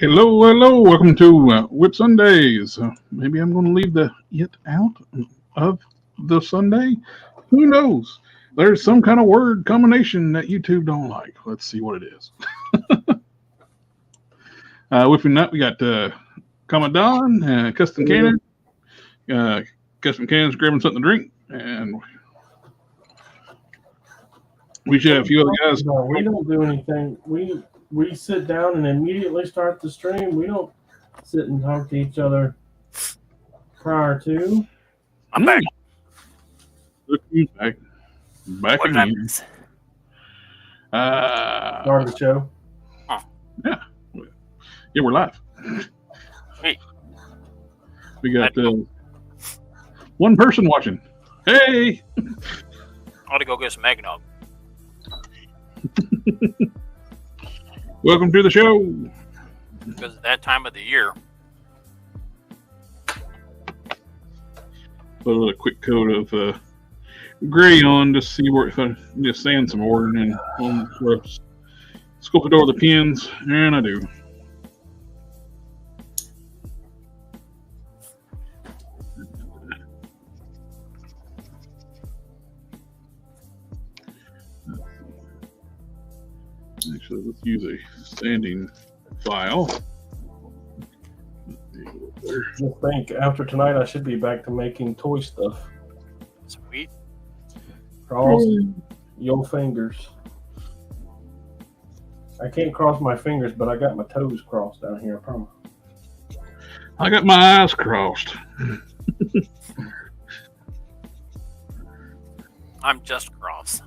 Hello, hello. Welcome to WIP Sundays. Maybe I'm going to leave the it out of the Sunday. Who knows? There's some kind of word combination that YouTube don't like. Let's see what it is. Whipping up, we got Commandant, Custom Cannon. Custom Cannon's grabbing something to drink. And we should have a few other guys. No, we don't do anything. We sit down and immediately start the stream. We don't sit and talk to each other prior to. I'm back. Look who's back. Back What again. happens? Start the show. Yeah, we're live. Sweet. We got one person watching. Hey! I ought to go get some eggnog. Welcome to the show. Because at that time of the year, Put a quick coat of gray on to see where if I just sand some more and then sculpt it over the pins, and I do. Actually, let's use a sanding file. Just think, after tonight, I should be back to making toy stuff. sweet. Cross your fingers. I can't cross my fingers, but I got my toes crossed down here, I promise. I got my eyes crossed. I'm just cross.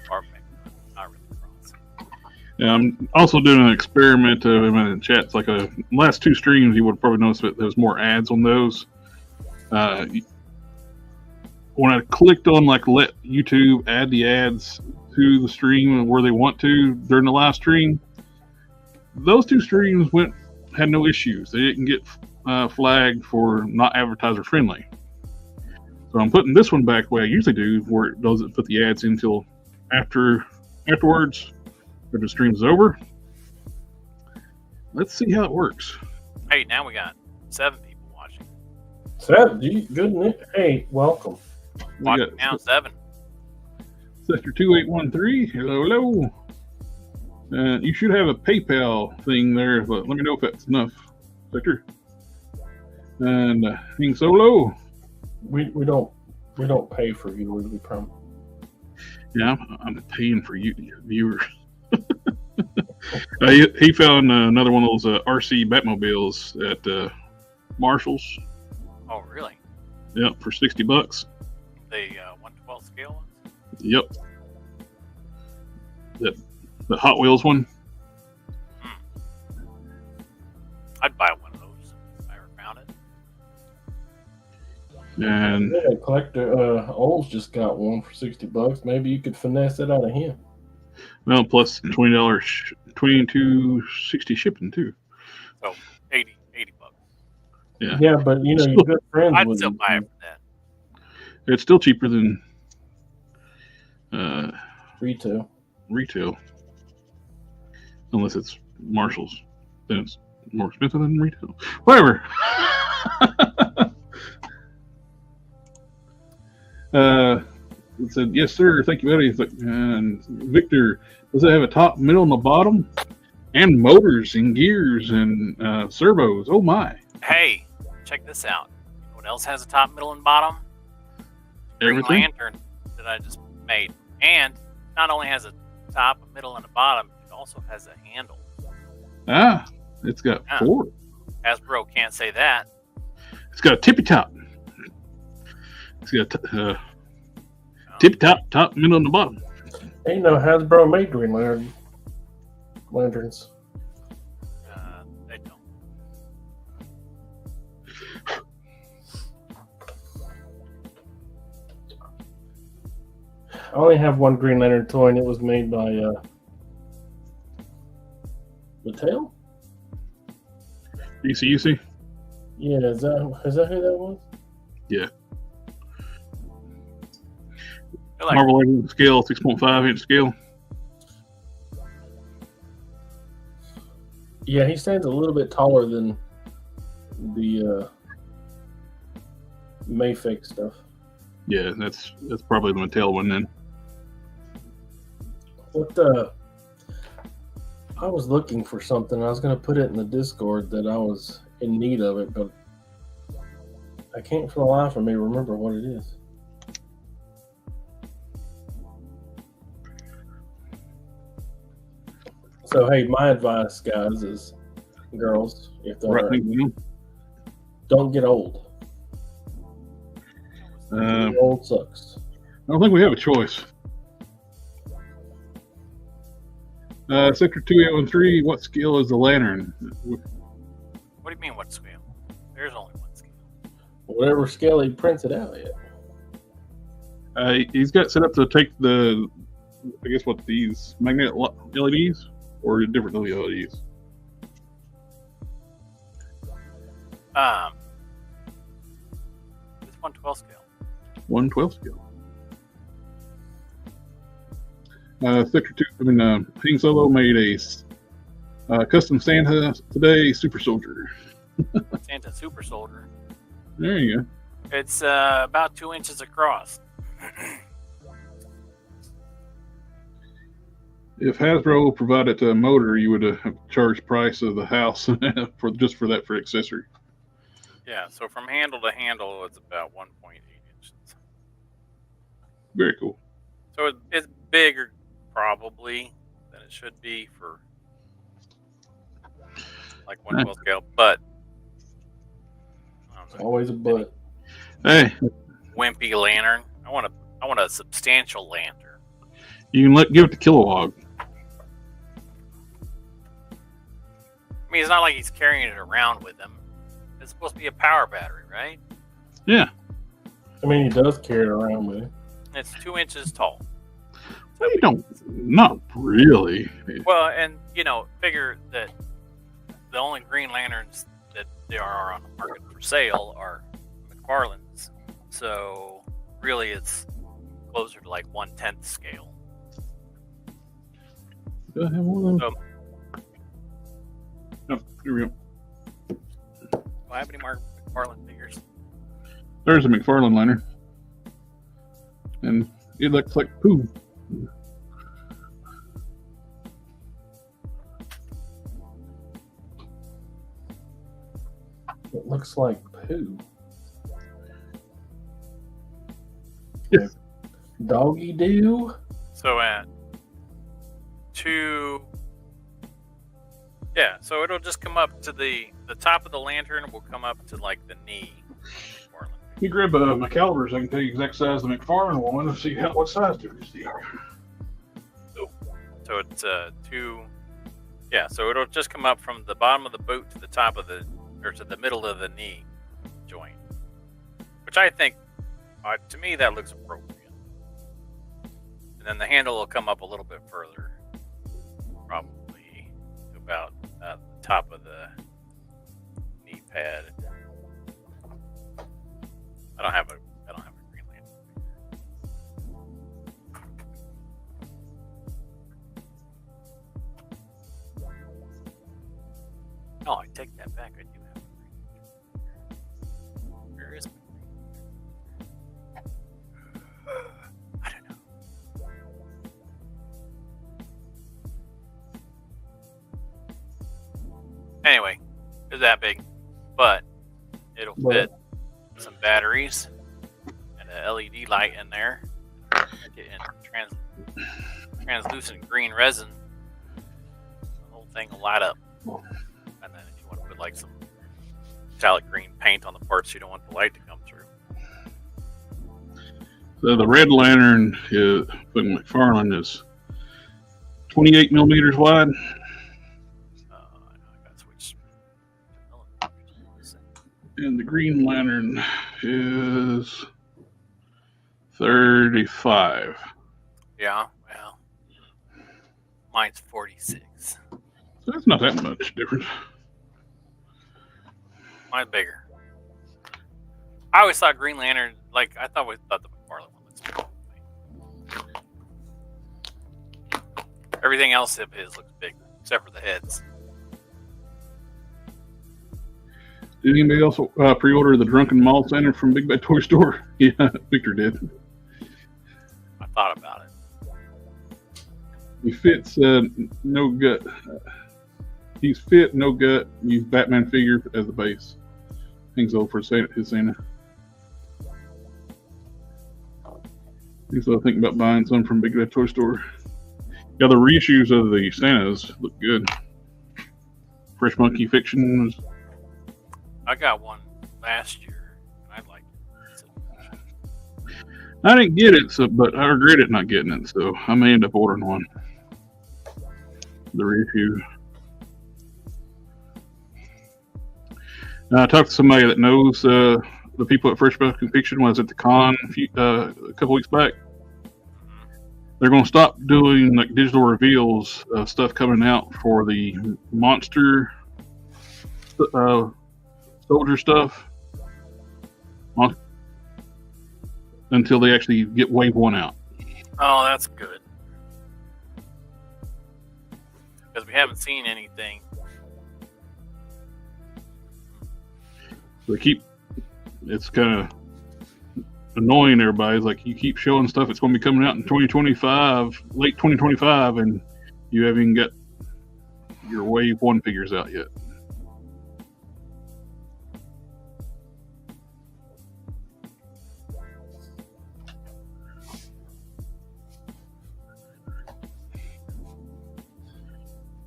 Or maybe not really cross. Yeah, I'm also doing an experiment in my chats. Like last two streams, you would have probably noticed that there was more ads on those. When I clicked on let YouTube add the ads to the stream where they want to during the live stream, those two streams had no issues. They didn't get flagged for not advertiser friendly. So I'm putting this one back the way I usually do, where it doesn't put the ads in until afterwards, after the stream's over. Let's see how it works. Hey, now we got 7 people watching. Seth, good. Hey, welcome. Watching now, 7. Sector 2813. Hello. You should have a PayPal thing there, but let me know if that's enough, Sector. And Hing Solo. We don't pay for viewers, we promise. Yeah, I'm paying for you, viewers. He found another one of those RC Batmobiles at Marshall's. Oh, really? Yep, for $60. The 1/12 scale ones? Yep. The Hot Wheels one. I'd buy one of those if I ever found it. And Yeah, collector Oles just got one for $60. Maybe you could finesse it out of him. well, plus $20, $22.60 shipping too. So, 80 bucks. Yeah, Yeah, but you're good friends I'd with still him. buy it for that. it's still cheaper than Retail. retail, unless it's Marshall's. Then it's more expensive than retail. Whatever. It said, yes, sir. Thank you, Eddie. And Victor, does it have a top, middle, and a bottom? And motors and gears and servos. Oh, my. Hey, check this out. You know what else has a top, middle, and bottom? Green Everything? Lantern that I just made. And not only has a top, a middle, and a bottom, it also has a handle. Ah, it's got 4. Hasbro can't say that. It's got a tippy top. It's got tippy top, middle, and the bottom. Ain't no Hasbro made Green Lanterns. They don't. I only have one Green Lantern toy, and it was made by Mattel. DCUC? Yeah, is that who that was? Yeah. They're like, Marvel Legends scale, 6.5 inch scale. Yeah, he stands a little bit taller than the Mayfix stuff. Yeah, that's probably the Mattel one then. I was looking for something. I was going to put it in the Discord that I was in need of it, but I can't for the life of me remember what it is. So, hey, my advice, guys, is girls, if they're don't get old. Old sucks. I don't think we have a choice. Sector 2813, what scale is the lantern? What do you mean, what scale? There's only one scale. Whatever scale he prints it out at. He's got set up to take the, I guess, what, these magnetic LEDs? Or different LEDs? It's 112 scale. 112 scale. Sector 2, Ping Solo made a custom Santa today, Super Soldier. Santa Super Soldier. There you go. It's about 2 inches across. If Hasbro provided a motor, you would have charged price of the house for accessory. Yeah, so from handle to handle, it's about 1.8 inches. Very cool. So it's bigger, probably, than it should be for like 112 scale, but it's always a but. Hey, wimpy lantern. I want a substantial lantern. You can give it to Kilowog. I mean, it's not like he's carrying it around with him. It's supposed to be a power battery, right? Yeah. I mean, he does carry it around with him. It's 2 inches tall. Well, you don't, not really. Well, and, figure that the only Green Lanterns that there are on the market for sale are McFarlane's. So, really, it's closer to like 1/10 scale. Do I have one of them? Oh, here we go. Do I have any more McFarlane figures? There's a McFarlane liner. And it looks like poo. It looks like poo. Yes. Doggy do? So at 2... Yeah, so it'll just come up to the top of the lantern will come up to like the knee. You grab a McCalibers, I can tell you exact size of the McFarlane one and see what size difference they are. So it's 2. Yeah, so it'll just come up from the bottom of the boot to the top of the, or to the middle of the knee joint, which I think, to me, that looks appropriate. And then the handle will come up a little bit further, probably to about the top of the knee pad. I don't have a Green Lantern. No, I take that back. I do have a Green Lantern. Where is my I don't know. Anyway, it's that big, but it'll fit some batteries and an LED light in there, and translucent green resin. The whole thing will light up. And then if you want to put like some metallic green paint on the parts you don't want the light to come through. So the red lantern from McFarlane is 28 millimeters wide. I got to switch to And the green lantern is 35. Yeah, well, mine's 46. So that's not that much difference. Mine's bigger. I always thought Green Lantern, I thought the McFarlane one was small. Everything else of his looks big, except for the heads. Did anybody else pre-order the Drunken Mall Santa from Big Bad Toy Store? Yeah, Victor did. I thought about it. He fits no gut. He's fit, no gut. Use Batman figure as the base. Things old for his Santa. So I think about buying some from Big Bad Toy Store. Yeah, the reissues of the Santas look good. Fresh Monkey Fiction. I got one last year, and I liked it. I didn't get it, but I regretted not getting it, so I may end up ordering one. The reissue. Now, I talked to somebody that knows the people at Fresh Monkey Fiction. Was at the con a couple weeks back. They're going to stop doing like digital reveals of stuff coming out for the monster soldier stuff until they actually get Wave 1 out. Oh, that's good. Because we haven't seen anything. It's kind of annoying everybody. It's like you keep showing stuff it's going to be coming out in 2025, late 2025, and you haven't even got your Wave 1 figures out yet.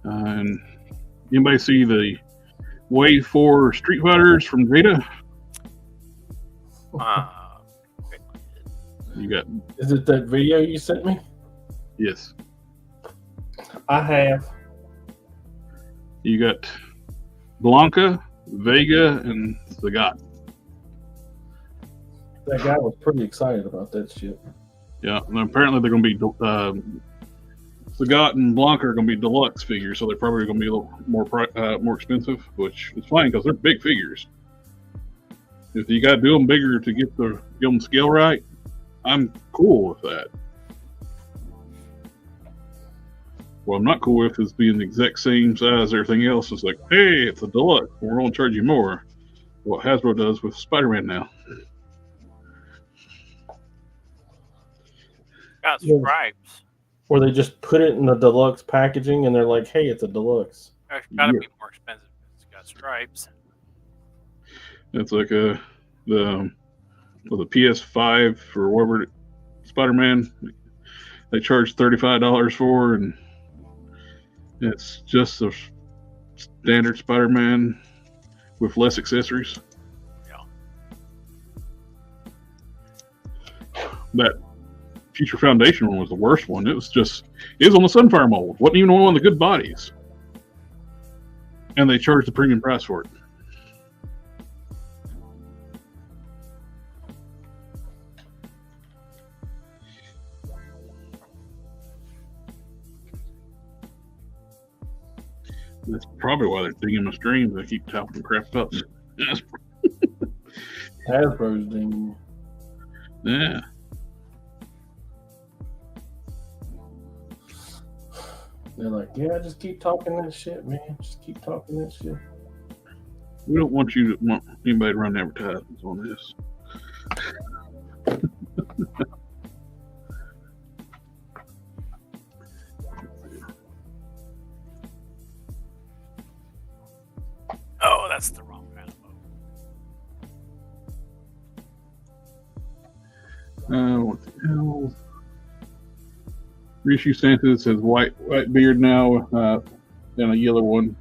And anybody see the Wave 4 Street Fighters from Greta? You got? Is it that video you sent me? Yes. I have. You got Blanca, Vega, and Sagat. That guy was pretty excited about that shit. Yeah, and apparently they're going to be Sagat and Blanca are going to be deluxe figures, so they're probably going to be a little more expensive, which is fine because they're big figures. If you got to do them bigger to get them scale right, I'm cool with that. What I'm not cool with is being the exact same size as everything else. It's like, hey, it's a deluxe. We're going to charge you more. What Hasbro does with Spider-Man now. Got stripes. Or they just put it in the deluxe packaging and they're like, hey, it's a deluxe. It's got to be more expensive. It's got stripes. It's like the PS5 or whatever Spider-Man they charge $35 for, and it's just a standard Spider-Man with less accessories. Yeah. That Future Foundation one was the worst one. It was on the Sunfire mold. Wasn't even one of the good bodies, and they charged the premium price for it. That's probably why they're dinging my streams. They keep talking crap up. Hasbro's dinging. Yeah. They're like, yeah, just keep talking that shit, man. Just keep talking that shit. We don't want anybody to run advertisements on this. Oh, that's the wrong kind of boat. What the hell? Reissue Santa says white beard now, and a yellow one.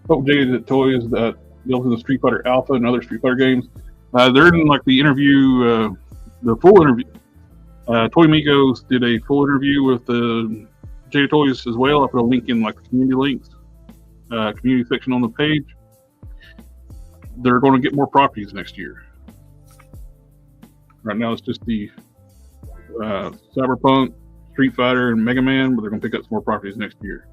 Hope Jade at Toys built in the Street Fighter Alpha and other Street Fighter games. They're in like the interview, the full interview. Toy Migos did a full interview with Jade Toys as well. I put a link in like the community links. Community section on the page. They're going to get more properties next year. Right now it's just the Cyberpunk, Street Fighter, and Mega Man, but they're going to pick up some more properties next year.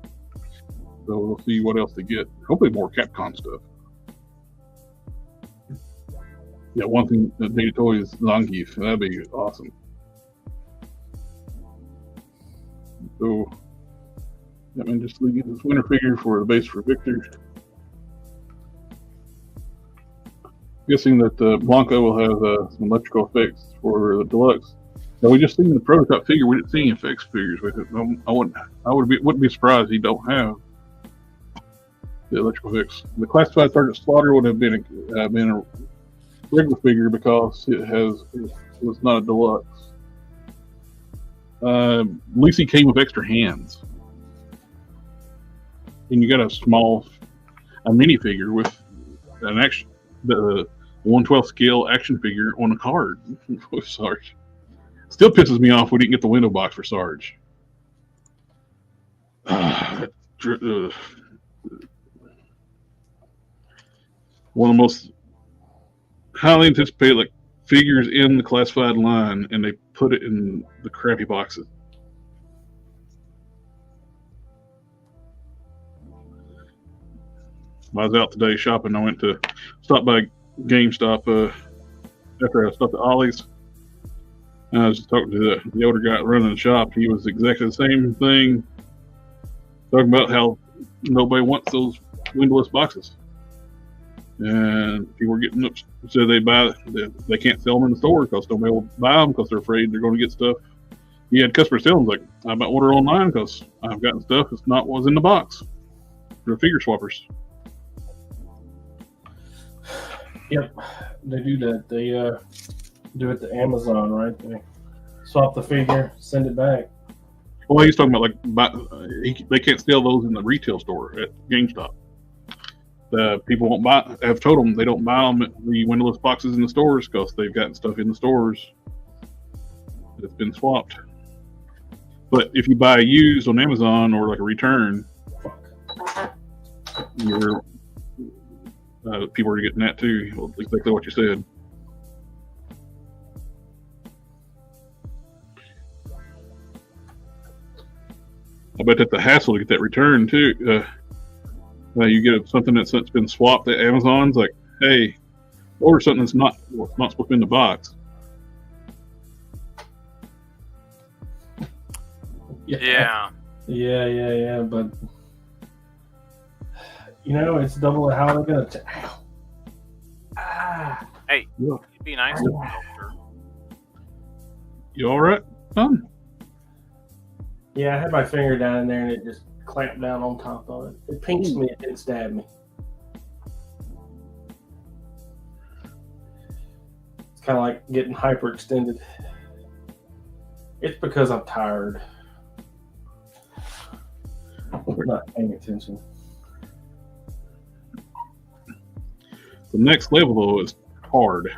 So we'll see what else they get. Hopefully more Capcom stuff. Yeah, one thing that Data Toy is Zangief. That'd be awesome. So I mean, just get this winter figure for the base for Victor. guessing that Blanco will have some electrical effects for the deluxe. Now, we just seen the prototype figure. We didn't see any effects figures with it. Wouldn't be surprised he don't have the electrical effects. The classified Sergeant Slaughter would have been a regular figure because it was not a deluxe. At least he came with extra hands, and you got a minifigure with an action, the 1/12 scale action figure on a card with Sarge. Still pisses me off we didn't get the window box for Sarge. One of the most highly anticipated figures in the classified line, and they put it in the crappy boxes. I was out today shopping. I went to stop by GameStop after I stopped at Ollie's. And I was just talking to the older guy running the shop. He was exactly the same thing, talking about how nobody wants those windowless boxes. And people were getting upset. So they can't sell them in the store because nobody will buy them because they're afraid they're going to get stuff. He had customers telling him, like, I might order online because I've gotten stuff that's not what was in the box. They're figure swappers. Yep, they do that. They do it to Amazon, right? They swap the figure, send it back. Well, he's talking about they can't sell those in the retail store at GameStop. The people won't buy. I've told them they don't buy them at the windowless boxes in the stores because they've gotten stuff in the stores that's been swapped. But if you buy used on Amazon or like a return, you're people are getting that too. Exactly what you said. I bet that's a hassle to get that return too. You get something that's been swapped at Amazon's like, hey, order something that's not supposed to be in the box. Yeah. But it's double how they're gonna. Hey, Yeah. you'd be nice to yourself, sir. You all right, son? Yeah, I had my finger down in there and it just clamped down on top of it. It pinched me, it didn't stab me. It's kind of like getting hyperextended. It's because I'm tired. I'm not paying attention. The next level though is hard.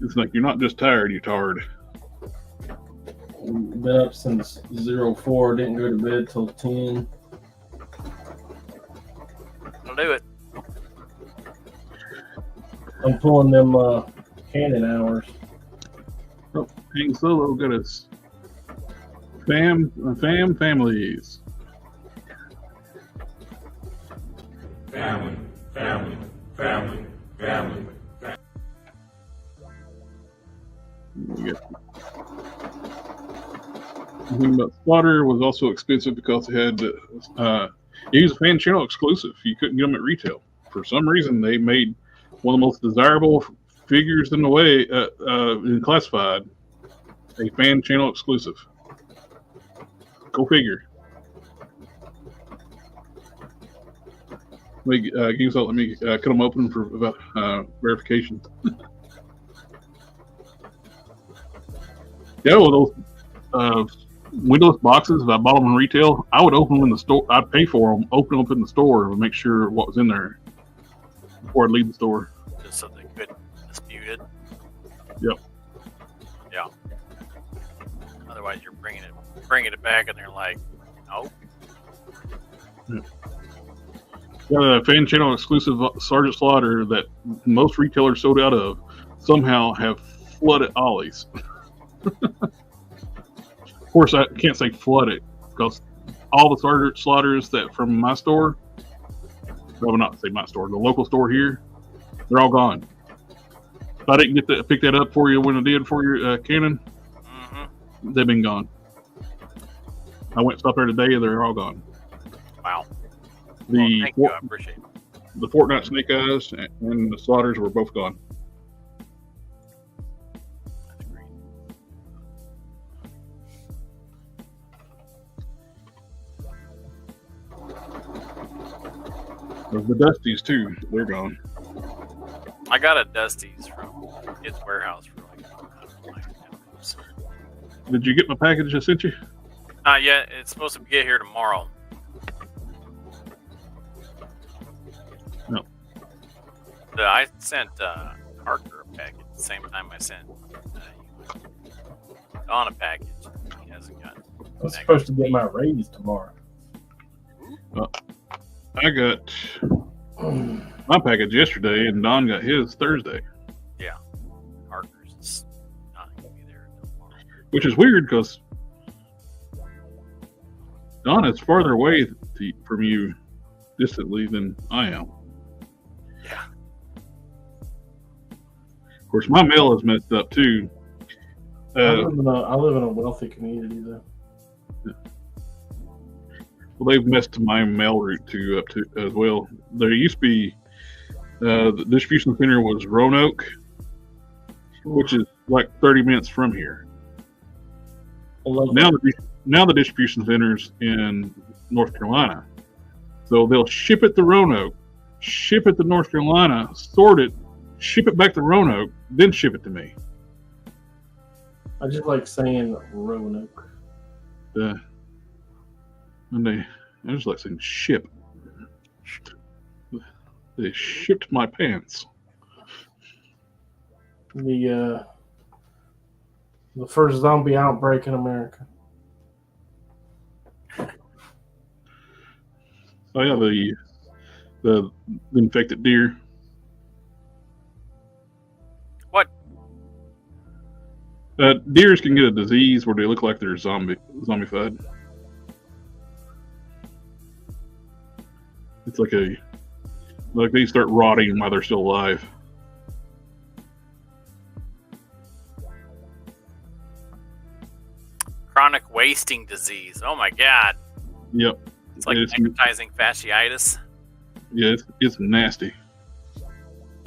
It's like you're not just tired, you're tired. Been up since 04, didn't go to bed till 10. I'll do it. I'm pulling them Canon hours. Oh, Hang Solo got us families. Family. But Slaughter was also expensive because it had he was a fan channel exclusive. You couldn't get them at retail. For some reason, they made one of the most desirable figures in the way in classified a fan channel exclusive. Go figure. Let me cut them open for verification. Yeah, well, those windowless boxes, if I bought them in retail, I would open them in the store. I'd pay for them, open them up in the store, and make sure what was in there before I'd leave the store. Just so they couldn't dispute it. Yep. Yeah. Otherwise, you're bringing it back, and they're like, no. Yeah, the fan channel exclusive Sergeant Slaughter that most retailers sold out of somehow have flooded Ollie's. Of course, I can't say flooded because all the Sergeant Slaughters that from my store, well, not say my store, the local store here, they're all gone. If I didn't pick that up for you when I did for your Canon, they've been gone. I went and stopped there today and they're all gone. Wow. Thank you. I appreciate it. The Fortnite Snake Eyes and the Slaughters were both gone. That's great. There's the Dusties too. They're gone. I got a Dusty's from Kids Warehouse for like $9. Did you get my package I sent you? Not yet. It's supposed to get here tomorrow. No. I sent Harker a package at the same time I sent Don a package. He hasn't got. I'm supposed to get my raise tomorrow. I got my package yesterday, and Don got his Thursday. Yeah. Harker's is not going to be there until tomorrow. Which is weird because Don is farther away from you distantly than I am. Yeah. Of course, my mail is messed up too. I live in a wealthy community, though. Well, they've messed my mail route too up to as well. There used to be the distribution center was Roanoke, which is like 30 minutes from here. Now the distribution center's in North Carolina, so they'll ship it to Roanoke, ship it to North Carolina, sort it, ship it back to Roanoke, then ship it to me. I just like saying Roanoke. And I just like saying ship. They shipped my pants. The first zombie outbreak in America. Oh yeah, the infected deer. What? Deers can get a disease where they look like they're zombified. It's like they start rotting while they're still alive. Chronic wasting disease. Oh my God. Yep. It's like necrotizing fasciitis. Yeah, it's nasty.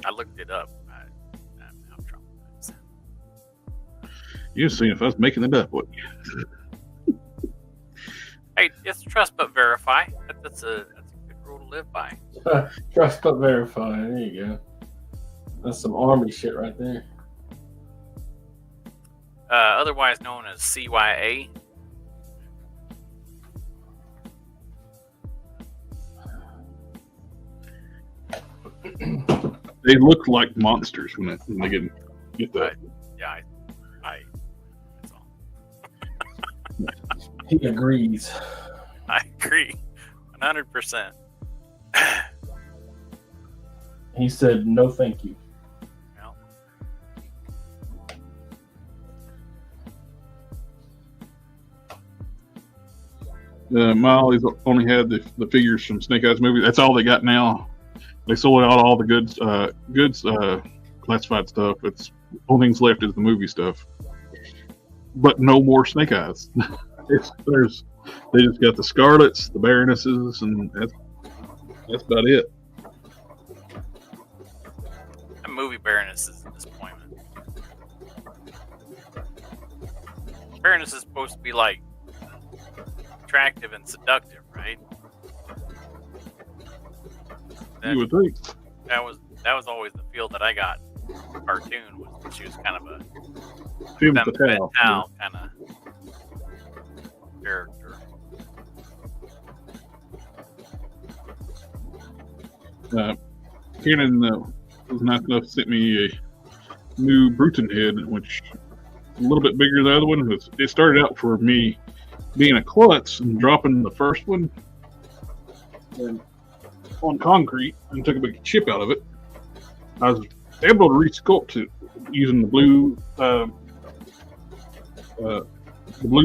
I looked it up. I'm traumatized. You've seen if I was making it up, what? Hey, it's trust but verify. That's a good rule to live by. Trust but verify. There you go. That's some army shit right there. Otherwise known as CYA. They look like monsters when they get that. Yeah, that's all. He agrees. I agree, 100%. He said, "No, thank you." Molly's only had the figures from Snake Eyes movie. That's all they got now. They sold out all the goods classified stuff. It's only things left is the movie stuff, but no more Snake Eyes. They just got the Scarlets, the Baronesses, and that's about it. That movie Baroness is a disappointment. Baroness is supposed to be like attractive and seductive, right? You would think. That was always the feel that I got. Cartoon was that she was kind of a Femme femme fatale. fatale kind of character. Kenan was nice enough to send me a new Bruton head, which is a little bit bigger than the other one. It started out for me being a klutz and dropping the first one on concrete and took a big chip out of it. I was able to re-sculpt it using the blue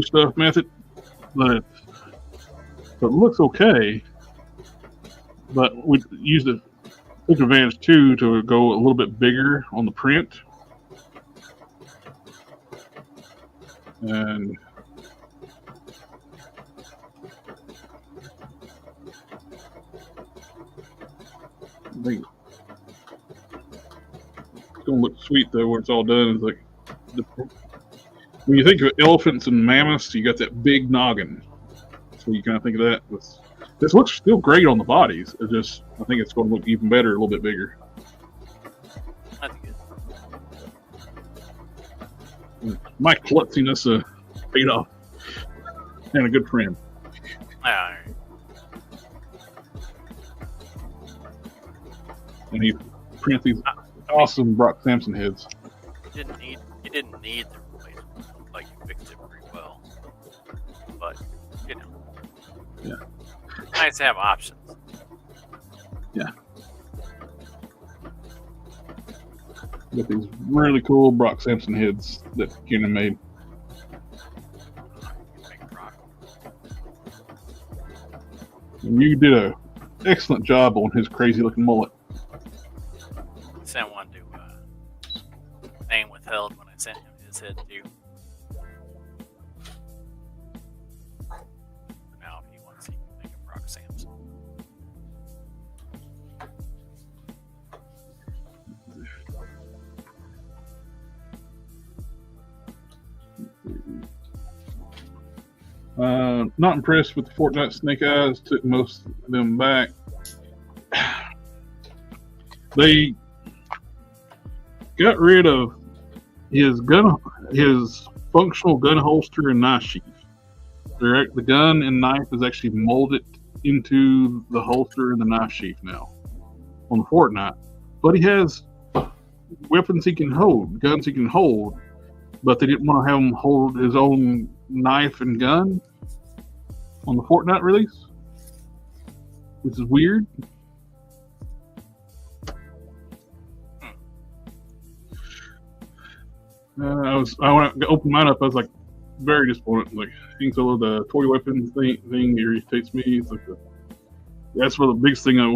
stuff method, but it looks okay. But we took advantage too to go a little bit bigger on the print, and think it's gonna look sweet though when it's all done. It's like when you think of elephants and mammoths, you got that big noggin. So you kind of think of that. This looks still great on the bodies. I think it's going to look even better, a little bit bigger. That's good. My klutziness paid off, and a good friend. All right. And he prints these awesome Brock Sampson heads. You didn't need the replacement. It looked like you fixed it pretty well. But you know. Yeah. Nice to have options. Yeah. Got these really cool Brock Sampson heads that Keenan made. And you did an excellent job on his crazy looking mullet. Sent one to name withheld when I sent him his head too. Now, if he wants, he can make a Brock Sampson. Not impressed with the Fortnite Snake Eyes. Took most of them back. They got rid of his functional gun holster and knife sheath. The gun and knife is actually molded into the holster and the knife sheath now on the Fortnite. But he has weapons he can hold, guns he can hold, but they didn't want to have him hold his own knife and gun on the Fortnite release, which is weird. I went to open mine up. I was like very disappointed. Like, things all of the toy weapon thing irritates me. It's like that's what the biggest thing I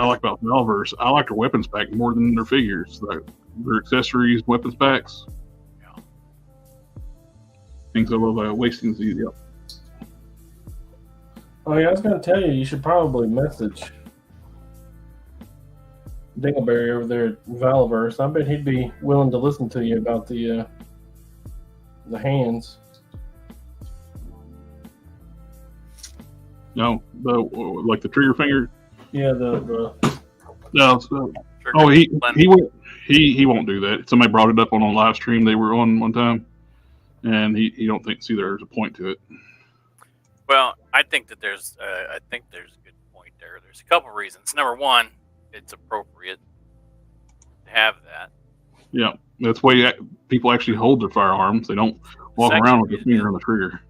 like about Valverse. I like their weapons pack more than their figures. Like their accessories, weapons packs. Yeah. Things I love wasting these. Yep. Oh yeah, I was gonna tell you, you should probably message Dingleberry over there at Valverse. I bet he'd be willing to listen to you about the hands. No, like the trigger finger. Yeah, the No. Oh, he won't do that. Somebody brought it up on a live stream they were on one time, and he don't see there's a point to it. Well, I think that there's a good point there. There's a couple reasons. Number one, it's appropriate to have that. Yeah, that's why people actually hold their firearms. They don't walk around with their finger on the trigger.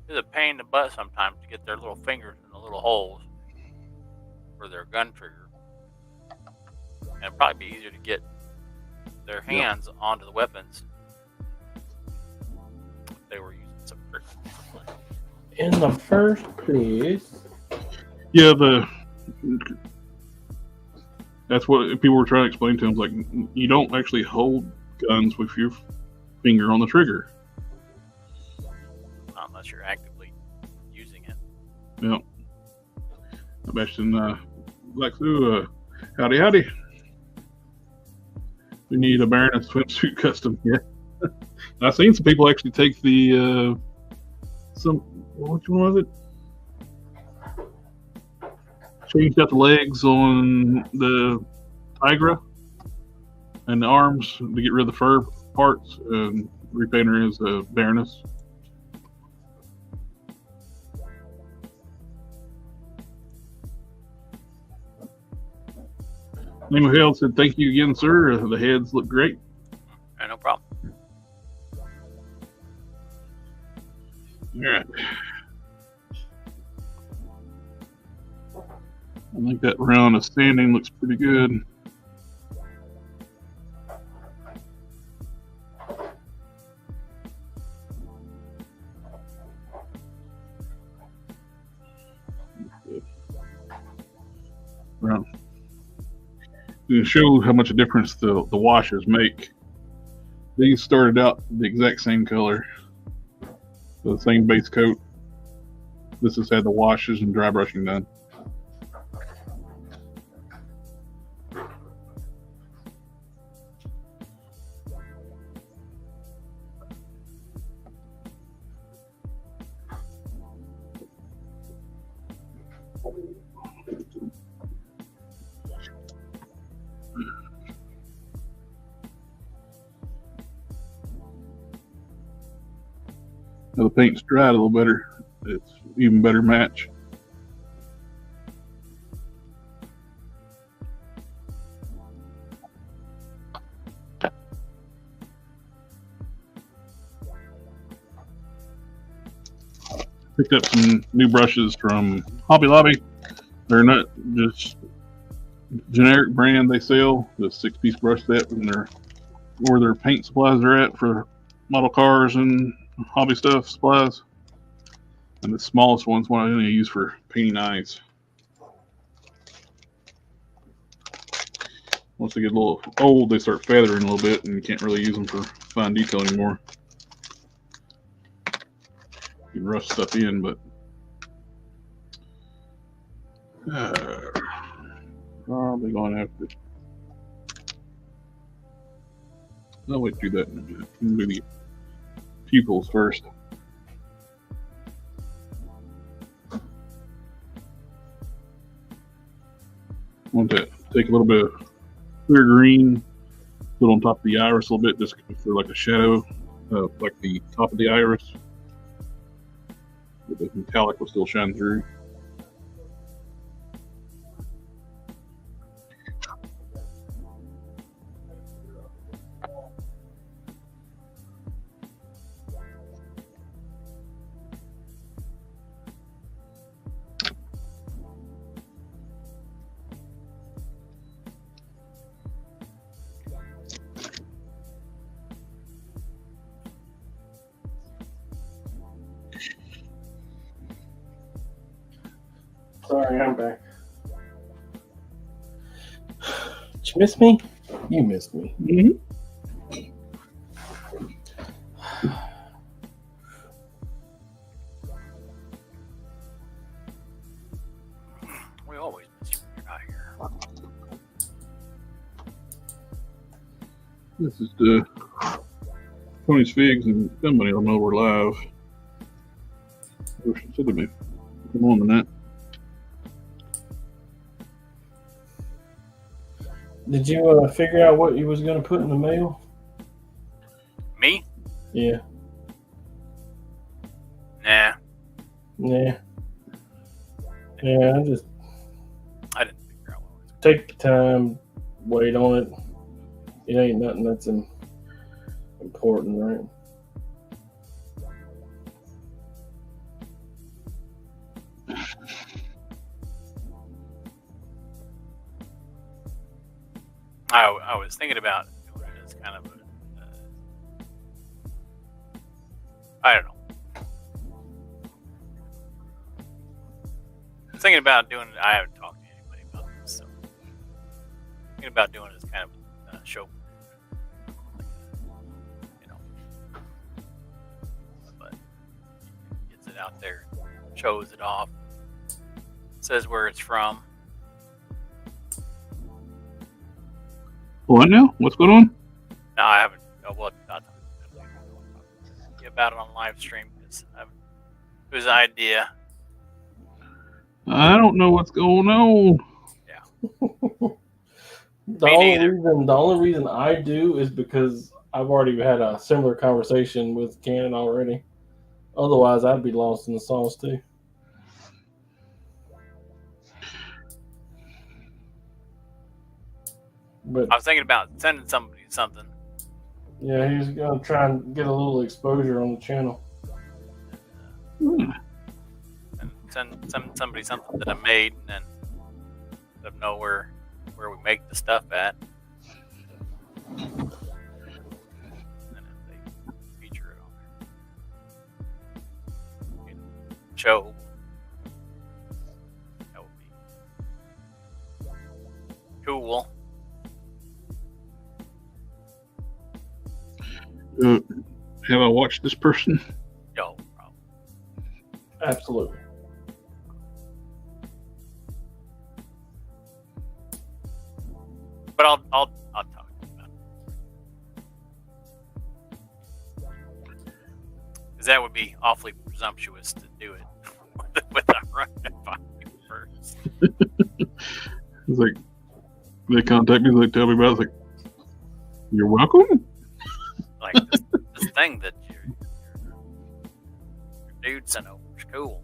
It's a pain in the butt sometimes to get their little fingers in the little holes for their gun trigger. And it'd probably be easier to get their hands onto the weapons if they were using some trigger. in the first place. Yeah, that's what people were trying to explain to him. Like, you don't actually hold guns with your finger on the trigger. Unless you're actively using it. Yeah. Sebastian Black Sue, howdy. We need a Baroness swimsuit custom. Yeah. I've seen some people actually take the which one was it? Changed out the legs on the Tigra and the arms to get rid of the fur parts and repaint her as a Baroness. Name of Hell said, "Thank you again, sir. The heads look great." No problem. All right. I think that round of standing looks pretty good. Round. To show how much a difference the washes make. These started out the exact same color, the same base coat. This has had the washes and dry brushing done. Now the paint's dried a little better. It's even better match. Picked up some new brushes from Hobby Lobby. They're not just generic brand they sell, the 6-piece brush set, and they're where their paint supplies are at for model cars and hobby stuff supplies. And the smallest one's one I only use for painting eyes. Once they get a little old, they start feathering a little bit, and you can't really use them for fine detail anymore. You can rush stuff in, but probably going to have to. I'll wait to do that in a minute. I'm going to do the pupils first. Want to take a little bit of clear green, put on top of the iris a little bit, just for like a shadow, like the top of the iris. But the metallic will still shine through. Sorry, I'm back. Did you miss me? You missed me. Mm-hmm. We always miss you when you're not here. This is the Tony's Figs, and somebody will know we're live. I wish it should have been more than that. Did you figure out what you was going to put in the mail? Me? Yeah. Nah. Yeah. Yeah, I didn't figure out what it was. take the time, wait on it. It ain't nothing that's important, right? I was thinking about doing it as kind of a, I don't know. I'm thinking about doing it. I haven't talked to anybody about this, so thinking about doing it as kind of a show, you know. But gets it out there, shows it off, says where it's from. What now? What's going on? No, I haven't. Well, not about it on live stream because it was an idea. I don't know what's going on. Yeah. The only reason I do is because I've already had a similar conversation with Canon already. Otherwise, I'd be lost in the sauce too. But I was thinking about sending somebody something. yeah, he's gonna try and get a little exposure on the channel. Hmm. And send somebody something that I made, and then let them know where we make the stuff at. And if they feature it on there, show. That would be cool. Have I watched this person? No problem. Absolutely. But I'll talk about it. Because that would be awfully presumptuous to do it without running it by you first. It's like they contact me, they tell me about it. It's like, you're welcome. Like this thing that your dude sent over is cool.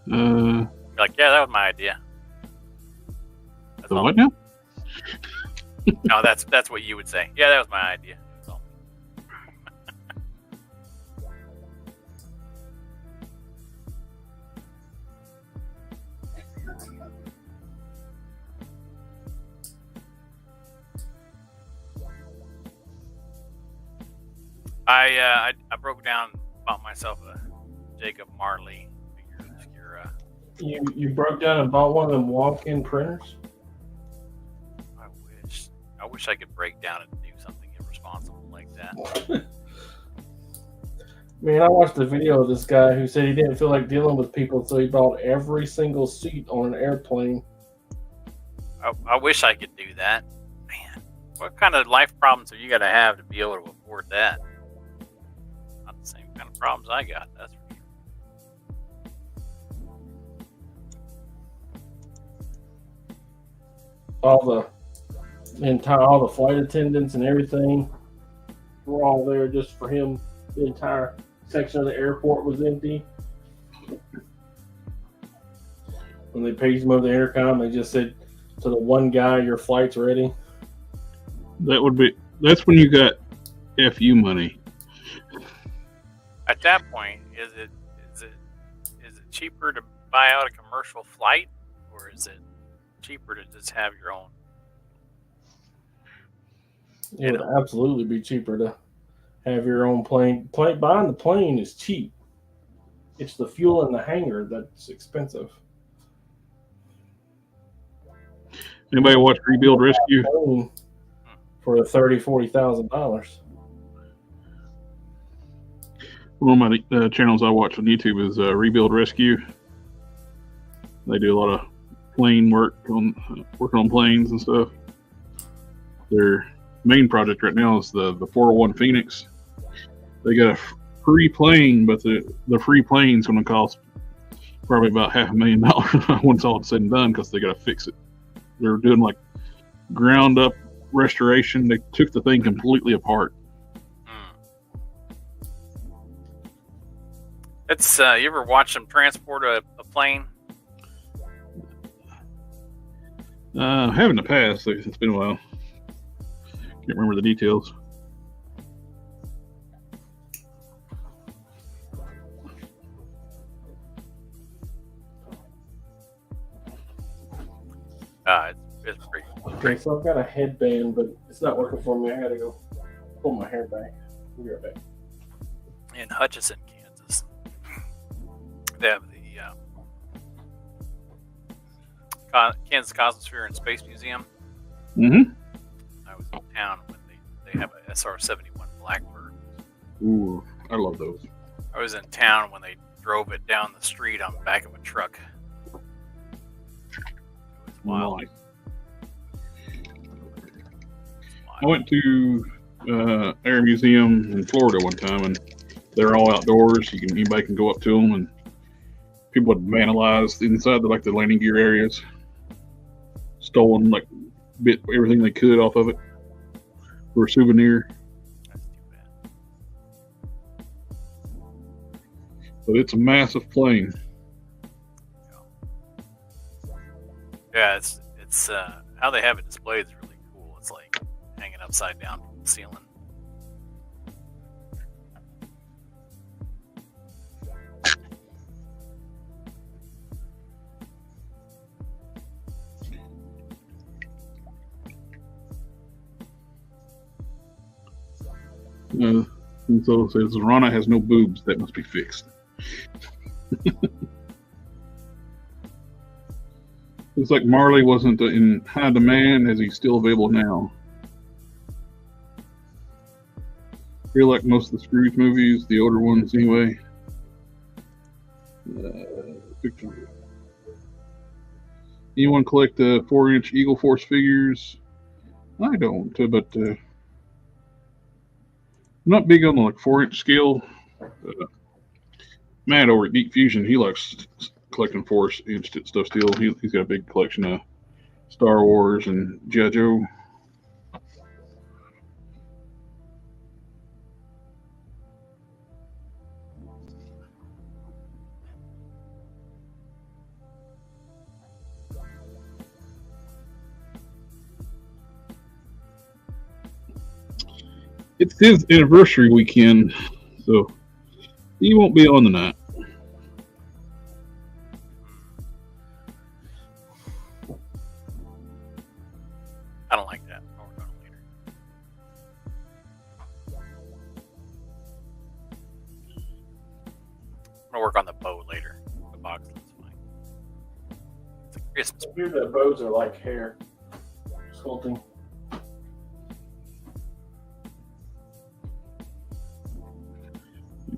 Like, yeah, that was my idea. That's the all. what now? No, that's what you would say. Yeah, that was my idea. That's all. I broke down, bought myself a Jacob Marley figure. You broke down and bought one of them walk-in printers? I wish I could break down and do something irresponsible like that. Man, I watched a video of this guy who said he didn't feel like dealing with people, so he bought every single seat on an airplane. I wish I could do that. Man, what kind of life problems have you got to have be able to afford that? Not the same kind of problems I got, that's for sure. All the flight attendants and everything were all there just for him. The entire section of the airport was empty. When they paged him over the intercom, they just said to the one guy, "Your flight's ready." That's when you got FU money. At that point, is it cheaper to buy out a commercial flight, or is it cheaper to just have your own? It would absolutely be cheaper to have your own plane. Buying the plane is cheap. It's the fuel in the hangar that's expensive. Anybody watch Rebuild Rescue? For $30,000-$40,000. One of my channels I watch on YouTube is Rebuild Rescue. They do a lot of plane working on planes and stuff. Their main project right now is the 401 Phoenix. They got a free plane, but the free plane's going to cost probably about $500,000 once all said and done, because they got to fix it. They're doing like ground up restoration. They took the thing completely apart. It's you ever watch them transport a plane? I have in the past. It's been a while. Can't remember the details. It's pretty. Okay, so I've got a headband, but it's not working for me. I gotta go pull my hair back. I'll be right back. In Hutchinson, Kansas, they have the Kansas Cosmosphere and Space Museum. Mm-hmm. I was in town when they have a SR-71 Blackbird. Ooh, I love those. I was in town when they drove it down the street on the back of a truck. It was wild. Nice. I went to Air Museum in Florida one time, and they're all outdoors. Anybody can go up to them, and people had vandalized inside the landing gear areas, stolen bit everything they could off of it for a souvenir. That's too bad. But it's a massive plane. Yeah, it's how they have it displayed is really cool. It's like hanging upside down from the ceiling. And so it says Rana has no boobs. That must be fixed. Looks like Marley wasn't in high demand, as he's still available now. I feel like most of the Scrooge movies, the older ones anyway. Anyone collect the 4-inch Eagle Force figures? I don't, but I'm not big on the 4-inch scale. Matt over at Geek Fusion, he likes collecting Force and stuff still. He's got a big collection of Star Wars and G.I. Joe. It's his anniversary weekend, so he won't be on tonight. I don't like that. I'll work on it later. I'm gonna work on the bow later. The box looks fine. It's a Christmas. I hear that bows are like hair. Sculpting.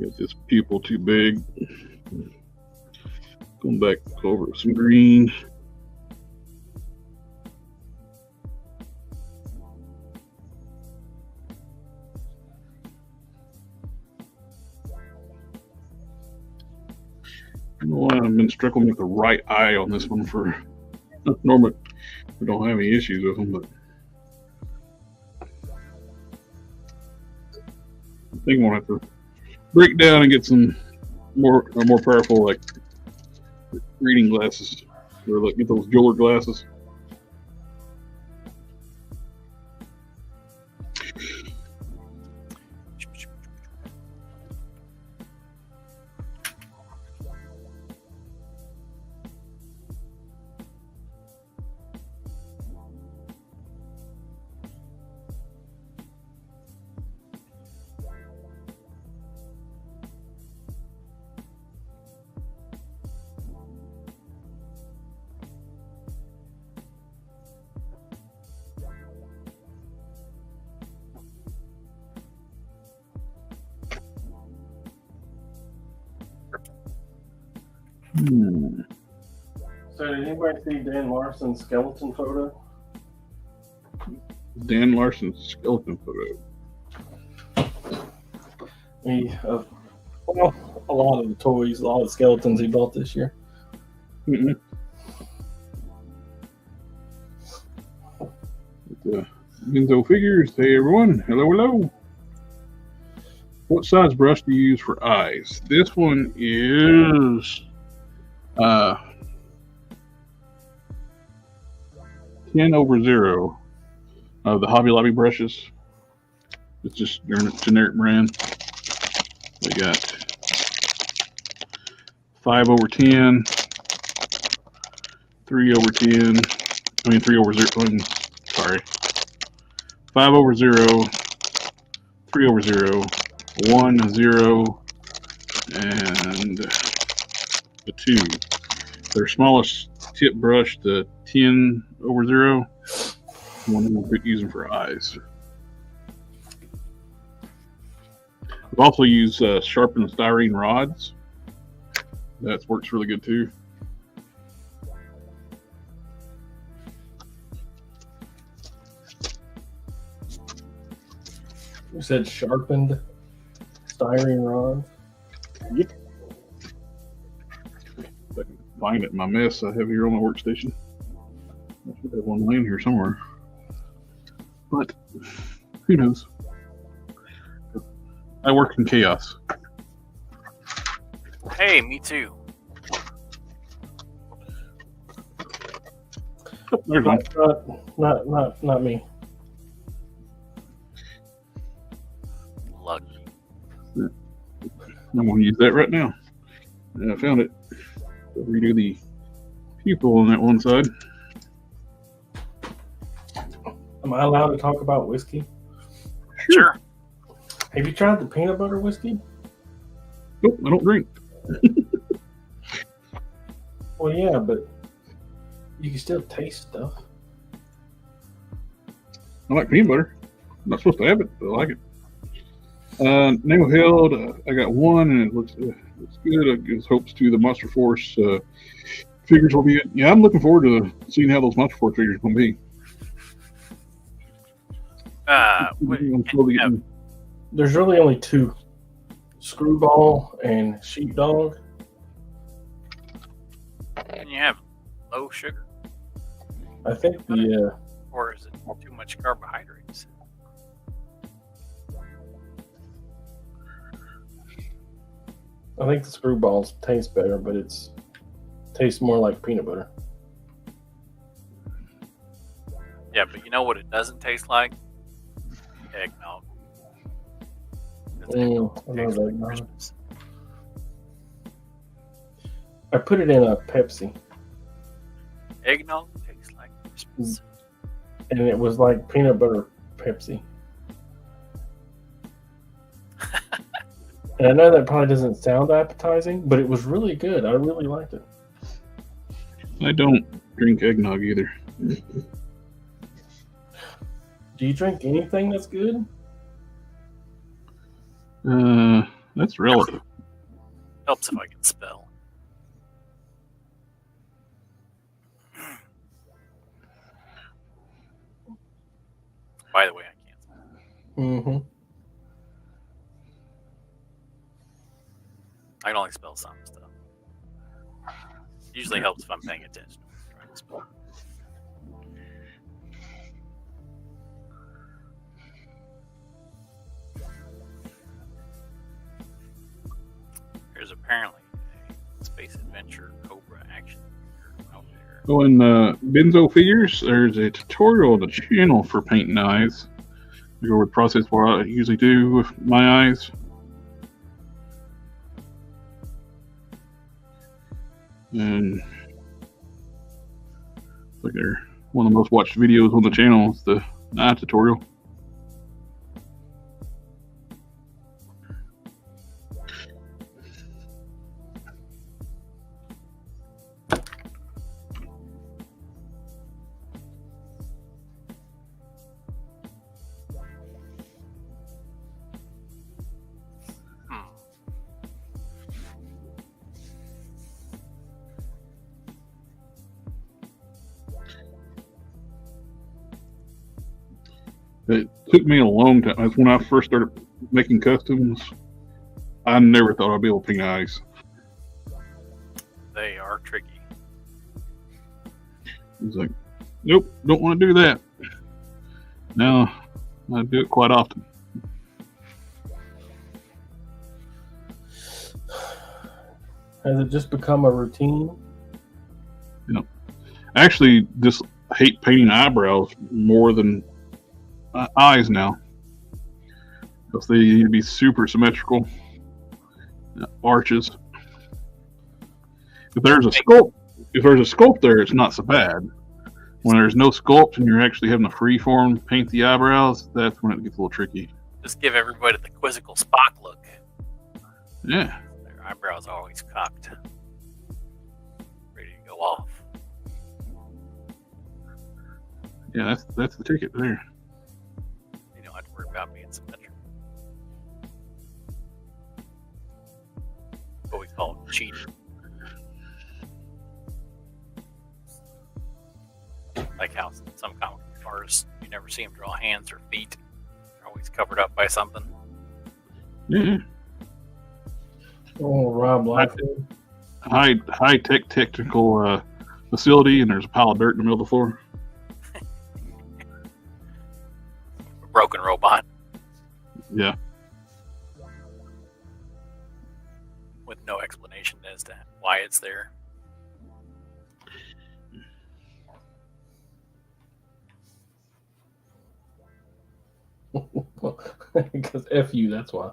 You got this pupil too big. Going back over some green. I don't know why I've been struggling with the right eye on this one for normally we don't have any issues with them, but I think I'm gonna have to break down and get some more powerful like reading glasses, or like get those jeweler glasses. So did anybody see Dan Larson's skeleton photo? Dan Larson's skeleton photo. Well, a lot of the toys, a lot of skeletons he bought this year. Mm-hmm. Benzo Figures. Hey everyone. Hello. What size brush do you use for eyes? This one is 10/0 of the Hobby Lobby brushes. It's just their generic brand. They got 5/10, 3/10. I mean 3/0. Sorry, 5/0, 3/0, 1/0, and the 2. Their smallest tip brush, the 10/0, one we'll be using for eyes. I've also used sharpened styrene rods. That works really good too. You said sharpened styrene rod? Yep. If I can find it in my mess I have here on my workstation. I should have one laying here somewhere. But who knows? I work in chaos. Hey, me too. Oh, there's one. Not me. Lucky. I'm going to use that right now. And I found it. So redo the pupil on that one side. Am I allowed to talk about whiskey? Sure. Have you tried the peanut butter whiskey? Nope, I don't drink. Well, yeah, but you can still taste stuff. I like peanut butter. I'm not supposed to have it, but I like it. Nail held. I got one, and it looks good. It gives hopes to the Monster Force figures will be. Yeah, I'm looking forward to seeing how those Monster Force figures are going to be. There's really only two: Screwball and Sheepdog. low sugar? I think the Or is it too much carbohydrates? I think the screwballs taste better, but tastes more like peanut butter. Yeah, but you know what it doesn't taste like? Eggnog. I love eggnog. I put it in a Pepsi. Eggnog tastes like Christmas. And it was like peanut butter Pepsi. And I know that probably doesn't sound appetizing, but it was really good. I really liked it. I don't drink eggnog either. Do you drink anything that's good? That's relative. Helps if I can spell. By the way, I can't spell. Mm-hmm. I can only spell some stuff. Usually helps if I'm paying attention. Trying to spell. There's apparently a space adventure Cobra action figure out there. So in Benzo Figures, there's a tutorial on the channel for painting eyes. I go over the process what I usually do with my eyes. And like they're one of the most watched videos on the channel is the eye tutorial. It took me a long time. That's when I first started making customs. I never thought I'd be able to paint eyes. They are tricky. It's like, nope, don't want to do that. Now, I do it quite often. Has it just become a routine? I actually just hate painting eyebrows more than eyes now, because they need to be super symmetrical. Arches. If there's a sculpt there, it's not so bad. When there's no sculpt and you're actually having a free form paint the eyebrows, that's when it gets a little tricky. Just give everybody the quizzical Spock look. Yeah. Their eyebrows are always cocked, ready to go off. Yeah, that's the ticket there. You don't have to worry about being symmetrical. What we call it, cheating. Like how some comic artists, you never see them draw hands or feet. They're always covered up by something. Yeah. Oh, Rob Liefeld. High tech technical facility, and there's a pile of dirt in the middle of the floor. A broken robot. Yeah. With no explanation as to why it's there. Because F you, that's why.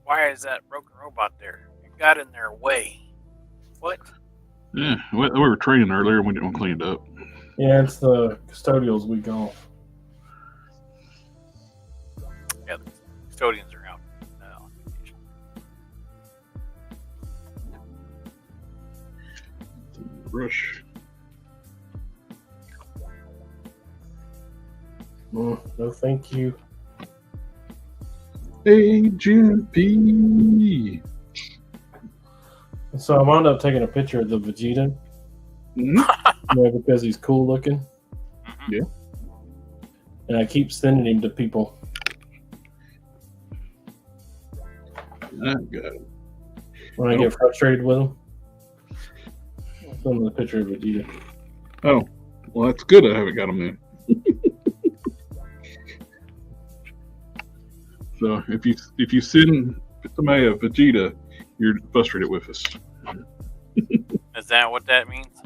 Why is that broken robot there? It got in their way. What? Yeah. We were training earlier and we didn't want to clean it up. Yeah, it's the custodial's week off. Yeah, the custodians are out on vacation. Rush. No, thank you. Agent P. So I wound up taking a picture of the Vegeta. Mm-hmm. Because he's cool looking. Mm-hmm. Yeah. And I keep sending him to people. I got it. When I get frustrated with them, I'll send them the picture of Vegeta. Oh, well, that's good. I haven't got them in. So if you send somebody a Vegeta, you're frustrated with us. Is that what that means?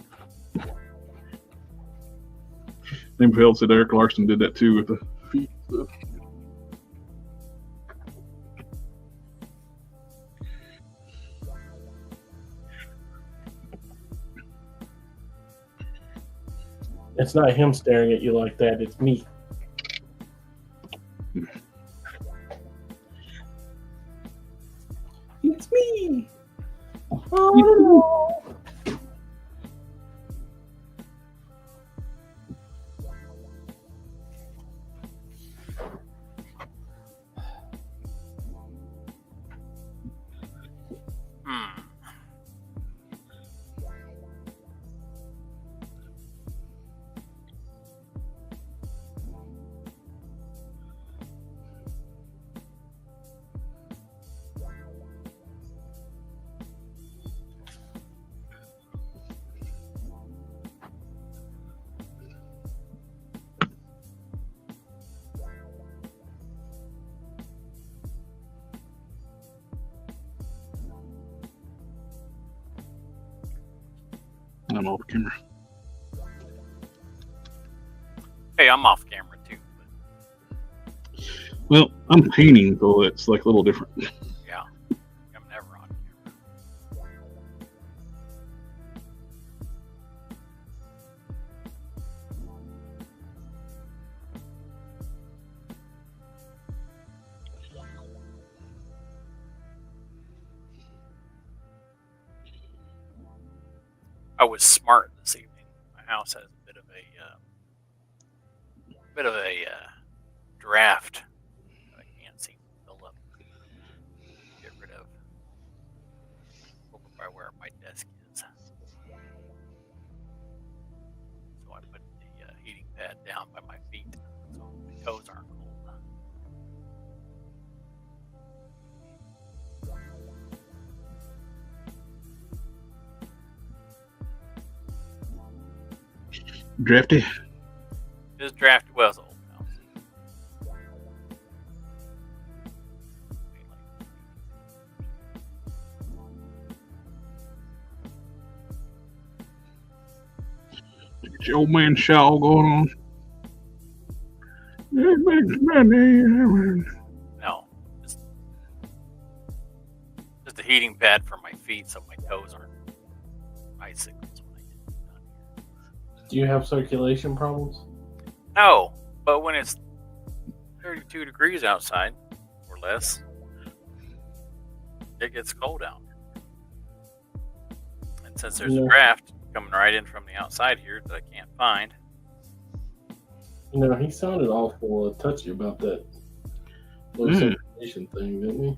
Nimfeld said Eric Larson did that too with the feet stuff. It's not him staring at you like that. It's me. It's me. Oh. I'm off camera. Hey, I'm off camera too. Well, I'm painting, so it's like a little different. Yeah, I'm never on camera. I was smart this evening. My house has a bit of a draft that I can't seem to fill up. Get rid of over by where my desk is. So I put the heating pad down by my feet, so my toes aren't cold. Drafty. This draft was old now. Get your old man shawl going on. No, just a heating pad for my feet, so my toes aren't icicles when I get down here. Do you have circulation problems? No, but when it's 32 degrees outside or less, it gets cold out. And since there's a draft coming right in from the outside here that I can't find. You know, he sounded awful touchy about that low circulation thing, didn't he?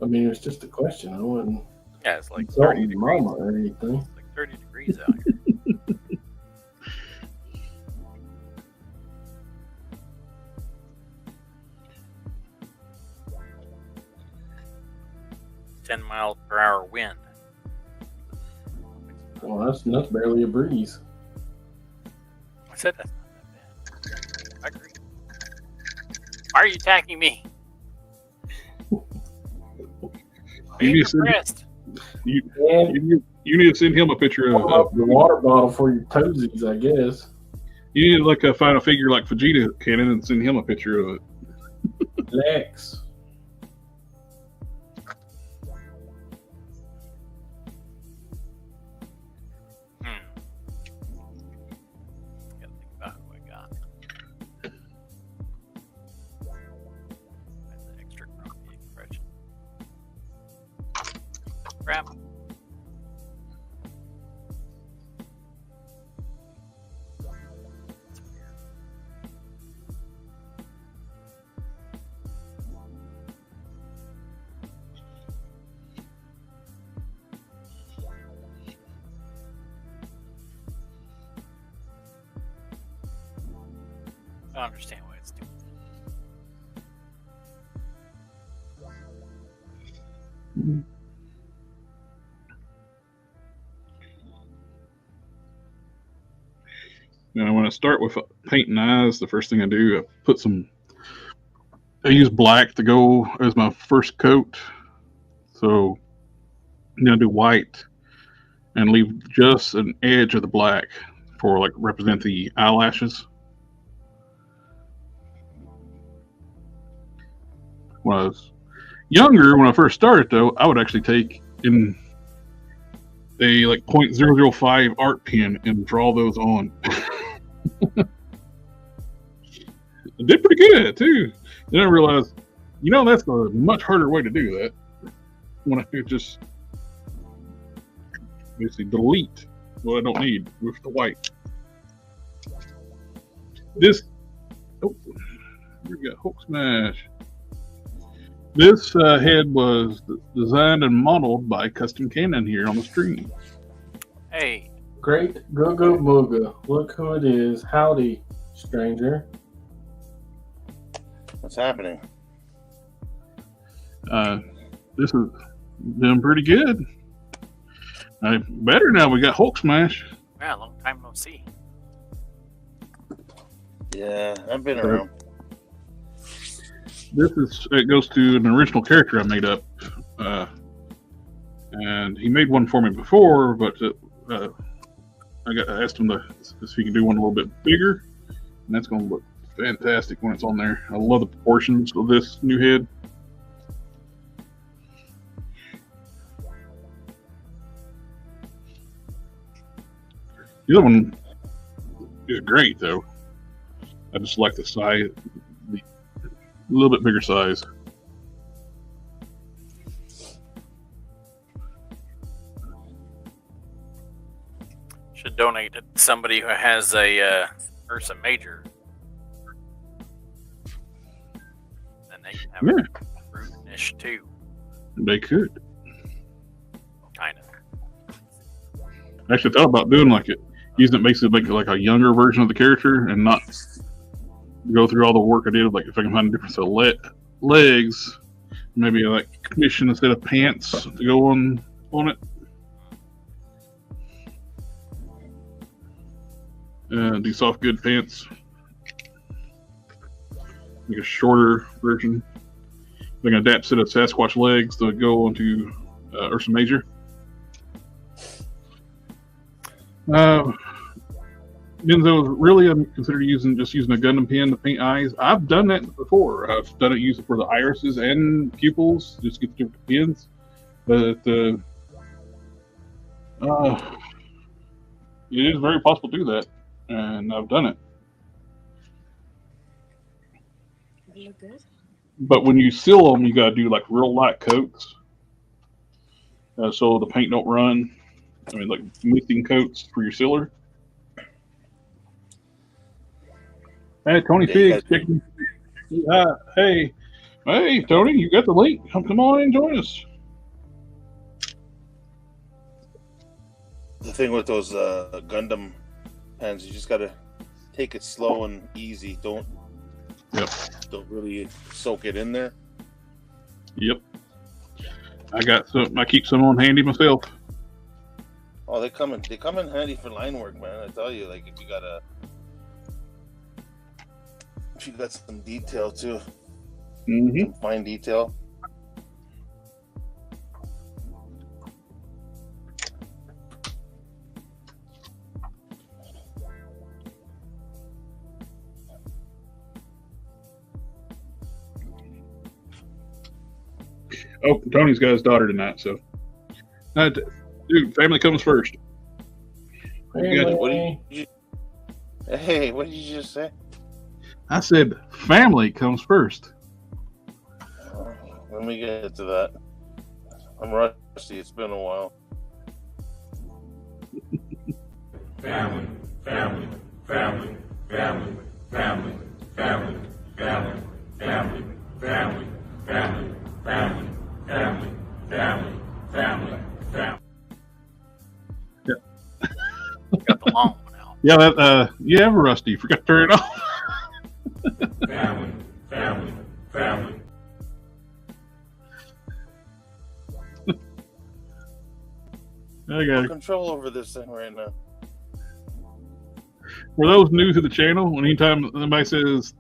I mean, it was just a question. I wasn't. Yeah, it's like 30 degrees. Or anything. It's like 30 degrees out here. 10-mile-per-hour wind. Well, that's barely a breeze. I said that's not that bad. I agree. Why are you attacking me? You need to send him a picture of the water bottle for your toesies, I guess. You need to like find a figure like Vegeta cannon and send him a picture of it. Lex. Gotta think about who I got. That's an extra grumpy expression. Crap. I don't understand why it's doing Now, when I start with painting eyes, the first thing I do, I use black to go as my first coat. So I'm gonna do white and leave just an edge of the black for like represent the eyelashes. When I was younger, when I first started though, I would actually take in a like .005 art pen and draw those on. I did pretty good at it too. Then I realized, that's a much harder way to do that. When I could just basically delete what I don't need with the white. We got Hulk Smash. This head was designed and modeled by Custom Cannon here on the stream. Hey. Great Go-Go Mooga. Look who it is. Howdy, stranger. What's happening? This is doing pretty good. Better now. We got Hulk Smash. Yeah, long time no see. Yeah, I've been around. It goes to an original character I made up, and he made one for me before, but I asked him to see if he can do one a little bit bigger, and that's going to look fantastic when it's on there. I love the proportions of this new head. The other one is great, though. I just like the size, a little bit bigger size. Should donate to somebody who has a Ursa Major. And they can have a fruit-ish too. They could. Kind of. I actually thought about doing using it basically like a younger version of the character and not go through all the work I did. Like if I can find a different set of legs, maybe like commission instead of pants to go on it. Do soft good pants. Like a shorter version. Like an adapt set of Sasquatch legs to go onto Ursa Major. Denzo was really considered using a Gundam pen to paint eyes. I've done that before. I've done it using for the irises and pupils, just get the different pens. But it is very possible to do that, and I've done it. They look good. But when you seal them, you gotta do like real light coats, so the paint don't run. I mean, like mixing coats for your sealer. Hey, Tony Figs. Hey, Tony, you got the link. Come on and join us. The thing with those Gundam pens, you just gotta take it slow and easy. Don't really soak it in there. Yep. I got some. I keep some on handy myself. Oh, they come in handy for line work, man. I tell you, like if you got some detail too, some fine detail. Oh, Tony's got his daughter tonight, so. Dude, family comes first. Hey, what did you just say? I said family comes first. Let me get to that. I'm rusty. It's been a while. Family, family, family, family, family, family, family, family, family, family, family, family, family, family, family. Got the long one out. Yeah, yeah, Rusty. Forgot to turn it off. Family, family, family. I got it. control over this thing right now. For those new to the channel, anytime somebody says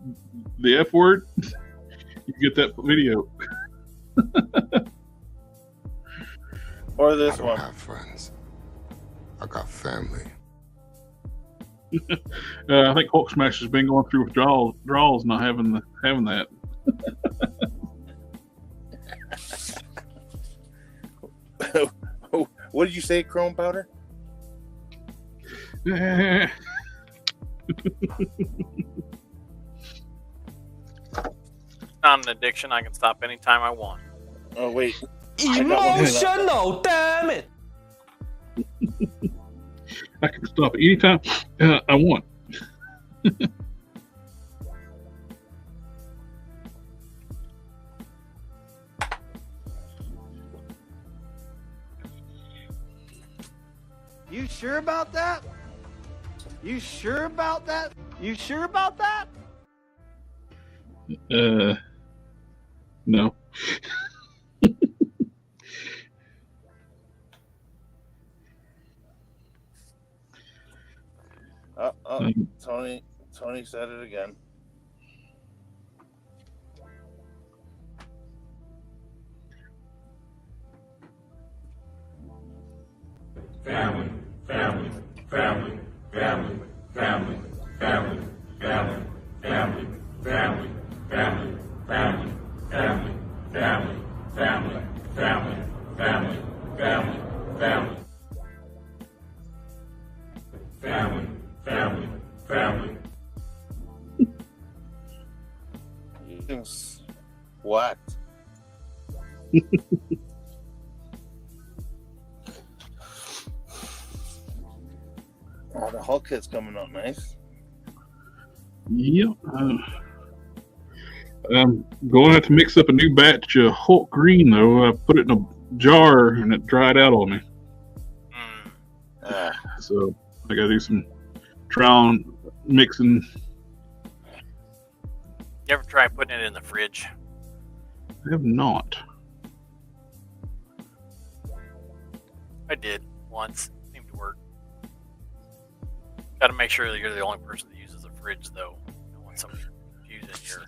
the F word, you get that video. Or this I don't one. have friends. I got family. I think Hulk Smash has been going through withdrawals, not having that. What did you say, Chrome Powder? Not an addiction. I can stop anytime I want. Oh, wait. Emotional, damn it! I can stop it anytime I want. You sure about that? You sure about that? You sure about that? No. Tony said it again. Family, family, family, family, family, family, family, family, family, family, family, family, family, family, family, family, family, family. Family, family, family. What? Oh, the Hulk hit's coming up nice. Yep. I'm going to have to mix up a new batch of Hulk Green, though. I put it in a jar and it dried out on me. So I got to do some trial mixing. You ever try putting it in the fridge? I have not. I did once. Seemed to work. Got to make sure that you're the only person that uses a fridge, though. You don't want somebody using your,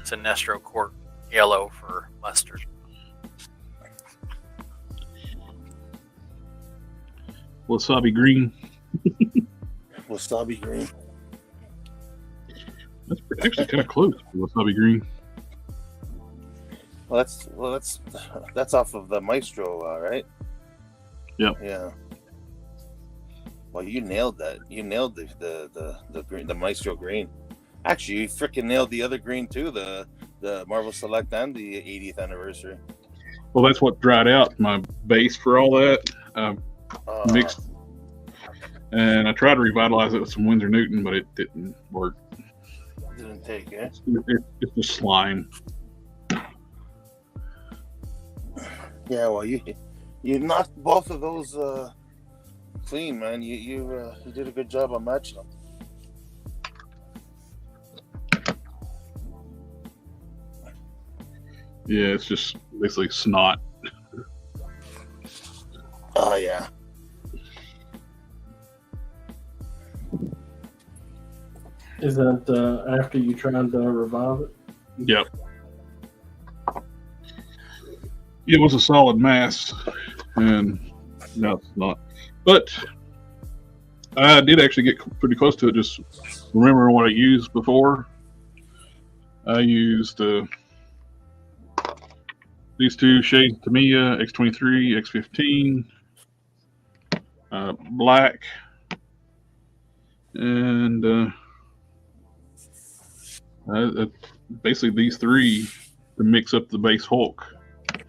Sinestro quart yellow for mustard. Wasabi green. Wasabi green. That's actually kind of close to wasabi green. Well, that's off of the Maestro, right? Yep. Yeah. Well, you nailed that. You nailed the green, the Maestro green. Actually, you freaking nailed the other green too. The Marvel Select and the 80th anniversary. Well, that's what dried out my base for all that. Mixed, and I tried to revitalize it with some Winsor Newton, but it didn't work. Didn't take it. It's just slime. Yeah, well, you knocked both of those clean, man. You did a good job on matching them. Yeah, it's just basically snot. Oh yeah. Is that after you tried to revive it? Yep. It was a solid mass, and no, it's not. But I did actually get pretty close to it. Just remember what I used before. I used these two shades: Tamiya X23, X15, black, and basically these three to mix up the base Hulk.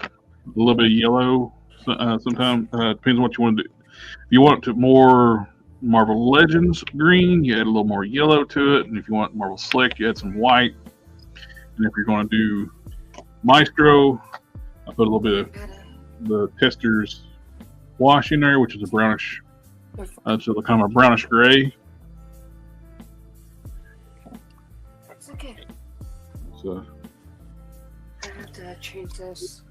A little bit of yellow. Sometimes depends on what you want to do. If you want to more Marvel Legends green, you add a little more yellow to it. And if you want Marvel Slick, you add some white. And if you're going to do Maestro, I put a little bit of the Tester's wash in there, which is a brownish, so kind of a brownish gray. It's okay. So I have to change this.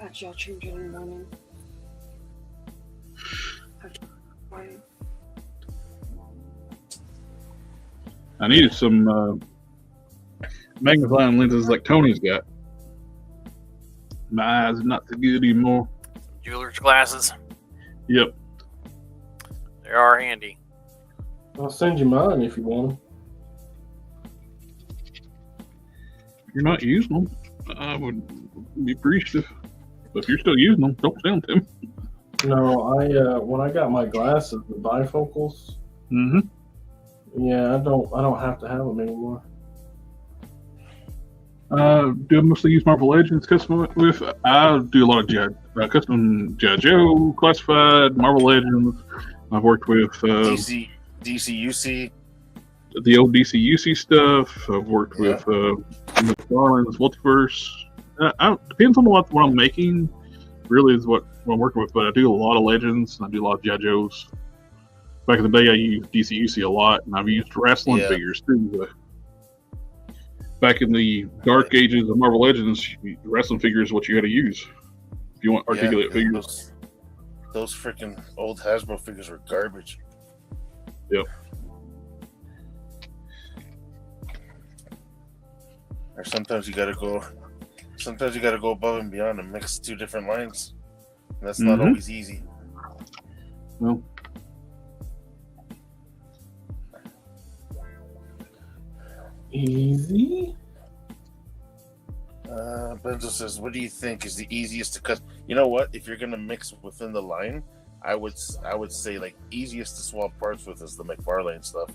Actually, I'll change it in the morning. I needed some magnifying lenses like Tony's got. My eyes are not so good anymore. Jeweler's glasses. Yep. They are handy. I'll send you mine if you want them. If you're not using them, I would be appreciative. But if you're still using them, don't send them. No, when I got my glasses, the bifocals. Mm-hmm. Yeah, I don't have to have them anymore. Do I mostly use Marvel Legends custom with? I do a lot of custom G.I. Joe, classified, Marvel Legends. I've worked with DCUC. The old DCUC stuff. I've worked with McFarlane's Multiverse. Depends on what I'm making. Really is what I'm working with. But I do a lot of Legends. And I do a lot of G.I. Joes. Back in the day, I used DCUC a lot, and I've used wrestling figures too. Back in the dark ages of Marvel Legends, wrestling figures is what you had to use if you want articulate figures. Those freaking old Hasbro figures were garbage. Yep. Or sometimes you gotta go above and beyond and mix two different lines. And that's not always easy. No. Easy. Benzo says, "What do you think is the easiest to cut?" You know what? If you're gonna mix within the line, I would say like easiest to swap parts with is the McFarlane stuff,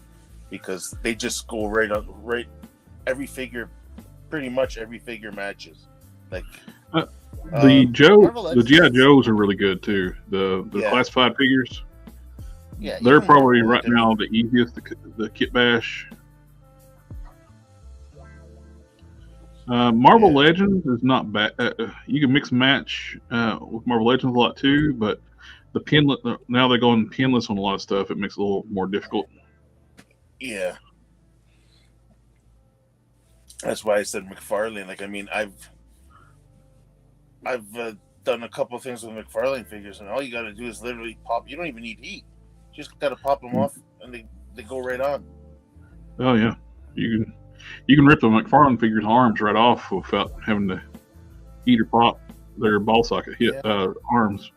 because they just go right on every figure. Pretty much every figure matches. Like the G.I. Joes are really good too. The classified figures. Yeah, they're probably right now the easiest. The Kit Bash. Marvel Legends is not bad. You can mix and match with Marvel Legends a lot too, but the pinless now they're going pinless on a lot of stuff. It makes it a little more difficult. Yeah, that's why I said McFarlane. Like, I mean, I've done a couple of things with McFarlane figures, and all you got to do is literally pop. You don't even need heat. You just got to pop them off, and they go right on. Oh yeah, you can rip the McFarlane figures' arms right off without having to heat or pop their ball socket arms.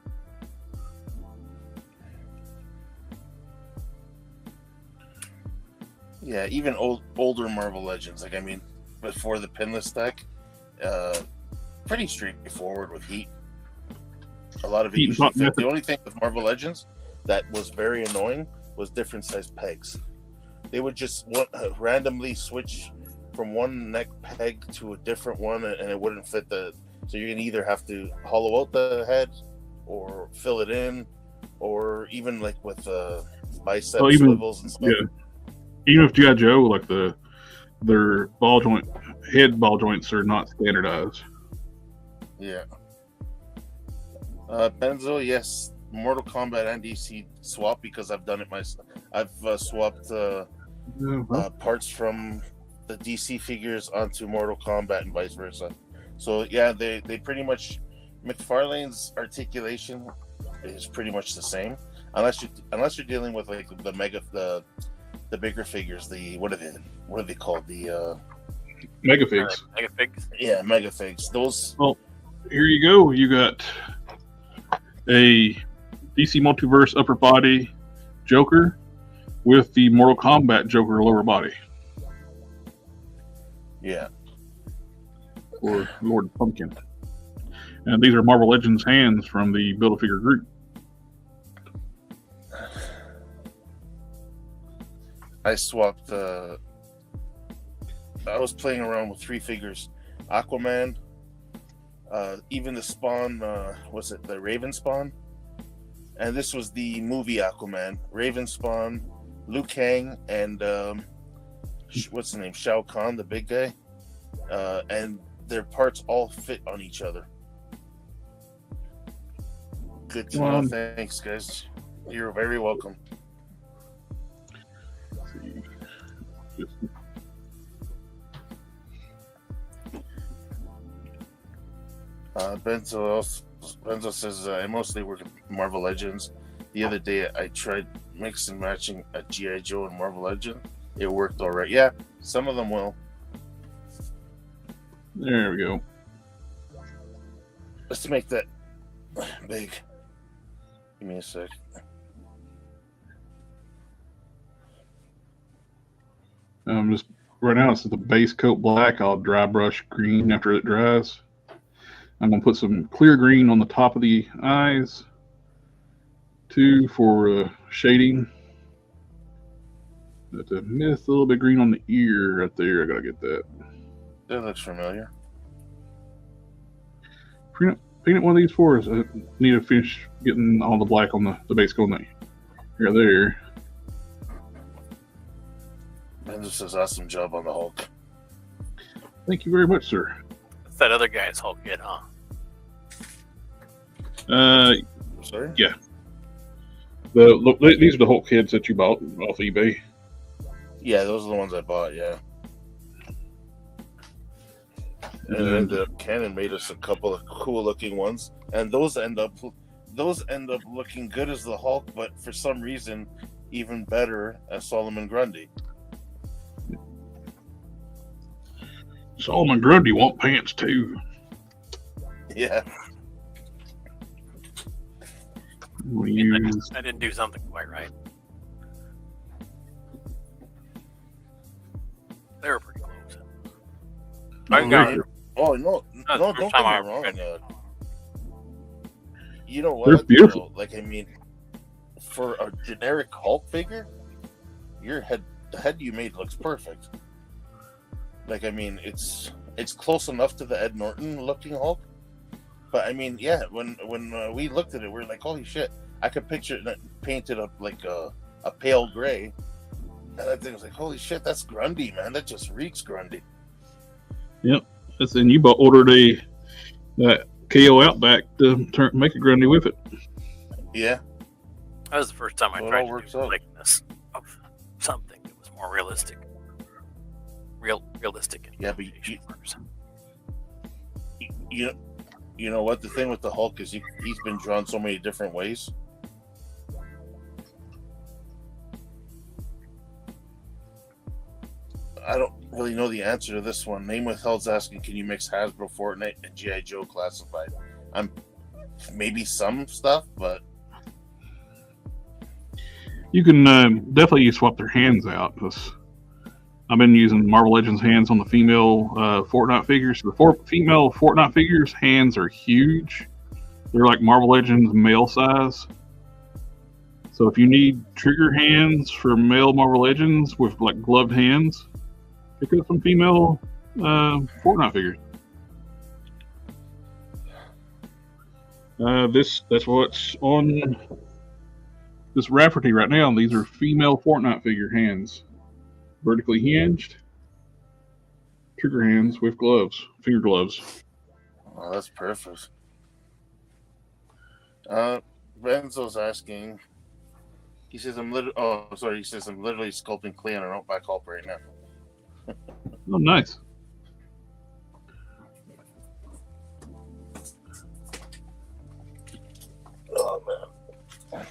Yeah, even older Marvel Legends. Like, I mean, before the pinless deck, pretty straightforward with heat. A lot of it usually fit. The only thing with Marvel Legends that was very annoying was different size pegs. They would just randomly switch from one neck peg to a different one, and it wouldn't fit so you can either have to hollow out the head or fill it in, or even like with bicep swivels and stuff. Yeah. Even if G.I. Joe, like their head ball joints are not standardized. Yeah. Benzo, yes, Mortal Kombat and DC swap, because I've done it myself. I've swapped parts from the DC figures onto Mortal Kombat and vice versa. So yeah, they pretty much, McFarlane's articulation is pretty much the same, unless you're dealing with like the bigger figures. What are they called? The Megafigs. Megafigs. Yeah, Megafigs. Those. Well, here you go. You got a DC Multiverse upper body Joker with the Mortal Kombat Joker lower body. Yeah. Or Lord Pumpkin. And these are Marvel Legends hands from the Build-A-Figure group. I swapped. I was playing around with 3 figures: Aquaman, even the Spawn. Was it the Raven Spawn? And this was the movie Aquaman. Raven Spawn, Liu Kang, and what's the name? Shao Kahn, the big guy. And their parts all fit on each other. Good to know. Thanks, guys. You're very welcome. Benzo says, I mostly work with Marvel Legends. The other day, I tried mix and matching a G.I. Joe and Marvel Legend. It worked all right. Yeah, some of them will. There we go. Let's make that big. Give me a sec. Just right now, it's the base coat black. I'll dry brush green after it dries. I'm gonna put some clear green on the top of the eyes. 2 for shading. But to miss a little bit green on the ear right there. I gotta get that. That looks familiar. Paint one of these for us. I need to finish getting all the black on the base coat on right there. Ben just says awesome job on the Hulk. Thank you very much, sir. That's that other guy's Hulk kit, huh? Sorry? Yeah. Look, these are the Hulk heads that you bought off eBay. Yeah, those are the ones I bought, yeah. And then Canon made us a couple of cool looking ones, and those end up looking good as the Hulk, but for some reason even better as Solomon Grundy. Solomon Grundy want pants too. Yeah. I didn't do something quite right. They were pretty close. I got it. Oh no, That's no! the Don't first get time me I wrong. read You know They're what? beautiful. Like, I mean, for a generic Hulk figure, the head you made looks perfect. Like, I mean, it's close enough to the Ed Norton looking Hulk. But I mean, yeah, when we looked at it, we were like, holy shit! I could picture it painted up like a pale gray, and I think I was like, holy shit, that's Grundy, man! That just reeks Grundy. Yep. And you ordered that KO Outback to make a Grundy with it. Yeah. That was the first time I Well, it tried all to works do out. likeness of something that was more realistic. Realistic. Yeah, but you know what? The thing with the Hulk is he's been drawn so many different ways. I don't really know the answer to this one. Name Withheld's asking, can you mix Hasbro, Fortnite, and G.I. Joe classified? I'm maybe some stuff, but You can definitely swap their hands out. I've been using Marvel Legends hands on the female Fortnite figures. The female Fortnite figures hands are huge. They're like Marvel Legends male size. So if you need trigger hands for male Marvel Legends with like gloved hands, pick up some female Fortnite figures. That's what's on this Rafferty right now. These are female Fortnite figure hands, vertically hinged, trigger hands with gloves, finger gloves. oh, that's perfect. Renzo's asking. He says I'm literally. He says I'm literally sculpting clay on an Outback Hulk right now. Oh, nice. Oh man.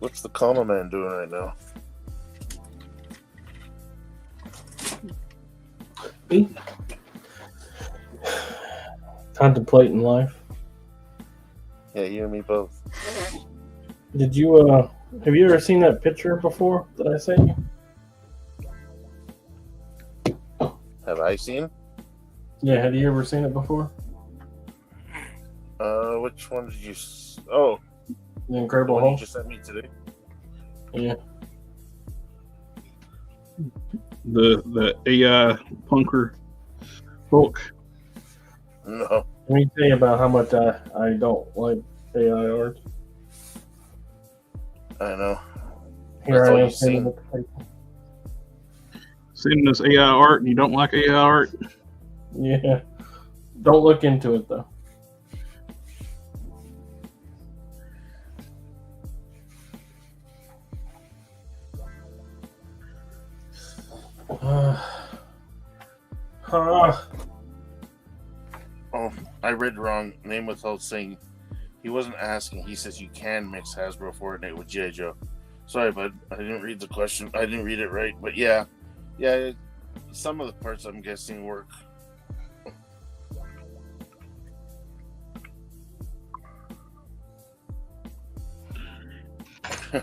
What's the comma man doing right now? Contemplating life. Yeah, you and me both. Did you have you ever seen that picture before that I sent you? Have I seen? Yeah, have you ever seen it before? Which one did you? Oh, The the Incredible one you Hulk? just sent me today. Yeah. The AI punker Hulk. No. Let me tell you about how much I don't like AI art. I know. Here That's I all am you've sending seen. it to people. Sending us AI art and you don't like AI art? Yeah. Don't look into it though. Oh, I read wrong. Name withheld saying He wasn't asking. He says you can mix Hasbro Fortnite with G.I. Joe. Sorry, bud. I didn't read the question. I didn't read it right. But yeah. Some of the parts I'm guessing work. I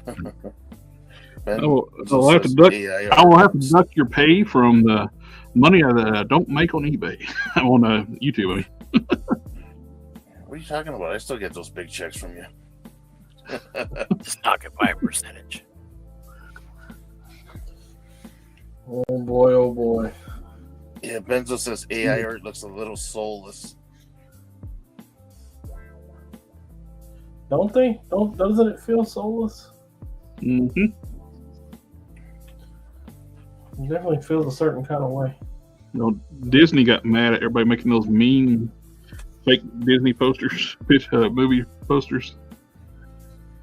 will have to deduct your pay from the money I don't make on eBay on YouTube. I mean. What are you talking about? I still get those big checks from you. Just knock it by a percentage. Oh boy, oh boy. Yeah, Benzo says AI art looks a little soulless. Don't they? Doesn't it feel soulless? Mm-hmm. It definitely feels a certain kind of way. You know, Disney got mad at everybody making those mean fake Disney posters, movie posters,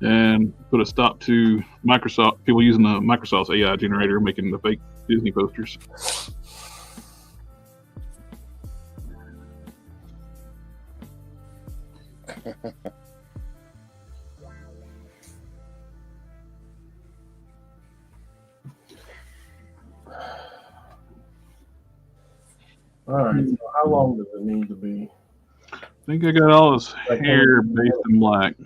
and put a stop to Microsoft, people using the Microsoft's AI generator making the fake Disney posters. All right, so how long does it need to be? I think I got all his hair based in black.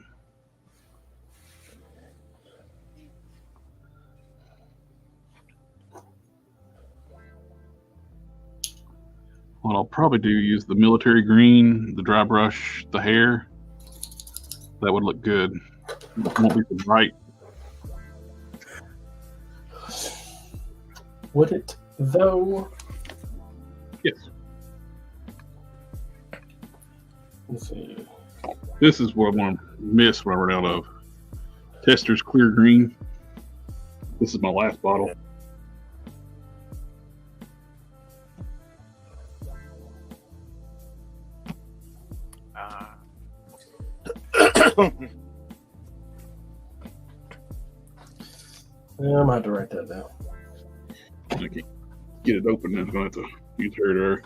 What I'll probably do is use the military green, the dry brush, the hair. That would look good. It won't be so bright. Would it, though? Yes. Let's see. This is what I want to miss when I run out of. Tester's clear green. This is my last bottle. Yeah, I'm gonna have to write that down. I can't get it open. I'm going to have to use her there.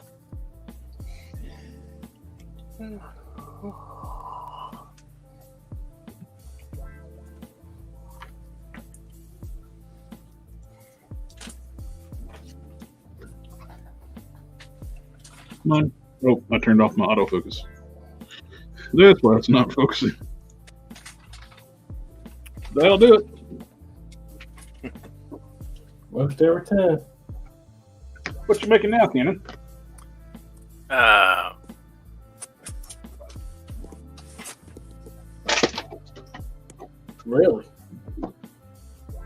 Come on. Oh, I turned off my autofocus. That's why it's not focusing. That'll do it. Worked every time. What you making now, Kenan? Really?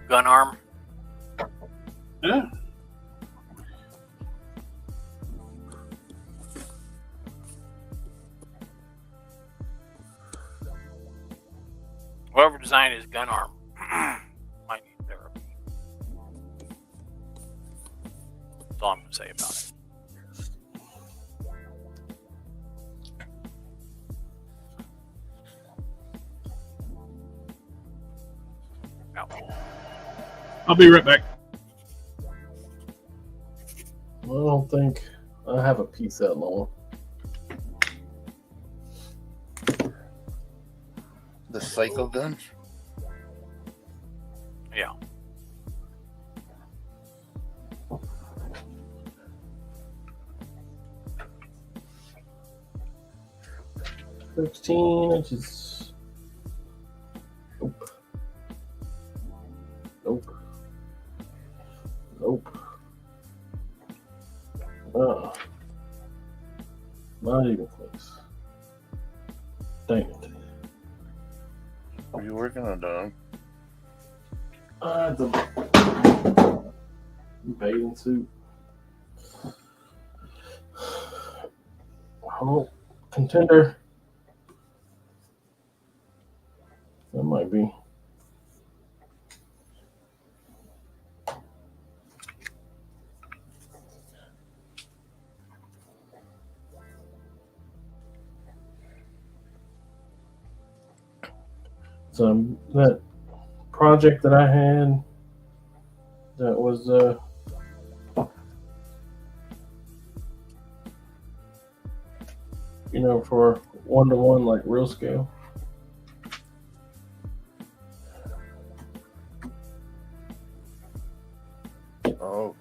Gun arm. Yeah. Whoever designed his gun arm might need therapy. That's all I'm going to say about it. I'll be right back. I don't think I have a piece that long. The cycle gun? Yeah. $16 Nope. Nope. Nope. Not even close. Dang it. What are you working on, Don? The bathing suit. Oh, contender. That might be. So that project that I had that was for 1-to-1 like real scale. Oh,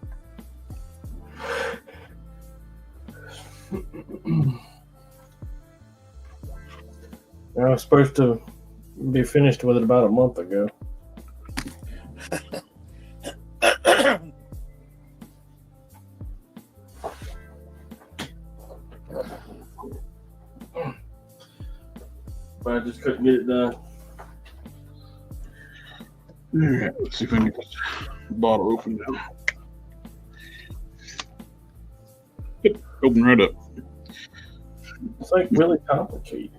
I was supposed to be finished with it about a month ago. But I just couldn't get it done. All right, let's see if I can get this bottle open now. Yep, open right up. It's like really complicated.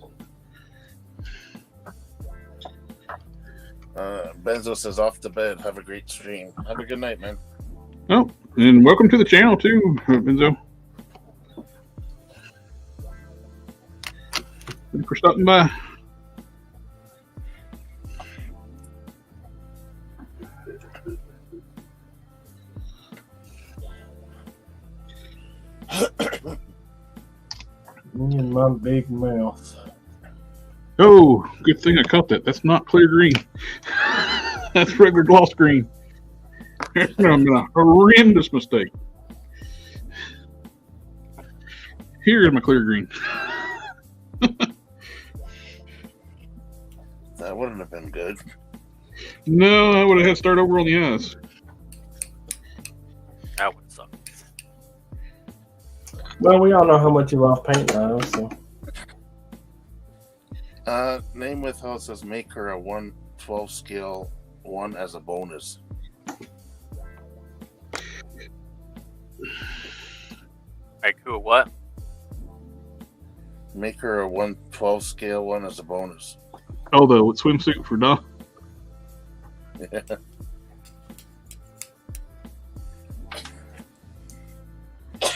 Benzo says off to bed. Have a great stream. Have a good night, man. Oh, and welcome to the channel too, Benzo. Thank you for stopping by. Me and my big mouth. Oh, good thing I caught that. That's not clear green. That's regular gloss green. That's been a horrendous mistake. Here's my clear green. That wouldn't have been good. No, I would have had to start over on the eyes. That would suck. Well, we all know how much you love paint now, so. Name with how it says make her a 1/12 scale 1 as a bonus. Like who? What? Make her a 1/12 scale 1 as a bonus. Oh, the swimsuit for Dawn. Yeah.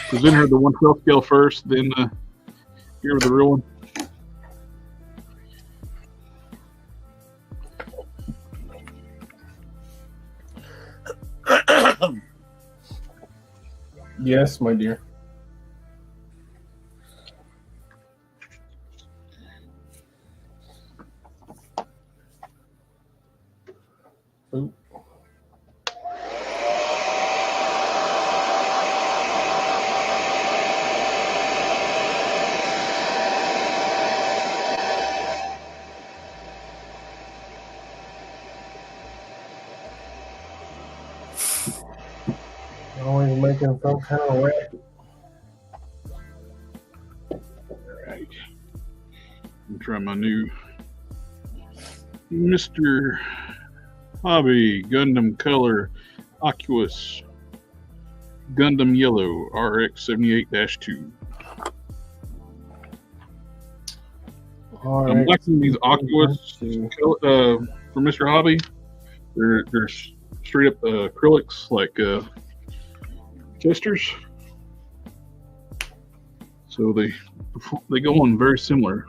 Present her the 1/12 scale first, then give her the real one. Yes, my dear. Ooh. Always making some kind of racket. Alright. I'm trying my new Mr. Hobby Gundam Color Aqueous Gundam Yellow RX 78-2. I'm liking these Aqueous for Mr. Hobby. They're straight up acrylics like testers. So they go on very similar.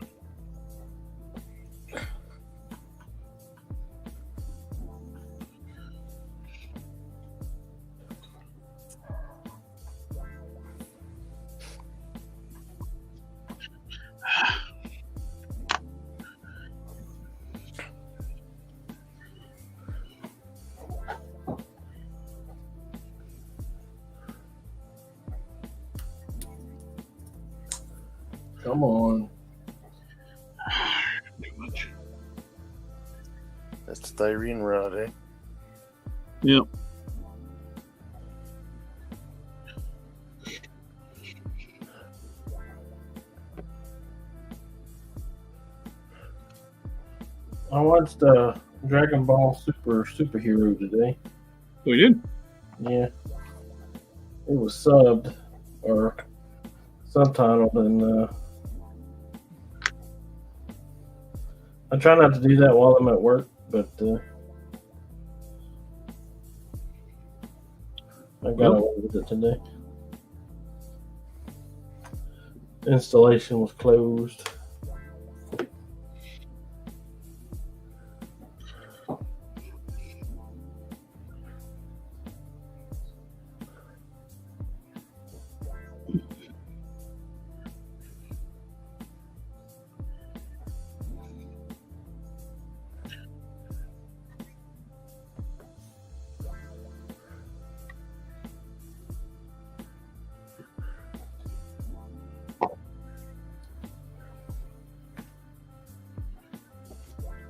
Come on. Too much. That's the styrene rod, eh? Yep. I watched Dragon Ball Superhero today. Oh, you did? Yeah. It was subbed or subtitled, and I try not to do that while I'm at work, but I got away with it today. Installation was closed.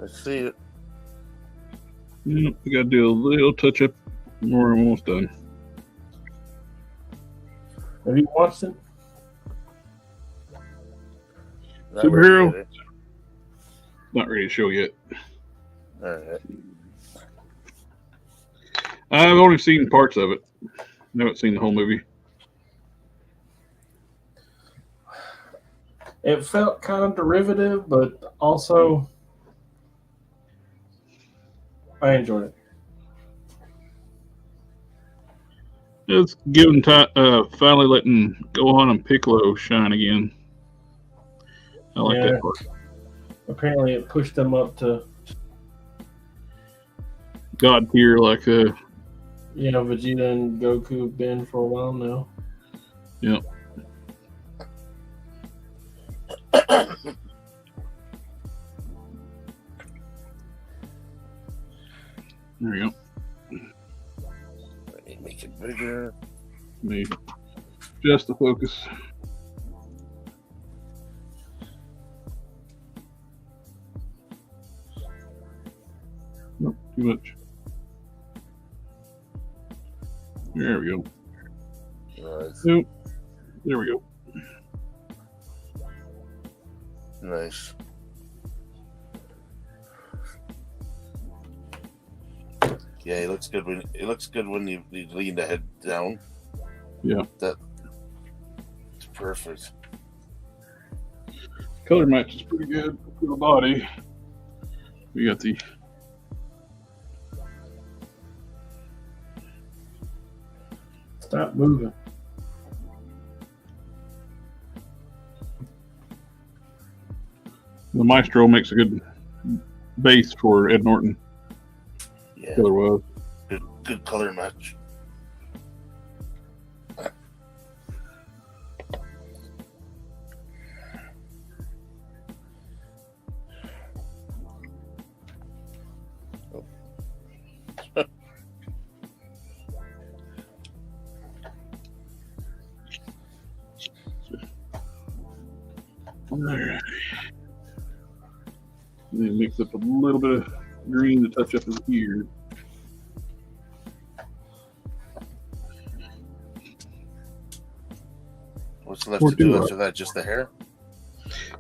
I see it. Yeah, we got to do a little touch up. We're almost done. Have you watched it? Not Superhero? ready yet, Not ready to show yet. eh? All right. I've only seen parts of it. I haven't seen the whole movie. It felt kind of derivative, but also I enjoyed it. It's giving finally letting Gohan and Piccolo shine again. I like Yeah. that part. Apparently, it pushed them up to God tier, like Vegeta and Goku have been for a while now. yeah. There we go. Make it bigger. Maybe just the focus. Nope, too much. There we go. Nice. Nope. There we go. Nice. Yeah, it looks good when you lean the head down. Yeah. That's perfect. Color match is pretty good for the body. We got the Stop moving. Maestro makes a good base for Ed Norton. Yeah. Color was. Good color match. Alright. Then mix up a little bit of green to touch up his ear. What's left to do after that? Just the hair?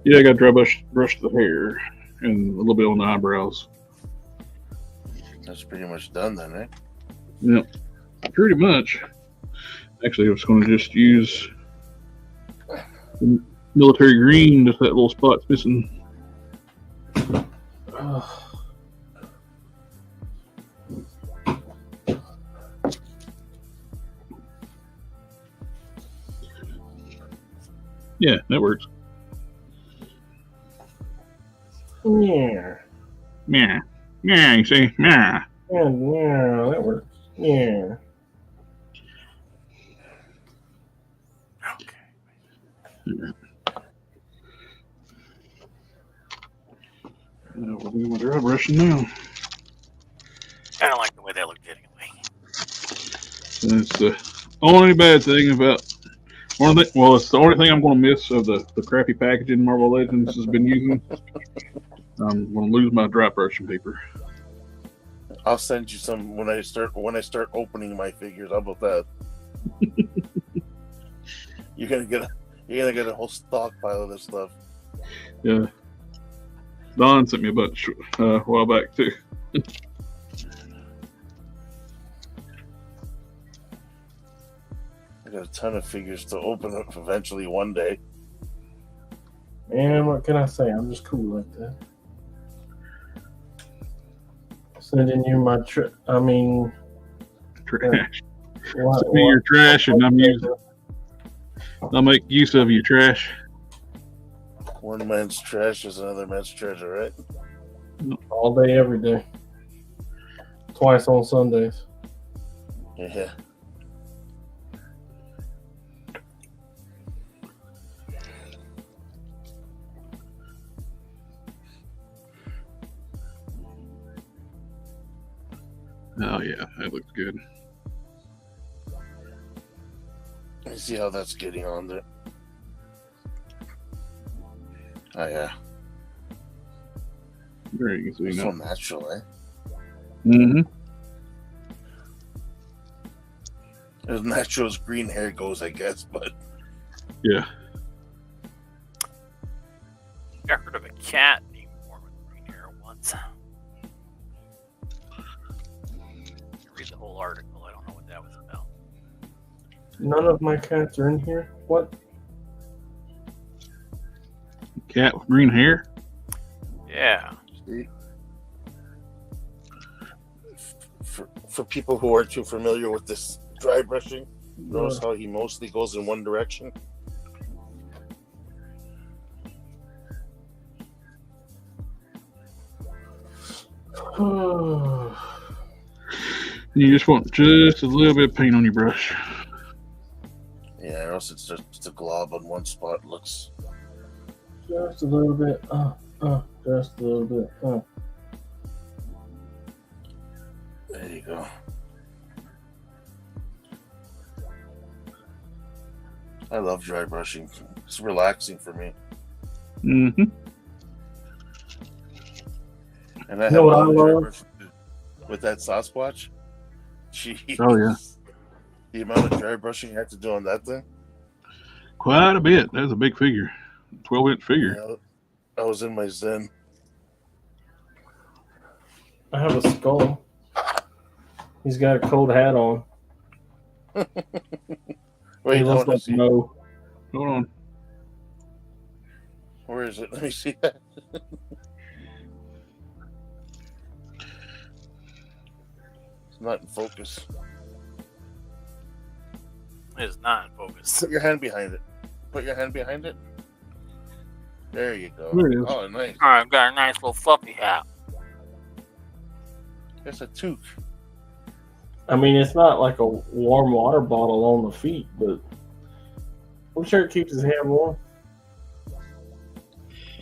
Yeah, I got dry brush the hair and a little bit on the eyebrows. That's pretty much done then, eh? Yep, pretty much. Actually, I was going to just use military green, just that little spot's missing. Yeah, that works. Yeah. Yeah. Yeah, you see? Yeah. Yeah, that works. Yeah. We're doing my dry brushing now. I don't like the way they look anyway. That's the only bad thing about it's the only thing I'm going to miss of the crappy packaging Marvel Legends has been using. I'm going to lose my dry brushing paper. I'll send you some when I start opening my figures. How about that? You're gonna get a whole stockpile of this stuff. Yeah. Don sent me a bunch a while back too. I got a ton of figures to open up eventually one day. And what can I say? I'm just cool like that. Sending you my trash. Send me your trash, and I'll make use of your trash. One man's trash is another man's treasure, right? All day, every day. Twice on Sundays. Yeah. Oh yeah, that looks good. Let me see how that's getting on there. Oh yeah. There you can see It's so now. natural, eh? Mm-hmm. As natural as green hair goes, I guess, but Yeah. I heard of a cat being born with green hair once. Read the whole article. I don't know what that was about. None of my cats are in here. What? Cat with green hair. Yeah. for people who aren't too familiar with this dry brushing, notice how he mostly goes in one direction. You just want just a little bit of paint on your brush. Yeah, or else it's just a glob on one spot. Looks just a little bit. Just a little bit. There you go. I love dry brushing. It's relaxing for me. Mm-hmm. And I You know what I have dry love? brushing with that Sasquatch. Jeez. Oh yeah, The amount of dry brushing you have to do on that thing. quite a bit. That's a big figure, 12-inch figure. You know, I was in my zen. I have a skull. He's got a cold hat on. Wait, He looks hold on, like see. Mo. Hold on. Where is it? Let me see that. It's not in focus. It is not in focus. Put your hand behind it. Put your hand behind it. There you go. There it is. Oh, nice. All right, I've got a nice little fluffy hat. It's a toque. I mean, it's not like a warm water bottle on the feet, but I'm sure it keeps his hand warm.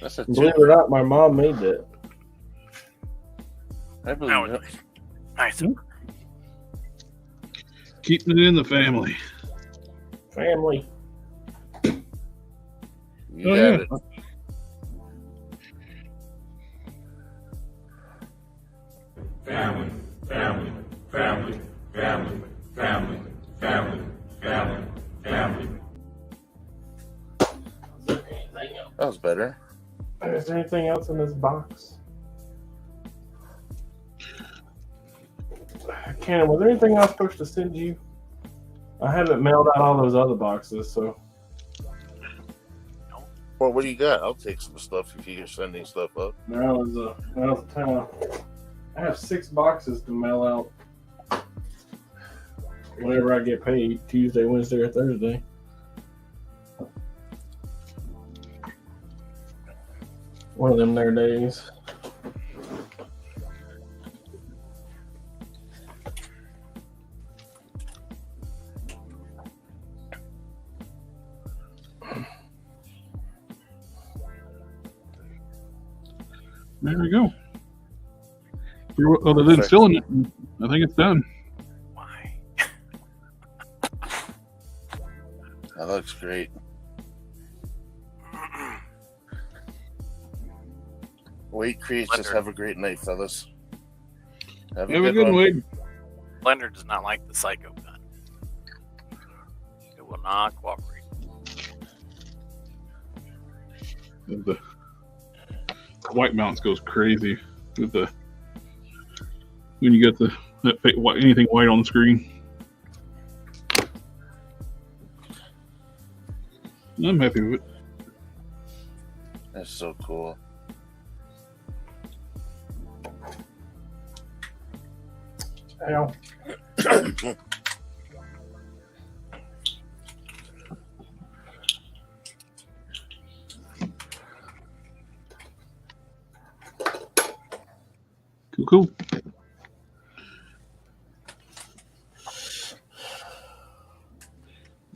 That's a Believe toque. it or not, my mom made that. I believe That it. was nice. Keeping it in the family. Family. You Oh, got yeah. it. Family, family, family, family, family, family, family, family. That was better. Is there anything else in this box? Ken, was there anything I was supposed to send you? I haven't mailed out all those other boxes, so Well, what do you got? I'll take some stuff if you're sending stuff up. now is the time. I have 6 boxes to mail out whenever I get paid, Tuesday, Wednesday, or Thursday. One of them there days. There we go. Other than filling it, I think it's done. Why? That looks great. Wade creates just Blender. have a great night, fellas. Have a Have a good good one. Wade. Blender does not like the Psycho gun. It will not cooperate. The white mounts goes crazy with the when you get anything white on the screen. I'm happy with it. That's so cool. Ow. Cool.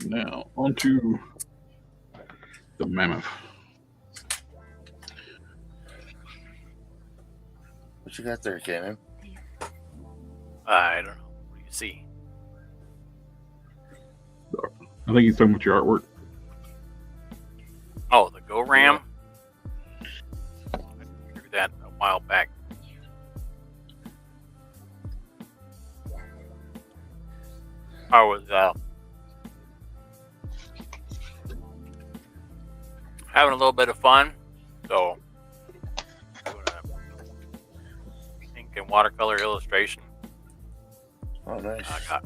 Now onto the mammoth. What you got there, Cannon? I don't know. What do you see? I think he's talking about your artwork. Oh, the Go Ram. I drew that a while back. I was having a little bit of fun, so doing a ink and watercolor illustration. Oh, nice. I got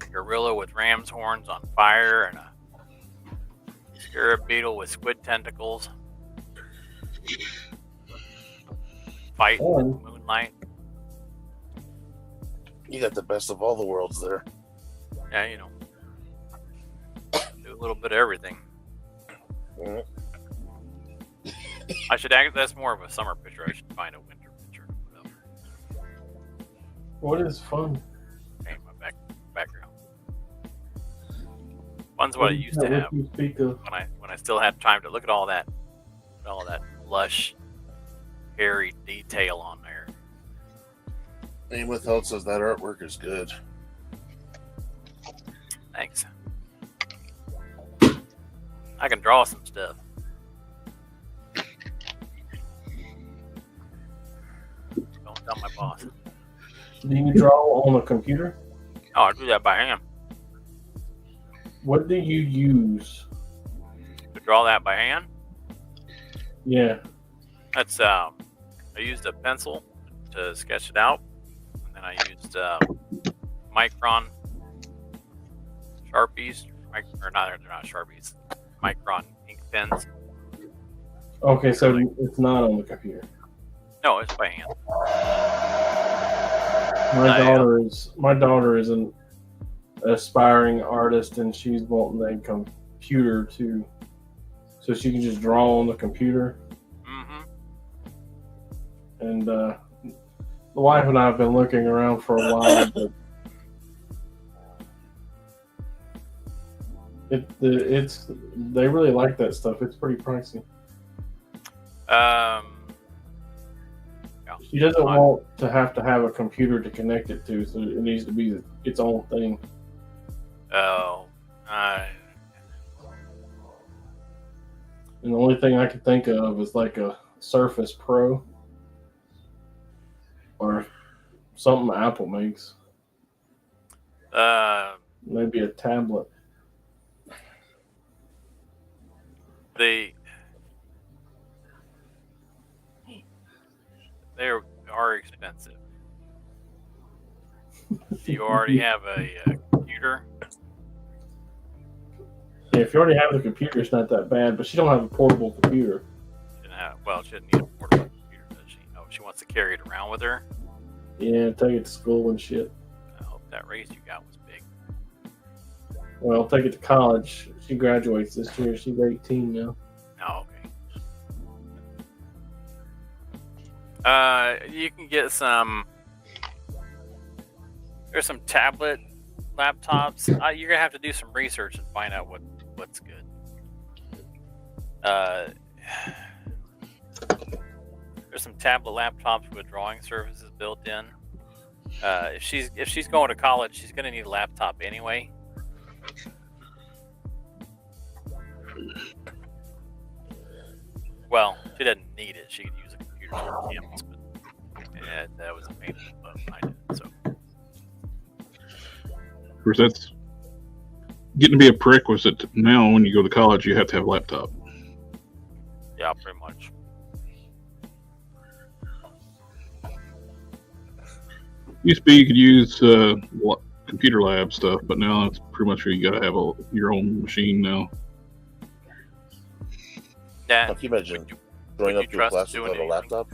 a gorilla with ram's horns on fire and a scarab beetle with squid tentacles. Fight with moonlight. You got the best of all the worlds there. Yeah, you know. Do a little bit of everything. Mm-hmm. I should act. That's more of a summer picture. I should find a winter picture. What is fun? Paint my background. Fun's what I used to have when I still had time to look at all that lush, hairy detail on there. Name withheld says that artwork is good. Thanks. I can draw some stuff. Don't tell my boss. Do you draw on a computer? Oh, I do that by hand. What do you use to draw that by hand? Yeah. That's I used a pencil to sketch it out, and then I used micron Sharpies, or not, they're not Sharpies, micron ink pens. Okay, so it's not on the computer. No, it's by hand. My daughter is an aspiring artist, and she's wanting a computer too, so she can just draw on the computer. Mm-hmm. And the wife and I have been looking around for a while, but they really like that stuff. It's pretty pricey. Yeah. She doesn't want to have a computer to connect it to, so it needs to be its own thing. Oh, and the only thing I could think of is like a Surface Pro or something Apple makes. Maybe a tablet. They are expensive. Do you already have a computer? Yeah, if you already have the computer, it's not that bad. But she don't have a portable computer. She doesn't need a portable computer, does she? Oh, she wants to carry it around with her? Yeah, take it to school and shit. I hope that raise you got was big. Well, take it to college. She graduates this year. She's 18 now. Oh, okay. You can get some. There's some tablet laptops. You're gonna have to do some research and find out what's good. There's some tablet laptops with drawing services built in. If she's going to college, she's gonna need a laptop anyway. Well, she doesn't need it. She could use a computer on campus, but that was a pain in the butt when I did it. So, of course, that's getting to be a prerequisite now. When you go to college, you have to have a laptop. yeah, pretty much. Used to be you could use computer lab stuff, but now it's pretty much you got to have your own machine now. Yeah. Can you imagine growing up to a class without a laptop?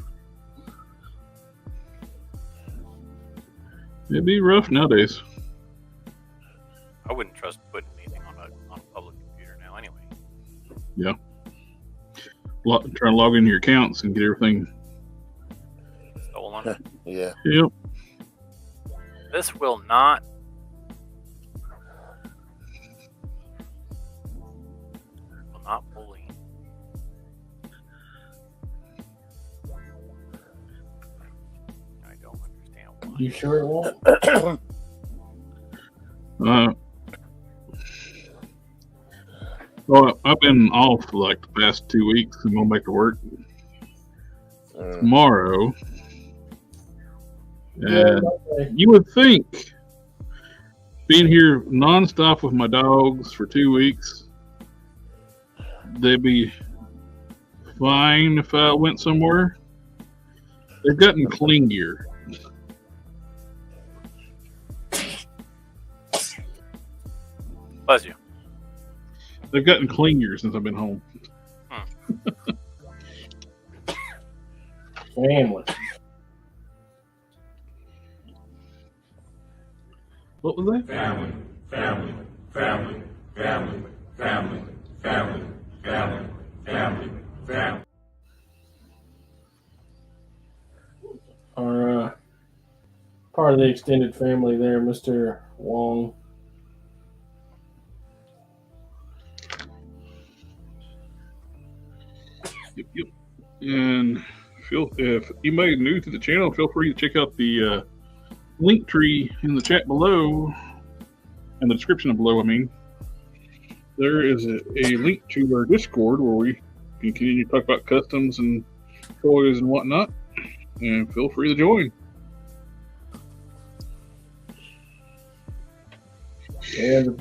It'd be rough nowadays. I wouldn't trust putting anything on a public computer now, anyway. Yeah. Trying to log into your accounts and get everything Stolen. Yeah. Yep. This will not. Will not bully. I don't understand why. You sure it won't? Well, I've been off like the past 2 weeks and going back to work. tomorrow. Yeah, And okay. you would think, being here nonstop with my dogs for 2 weeks, they'd be fine if I went somewhere. They've gotten clingier. Bless you. They've gotten clingier since I've been home. Family. What was that? Family, family, family, family, family, family, family, family, family. Our part of the extended family there, Mr. Wong. Yep. And if you made new to the channel, feel free to check out the LinkTree in the chat below, in the description below. I mean, there is a link to our Discord where we can continue to talk about customs and toys and whatnot. And feel free to join. Yeah, the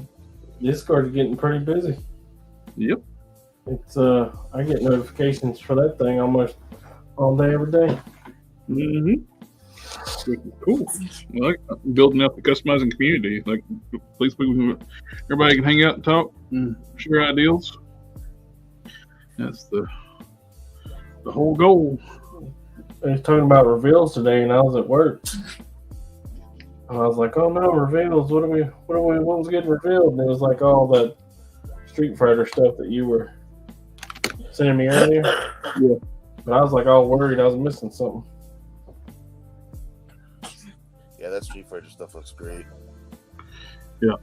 Discord is getting pretty busy. Yep. It's I get notifications for that thing almost all day, every day. Cool. I like building out the customizing community. Like, please, everybody can hang out and talk and share ideas. That's the whole goal. I was talking about reveals today, and I was at work. And I was like, "Oh no, reveals! What was getting revealed?" And it was like all that Street Fighter stuff that you were sending me earlier. Yeah. But I was like all worried I was missing something. Yeah, that Street Fighter stuff looks great. Yeah.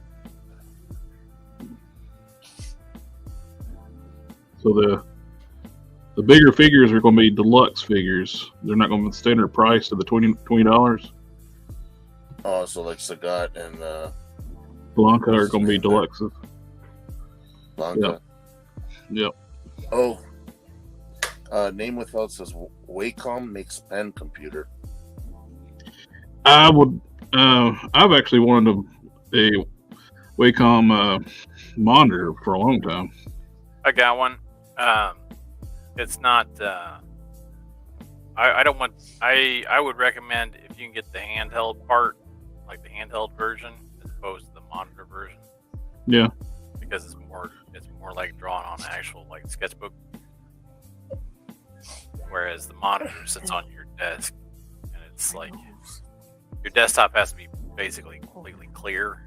So the bigger figures are going to be deluxe figures. They're not going to be the standard price of the $20. Oh, so like Sagat and Blanca are going to be deluxes. Blanca. Yep. Oh, name without says Wacom makes pen computer. I would. I've actually wanted a Wacom monitor for a long time. I got one. It's not. I don't want. I would recommend if you can get the handheld part, like the handheld version, as opposed to the monitor version. Yeah. Because it's more like drawn on an actual like sketchbook, whereas the monitor sits on your desk, and it's like your desktop has to be basically completely clear.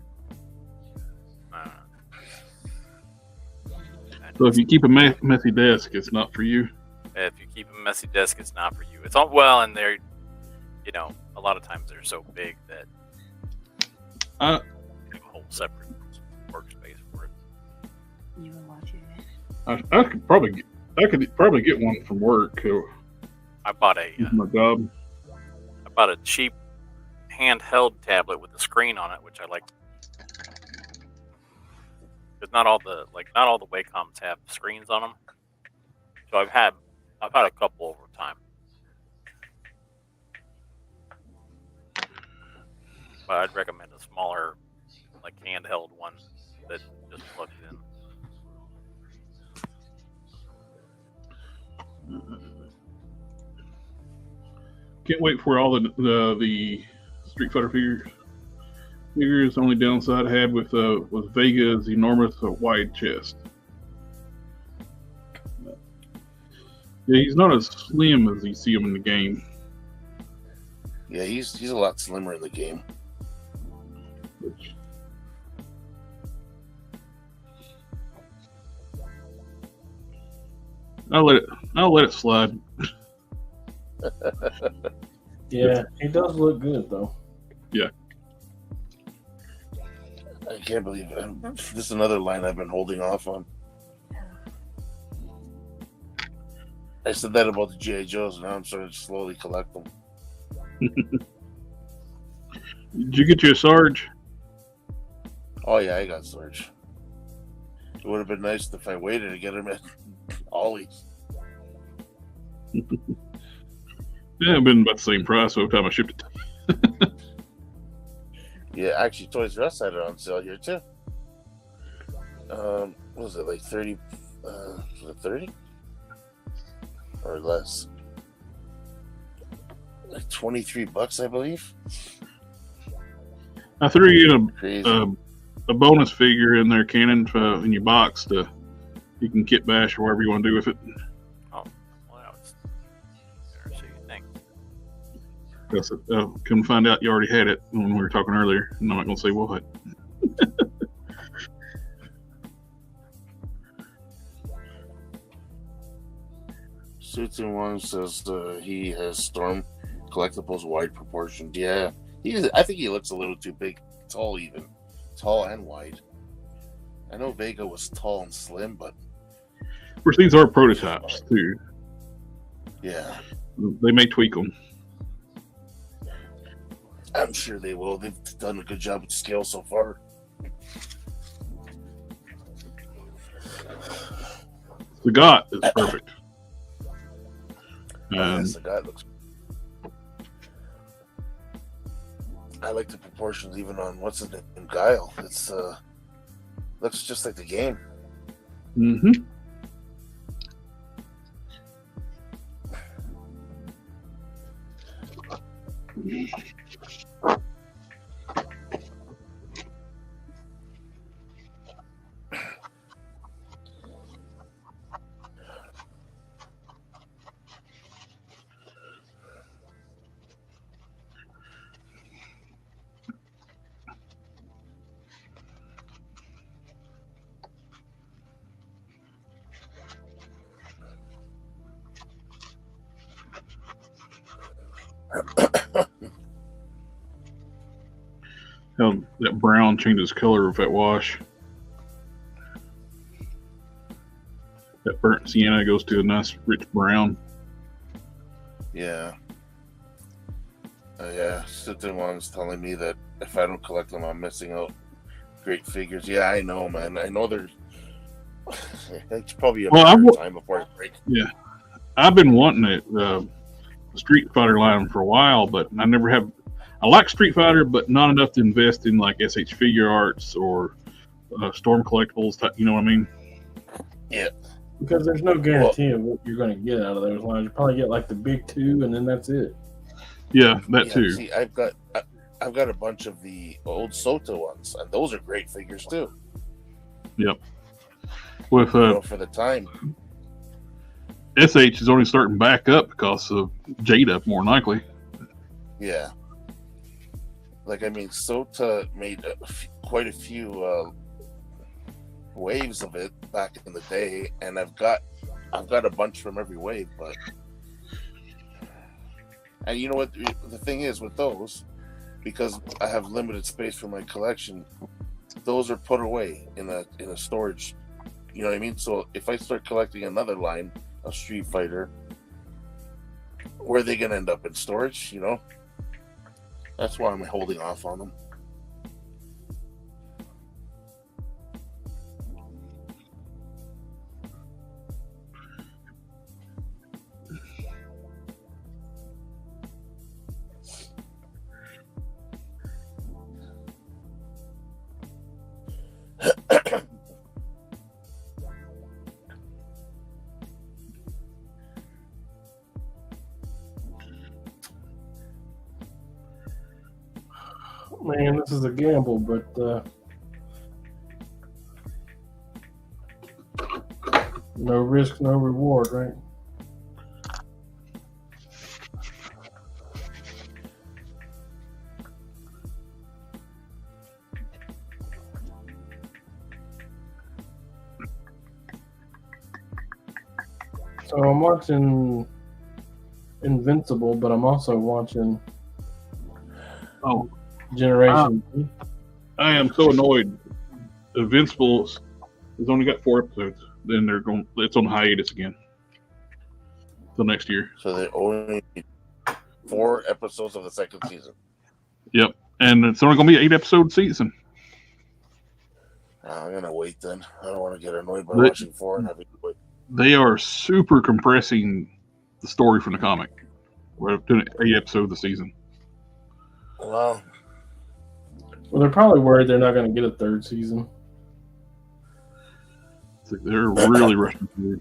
So if you keep a messy desk, it's not for you. If you keep a messy desk, it's not for you. It's all well, and they're, a lot of times they're so big that you have a whole separate workspace for it. You were watching it. I could probably get one from work. I bought a My job. I bought a cheap handheld tablet with a screen on it, which I like. Because not all the Wacoms have screens on them. So I've had a couple over time. But I'd recommend a smaller, like handheld one that just plugs in. Can't wait for all the Street Fighter figures. The only downside I had with Vega's enormous wide chest. Yeah, he's not as slim as you see him in the game. Yeah, he's a lot slimmer in the game. Which, I'll let it slide. Yeah, he does look good though. Yeah. I can't believe it. This is another line I've been holding off on. I said that about the G.I. Joes, and now I'm starting to slowly collect them. Did you get you a Sarge? Oh, yeah, I got Sarge. It would have been nice if I waited to get him at Ollie's. Yeah, it's been about the same price every time I shipped it. Yeah, actually, Toys R Us had it on sale here too. What was it, like 30? Was it 30 or less? Like $23, I believe. I threw you Crazy. a bonus figure in there, Cannon, in your box to you can kit bash or whatever you want to do with it. Oh, well, it's better so you think. Couldn't find out you already had it when we were talking earlier. I'm not going to say what. Suits in One says he has Storm collectibles wide proportioned. Yeah, I think he looks a little too big, tall and wide. I know Vega was tall and slim, but Of course, these are prototypes too. yeah, They may tweak them. I'm sure they will. They've done a good job with scale so far. The GOT is perfect. Yes, the guy looks. I like the proportions even on what's his name, Guile. It's looks just like the game. Mm-hmm. That brown changes color with that wash. That burnt sienna goes to a nice rich brown. Yeah. Yeah, Sitton was telling me that if I don't collect them, I'm missing out. Great figures. Yeah, I know, man. I know they're. It's probably a time before I break. Yeah, I've been wanting it, Street Fighter line for a while, but I never have. I like Street Fighter, but not enough to invest in like SH Figure Arts or Storm Collectibles. You know what I mean? Yeah. Because there's no guarantee of what you're going to get out of those lines. You probably get like the big two, and then that's it. Yeah, that too. See, I've got a bunch of the old Sota ones, and those are great figures too. Yep. With for the time, SH is only starting back up because of Jada, more than likely. Yeah. Like, I mean, Sota made quite a few waves of it back in the day, and I've got a bunch from every wave. But and you know what the thing is with those, because I have limited space for my collection, those are put away in a storage. You know what I mean? So if I start collecting another line of Street Fighter, where are they gonna end up in storage? You know. That's why I'm holding off on them. Man, this is a gamble, but no risk, no reward, right? So I'm watching Invincible, but I'm also watching Generation. I am so annoyed. Invincible has only got 4 episodes. Then it's on hiatus again till next year. So they only need 4 episodes of the second season. Yep, and it's only going to be an 8-episode season. I'm gonna wait then. I don't want to get annoyed by watching 4 and having to wait. They are super compressing the story from the comic. We're doing 8 episodes a season. Well, they're probably worried they're not going to get a third season. It's like they're really rushing through.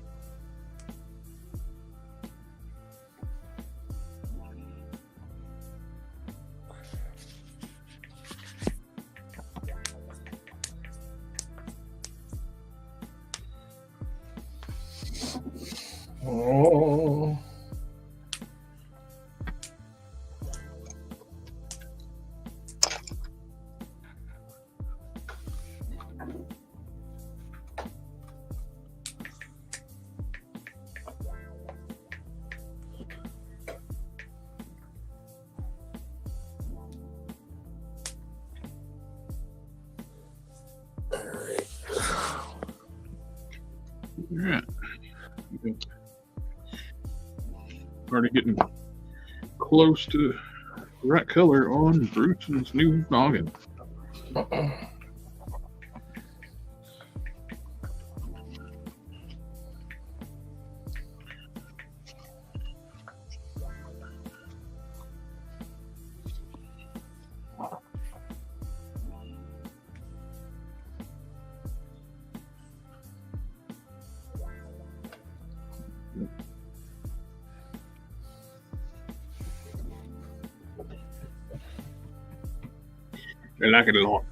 Oh. Yeah. Already getting close to the right color on Bruton's new noggin. I like it a lot.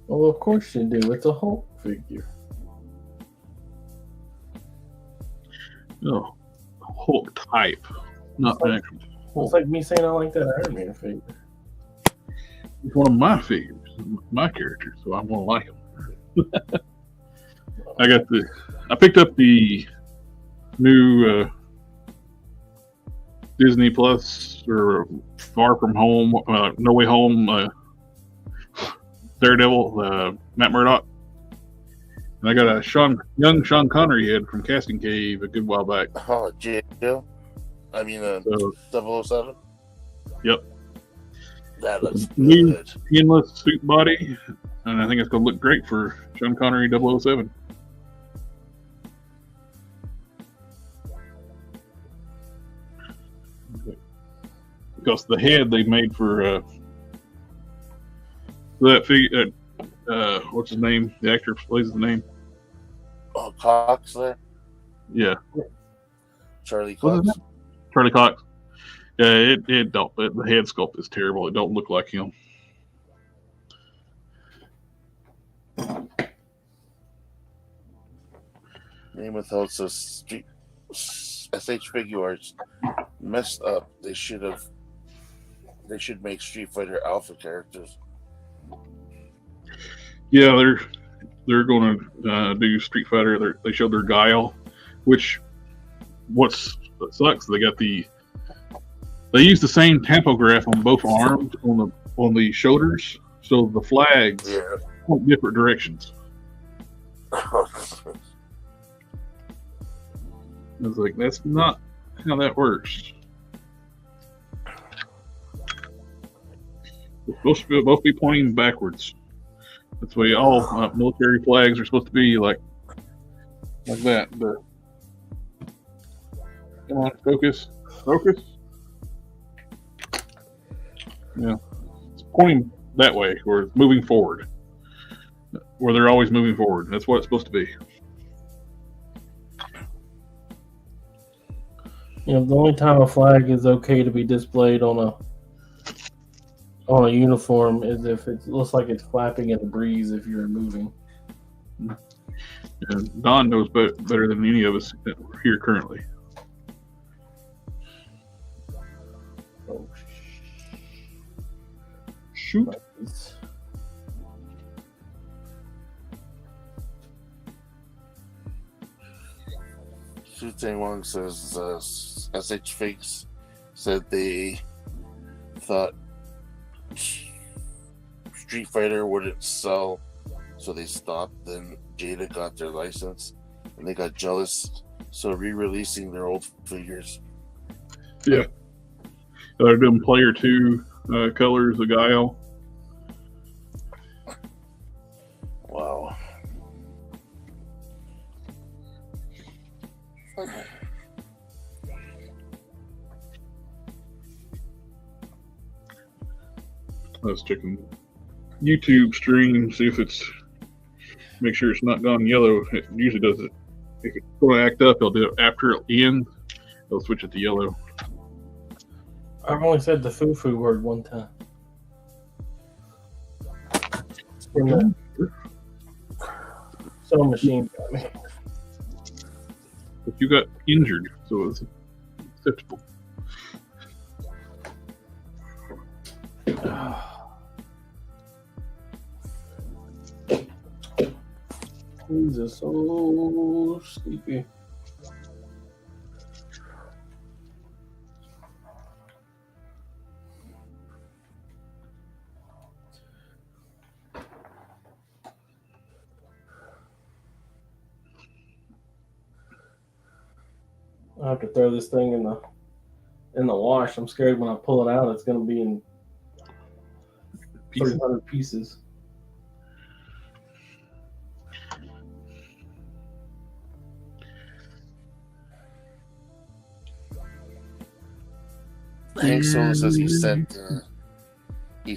Well, of course you do. It's a Hulk figure. Oh, Hulk type, not an actual Hulk. It's like me saying I like that Iron Man figure. It's one of my figures, my characters, so I'm gonna like him. I picked up the new Disney Plus or Far From Home, No Way Home, Daredevil, Matt Murdock. And I got a young Sean Connery head from Casting Cave a good while back. Oh, Jill. I mean, 007. Yep. That looks New good. skinless suit body, and I think it's going to look great for Sean Connery 007. Because the head they made for that figure, what's his name? The actor plays the name. Oh, Cox there? Yeah. Charlie What's his Cox. name? Charlie Cox. Yeah, it don't. The head sculpt is terrible. It don't look like him. Name without so street SH Figuarts messed up. They should make Street Fighter Alpha characters. Yeah, they're going to do Street Fighter. They showed their Guile, which what sucks. They use the same tampograph on both arms on the shoulders, so the flags point different directions. I was like, that's not how that works. They're supposed to both be pointing backwards. That's the way all military flags are supposed to be, like that. But come on, focus. Yeah, it's pointing that way, or it's moving forward, where they're always moving forward. That's what it's supposed to be. You know, the only time a flag is okay to be displayed on a uniform is if it looks like it's flapping in a breeze if you're moving. And Don knows better than any of us here currently. Oh, Shoot. Su Tang Wong says SH Fakes said they thought Street Fighter wouldn't sell, so they stopped. Then Jada got their license, and they got jealous, so re-releasing their old figures. Yeah. They're doing Player 2 colors of Guile. Wow. I was checking YouTube stream, see if it's, make sure it's not gone yellow. It usually does it. If it's going to act up, it'll do it after it ends. It'll switch it to yellow. I've only said the foo-foo word one time. Some machine got me. But you got injured, so it's acceptable. Jesus, so sleepy. I have to throw this thing in the wash. I'm scared when I pull it out, it's going to be in 300 pieces. Hank Solo says he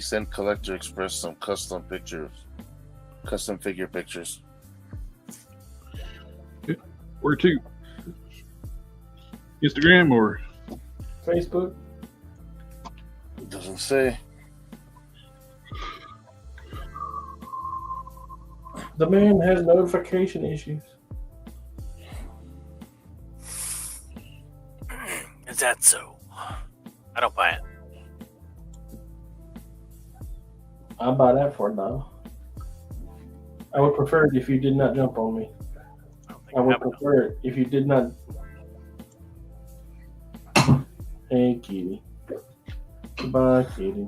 sent Collector Express some custom figure pictures. Where to? Instagram or Facebook? It doesn't say. The man has notification issues. Is that so? I don't buy it. I'll buy that for $1. I would prefer it if you did not jump on me. I would prefer it if you did not. Hey, kitty. Goodbye, kitty.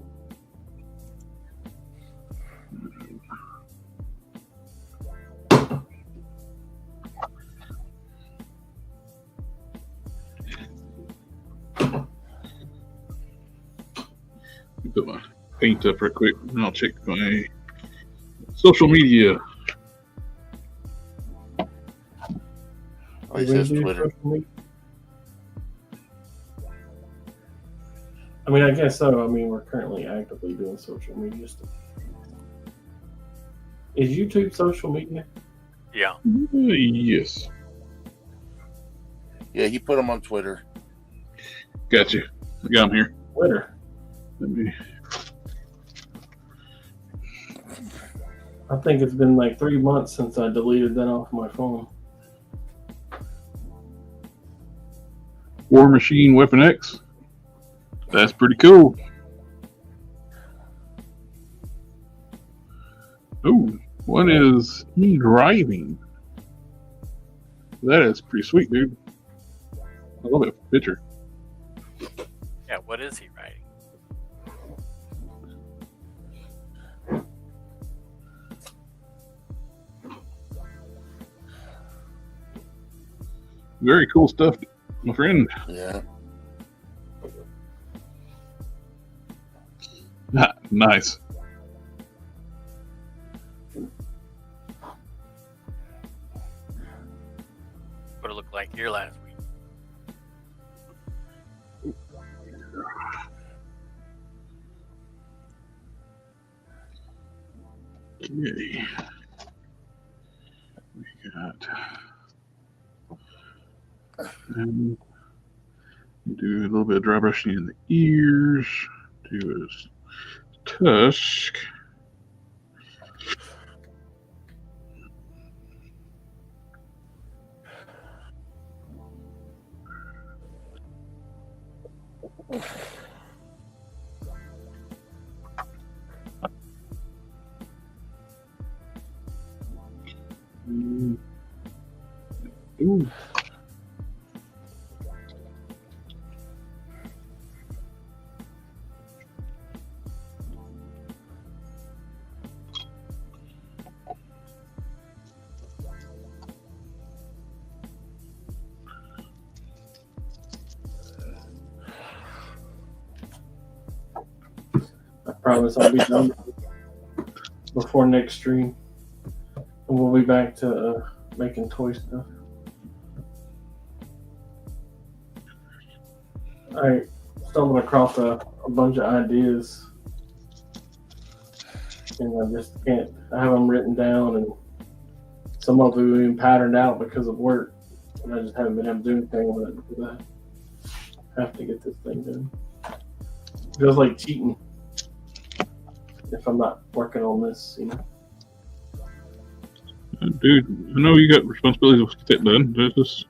put my paint up real quick and I'll check my social media. Oh, he says Twitter. I mean, I guess so. I mean, we're currently actively doing social media stuff. Is YouTube social media? Yeah. Yes. Yeah, he put them on Twitter. Gotcha. I got him here. Twitter. Let me... I think it's been like 3 months since I deleted that off my phone. War Machine Weapon X. That's pretty cool. Ooh, what is he driving? That is pretty sweet, dude. I love that picture. Yeah, what is he riding? Very cool stuff, my friend. Yeah. Nice. What it looked like here last week. Okay. We got do a little bit of dry brushing in the ears. Do his tusk. Ooh. I promise I'll be done before next stream. And we'll be back to making toy stuff. I stumbled across a bunch of ideas and I just can't. I have them written down, and some of them even patterned out because of work, and I just haven't been able to do anything with it because I have to get this thing done. It feels like cheating if I'm not working on this, you know. Dude, I know you got responsibilities to get that done. There's just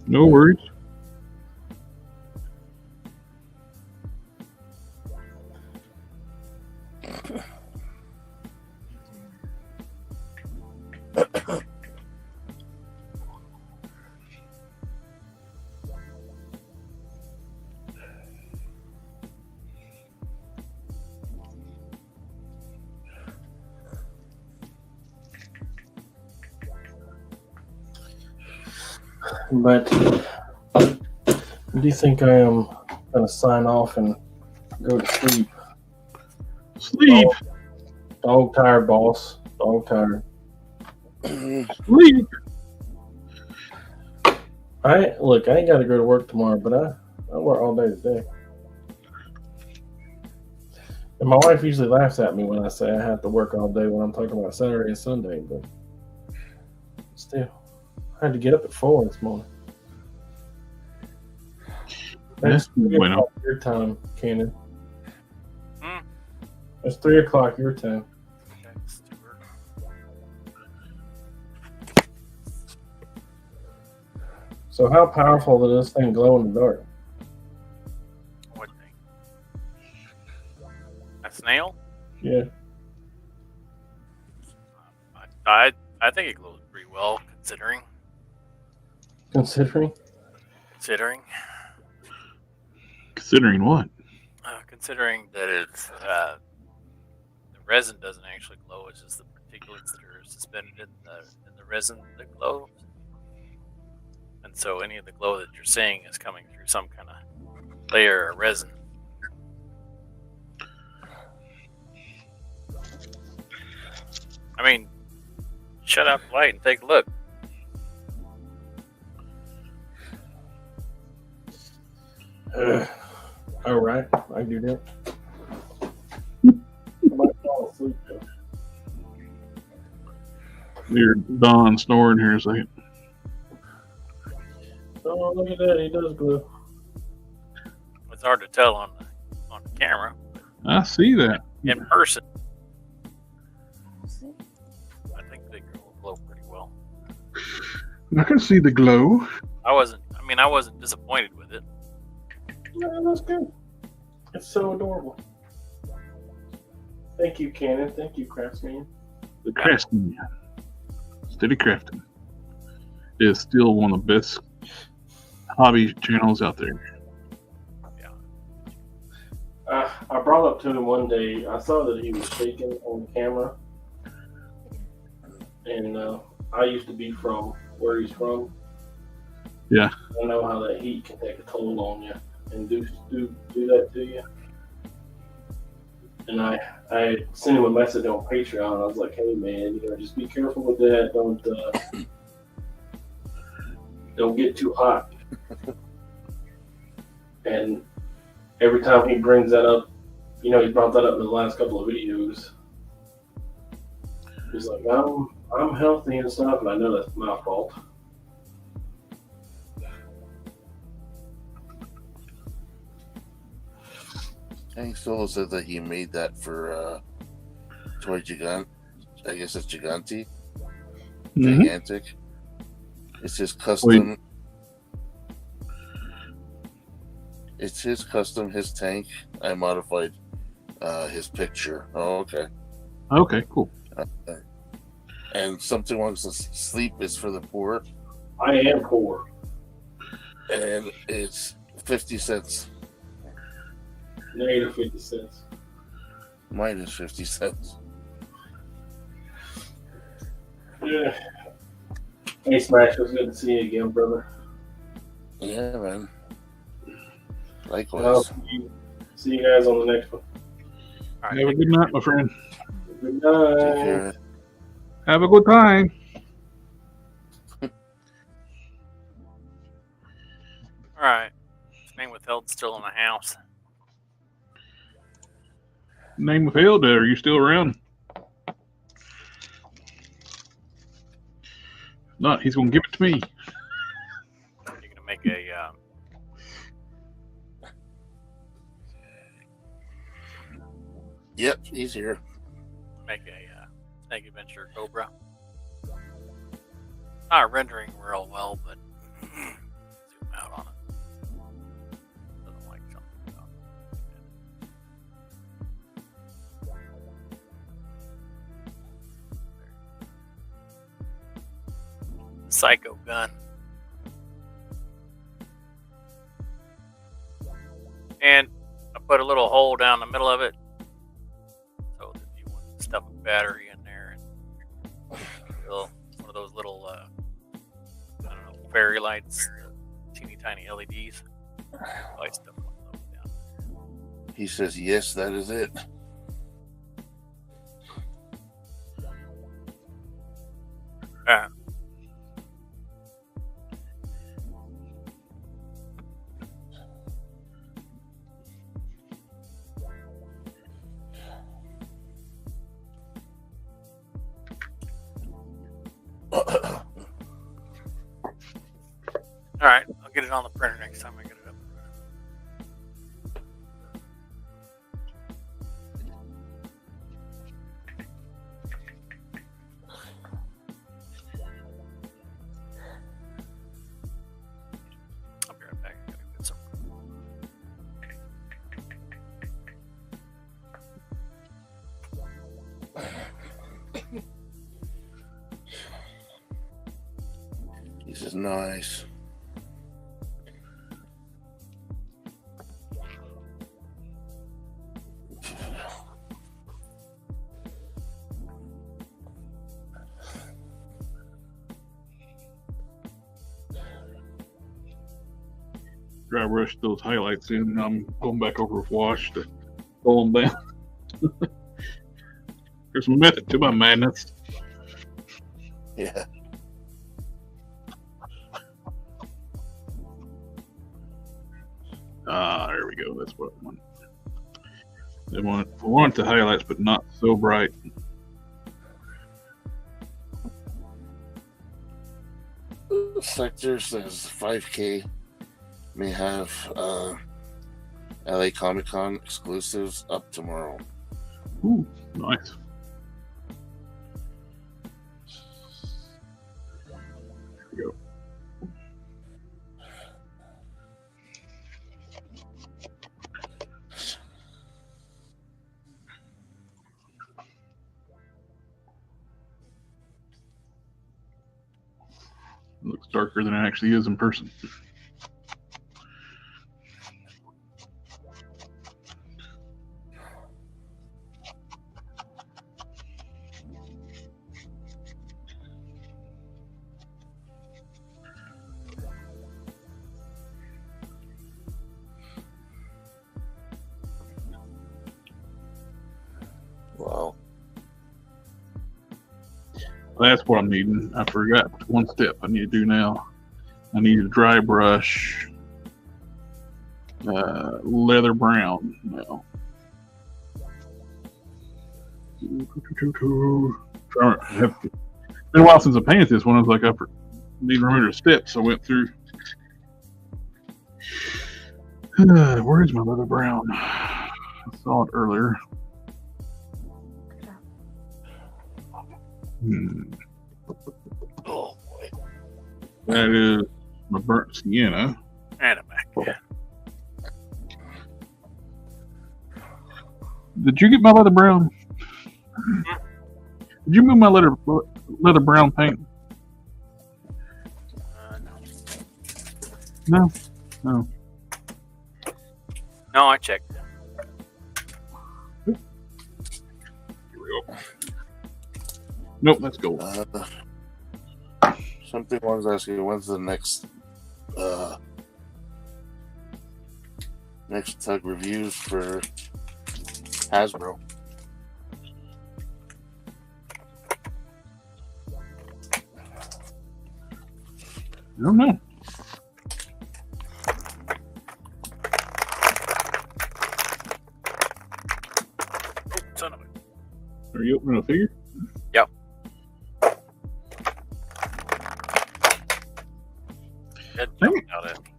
no worries. But do you think I am going to sign off and go to sleep? Sleep. Dog tired, boss. Dog tired. Sleep. I ain't got to go to work tomorrow, but I work all day today. And my wife usually laughs at me when I say I have to work all day when I'm talking about Saturday and Sunday, but still, I had to get up at 4 this morning. That's 3 o'clock your time, Cannon. That's 3 o'clock your time. So how powerful does this thing glow in the dark? What thing? A snail? Yeah. I think it glows pretty well, considering. Considering? Considering what? Considering that it's the resin doesn't actually glow; it's just the particulates that are suspended in the resin that glows. And so, any of the glow that you're seeing is coming through some kind of layer of resin. I mean, shut up, light, and take a look. All right, I can do that. I might fall asleep though. You're Don snoring here a second. Oh, look at that! He does glow. It's hard to tell on the camera. I see that. In person, I think they glow pretty well. I can see the glow. I wasn't disappointed with it. No, that's good. It's so adorable. Thank you, Cannon. Thank you, Craftsman. The crafting, steady crafting, is still one of the best hobby channels out there. Yeah. I brought up to him one day. I saw that he was shaking on the camera, and I used to be from where he's from. Yeah. I know how that heat can take a toll on you and do that to you. And I sent him a message on Patreon. I was like, hey man, just be careful with that. Don't get too hot. And every time he brings that up, he brought that up in the last couple of videos. He's like, I'm healthy and stuff, and I know that's my fault. I think Solo said that he made that for Toy Gigant. I guess it's Gigante. Mm-hmm. Gigantic. It's his custom. Wait. It's his custom, his tank. I modified his picture. Oh, okay. Okay, cool. And something wants to sleep is for the poor. I am poor. And it's 50 cents. Negative 50 cents. Minus 50 cents. Yeah. Hey, Smash, it was good to see you again, brother. Yeah, man. Likewise. Well, see you guys on the next one. All right, Have a good night, my friend. Good Take night. care. Have a good time. all right. Is being withheld still in the house? Name of Hilda, are you still around? Not, he's gonna give it to me. You're gonna make a Yep, he's here. Snake Adventure Cobra. Not rendering real well, but zoom out on it. Doesn't like something about it. Psycho gun. And I put a little hole down the middle of it so that you want to stuff a battery in there and one of those little I don't know, fairy lights, teeny tiny LEDs. I stuff one of those down. He says, yes, that is it. Alright, I'll get it on the printer next time I get it up. I'll be right back. I gotta get some. He says, nice. Dry brush those highlights in. I'm going back over with wash to pull them down. There's a method to my madness. Yeah. There we go. That's what I want. I want the highlights, but not so bright. Sector says 5K may have LA Comic Con exclusives up tomorrow. Ooh, nice. There we go. It looks darker than it actually is in person. Wow. That's what I'm needing. I forgot one step I need to do now. I need a dry brush leather brown now. It's been a while since I painted this one. I was like, I need to remember the steps. I went through. Where is my leather brown? I saw it earlier. Oh boy. That is my burnt sienna. And I'm back. Yeah. Did you get my leather brown? Did you move my leather brown paint? No. No. No, I checked. Here we go. Nope, that's gold. Something was asking, when's the next tug reviews for Hasbro? I don't know. Are you opening a figure? Yep. It jumped out at me.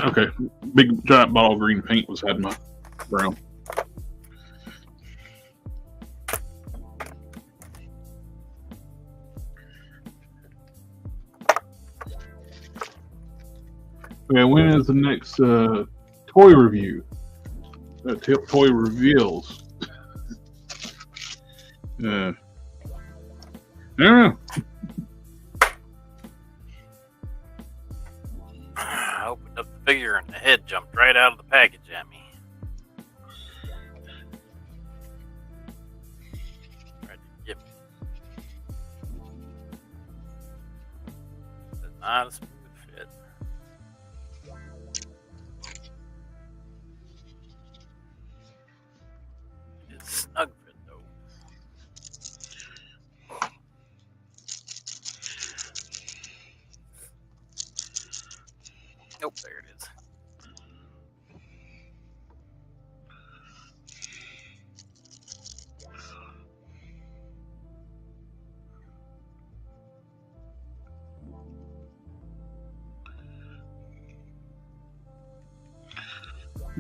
Okay. Big giant bottle of green paint was had my brown. Okay, when is the next toy review? Toy reveals. I don't know. I opened up the figure and the head jumped right out of the package at me. Tried to get me. It's not a smooth fit. It's snug fit though. Nope, there it is.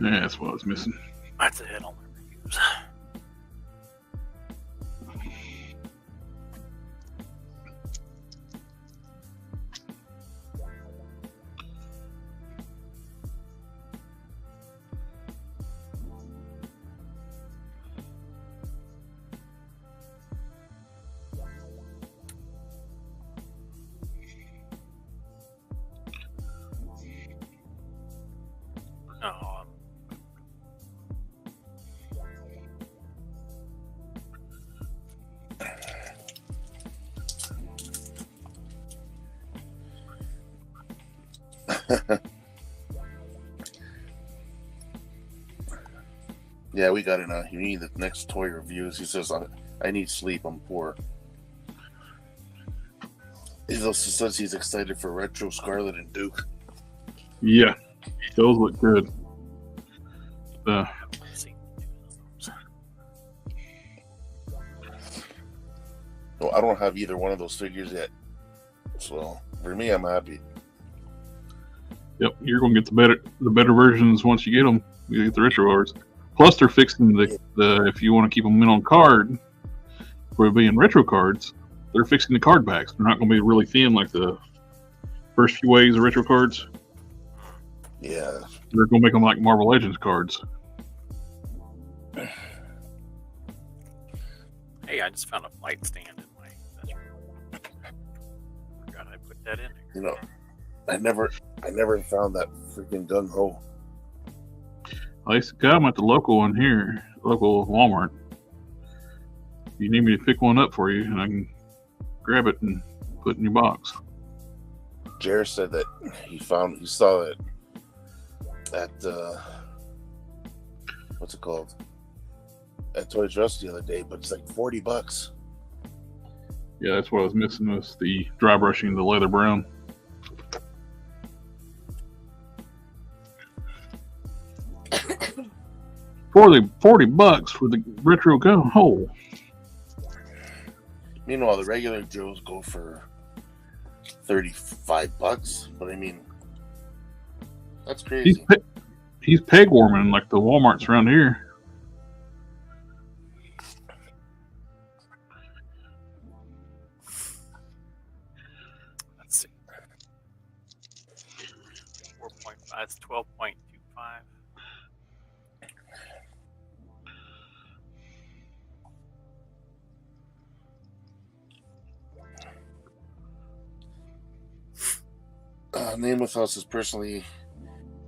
Yeah, that's what I was missing. That's a head on my reviews. Oh, Yeah, we got it now. You need the next toy reviews. He says, I need sleep. I'm poor. He also says he's excited for Retro Scarlet and Duke. Yeah, those look good. let's see. Well, I don't have either one of those figures yet. So, for me, I'm happy. Yep, you're gonna get the better versions once you get them. You get the retro cards. Plus, they're fixing the if you want to keep them in on card for being retro cards, they're fixing the card backs. They're not going to be really thin like the first few waves of retro cards. Yeah. They're going to make them like Marvel Legends cards. Hey, I just found a light stand in my bedroom. Forgot I put that in there. You know, I never found that freaking gung ho. I used to got them at the local one here, local Walmart. If you need me to pick one up for you, and I can grab it and put it in your box. Jared said that he saw it at what's it called? At Toys R Us the other day, but it's like $40. Yeah, that's what I was missing, was the dry brushing the leather brown. $40 for the retro gun hole. Meanwhile, the regular Joes go for $35, but I mean, that's crazy. He's peg warming like the Walmarts around here. Let's see. 4.5, it's 12.25. Nameless Houses personally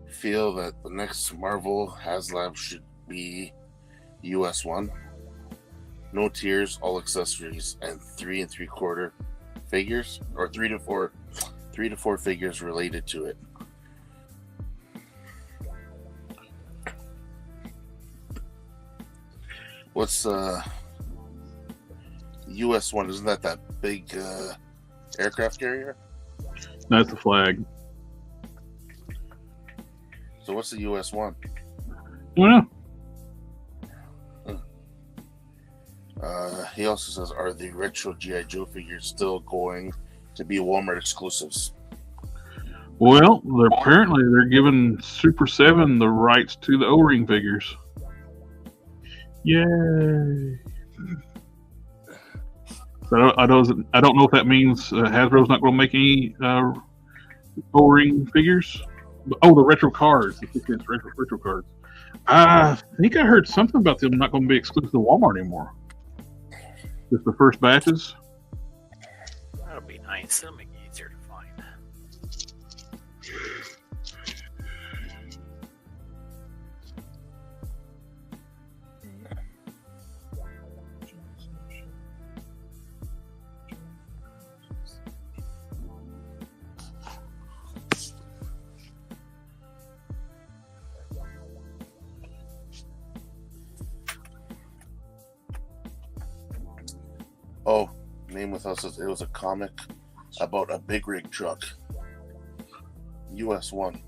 feel that the next Marvel HasLab should be US 1. No tiers, all accessories, and 3 3/4 figures, or 3 to 4 figures related to it. What's US 1? Isn't that big aircraft carrier? That's the flag. So what's the US 1? I don't know. He also says, are the retro G.I. Joe figures still going to be Walmart exclusives? Well, they're giving Super 7 the rights to the O-ring figures. Yay! So I don't know if that means Hasbro's not going to make any O-ring figures. Oh, the retro cards, the 6-inch retro cards. I think I heard something about them not going to be exclusive to Walmart anymore. Just the first batches. That'll be nice. It'll make it easier to find. Oh, Name with Us says it was a comic about a big rig truck. US 1.